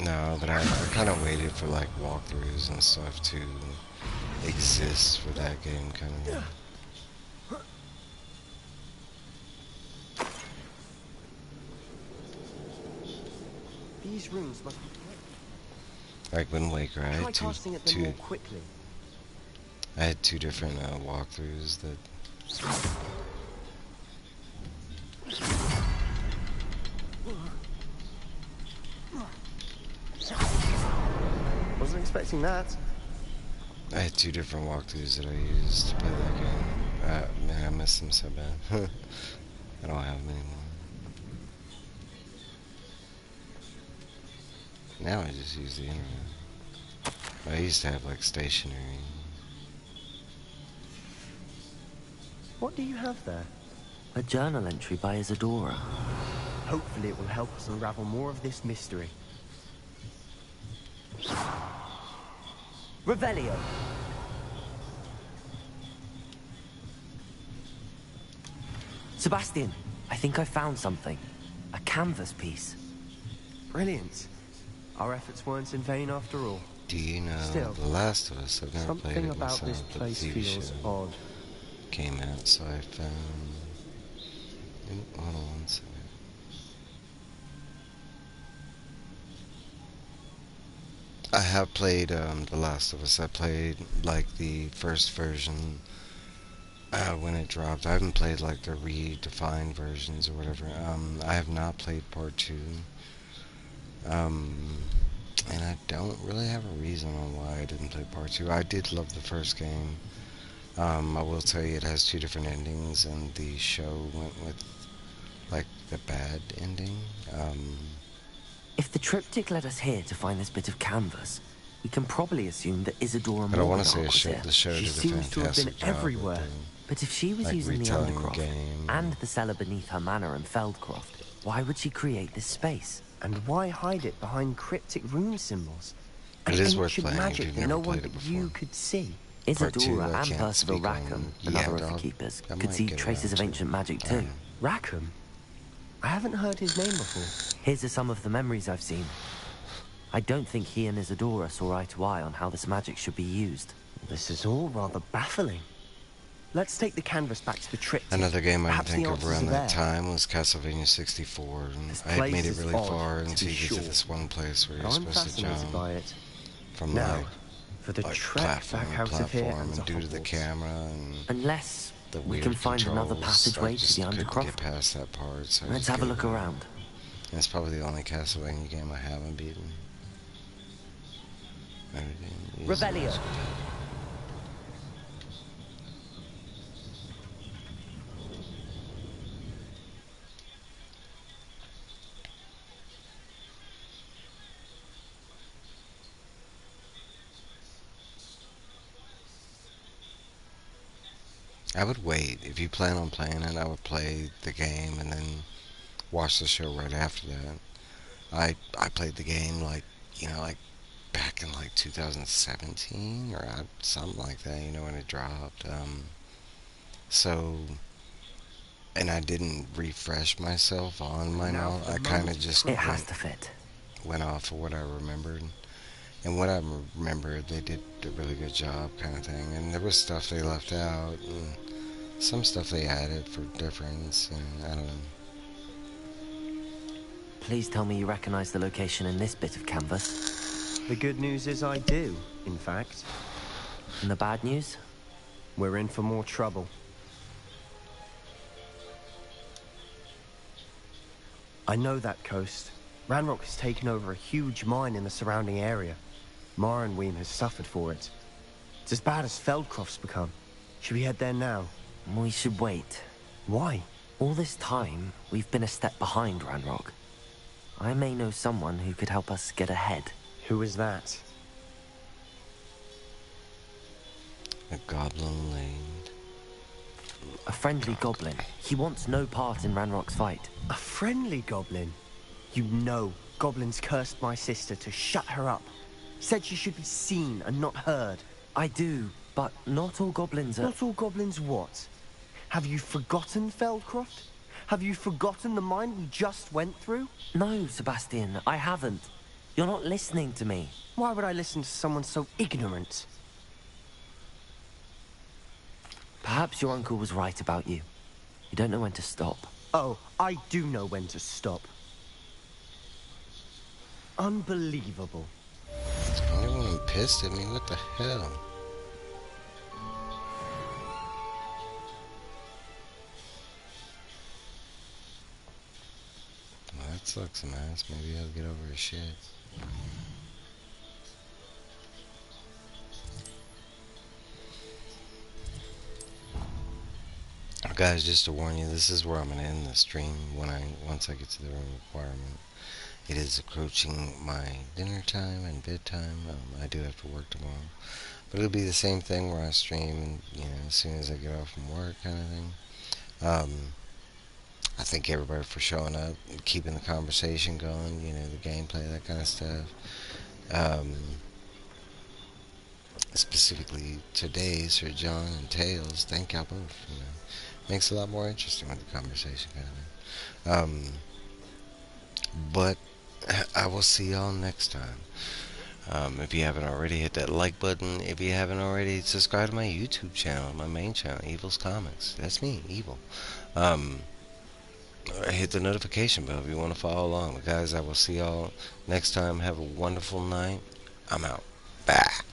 no, but I kind of waited for like walkthroughs and stuff to exist for that game kind of thing. These runes must be Like Wind Waker, I Try had casting at them more quickly. I had two different walkthroughs that. Wasn't expecting that. I had two different walkthroughs that I used to play that game. Man, I miss them so bad. I don't have them anymore. Now I just use the internet. I used to have like stationery. What do you have there? A journal entry by Isadora. Hopefully it will help us unravel more of this mystery. Revelio. Sebastian, I think I found something. A canvas piece. Brilliant. Our efforts weren't in vain after all. Do you know Still, The Last of Us? I've never played something it about myself, this but place the TV feels show odd. came out, so I found Hold on one second. I have played The Last of Us. I played like the first version when it dropped. I haven't played like the redefined versions or whatever. I have not played part 2. And I don't really have a reason on why I didn't play part 2. I did love the first game. I will tell you it has 2 different endings, and the show went with like the bad ending. If the triptych led us here to find this bit of canvas, we can probably assume that Isadora But I want to say Morganach was here. the show She did a seems to have been fantastic job everywhere. with But if she was like using the retelling Undercroft game. and the cellar beneath her manor in Feldcroft, why would she create this space? And why hide it behind cryptic rune symbols? It is worth Ancient playing if magic you've that never no one played it but before. you could see. Part 2, Isadora I and can't Percival speak on Rackham, yet. another of the I'll- keepers, I could might see get traces of around to ancient it. magic too. Rackham? I haven't heard his name before. Here's are some of the memories I've seen. I don't think he and Isadora saw eye to eye on how this magic should be used. This is all rather baffling. Let's take the canvas back to the triptych. Another game I Perhaps think the of answers around are that there. time was Castlevania 64. And This I had made place it is really odd, far to until be you get sure. to this one place where you're I'm supposed to fascinated jump by it. from Now, like, for the like trek platform back to out of here platform, and and to due to the Hogwarts. camera and Unless the we weird can find another controls, passageway I to just the couldn't Undercroft. get past that part. So I Let's just have a gave look it up. around. And it's probably the only Castlevania game I haven't beaten. Everything is Revelio. magic. I would wait. If you plan on playing it, I would play the game and then watch the show right after that. I played the game like, like back in like 2017 or something like that, when it dropped. So, and I didn't refresh myself on my Now novel. for the I kind of moment just It has to fit. went off of what I remembered. And what I remembered, they did a really good job, kind of thing. And there was stuff they left out, and some stuff they added for difference, and I don't know. Please tell me you recognize the location in this bit of canvas. The good news is I do, in fact. And the bad news? We're in for more trouble. I know that coast. Ranrock has taken over a huge mine in the surrounding area. Morinweem has suffered for it. It's as bad as Feldcroft's become. Should we head there now? We should wait. Why? All this time, we've been a step behind Ranrock. I may know someone who could help us get ahead. Who is that? A goblin lane. A friendly goblin. He wants no part in Ranrock's fight. A friendly goblin? You know, goblins cursed my sister to shut her up. Said she should be seen and not heard. I do, but not all goblins are... Not all goblins what? Have you forgotten Feldcroft? Have you forgotten the mine we just went through? No, Sebastian, I haven't. You're not listening to me. Why would I listen to someone so ignorant? Perhaps your uncle was right about you. You don't know when to stop. Oh, I do know when to stop. Unbelievable. Everyone pissed at me. What the hell? Well, that sucks some ass. Maybe I'll get over his shit. Guys, just to warn you, this is where I'm gonna end the stream once I get to the room requirement. It is approaching my dinner time and bedtime. I do have to work tomorrow, but it'll be the same thing where I stream, as soon as I get off from work, kind of thing. I thank everybody for showing up and keeping the conversation going. The gameplay, that kind of stuff. Specifically today, Sir John and Tails. Thank y'all both. Makes it a lot more interesting with the conversation, kind of thing. But I will see y'all next time. If you haven't already, hit that like button. If you haven't already, subscribe to my YouTube channel, my main channel, Evil's Comics. That's me, Evil. hit the notification bell if you want to follow along. But guys, I will see y'all next time. Have a wonderful night. I'm out. Bye.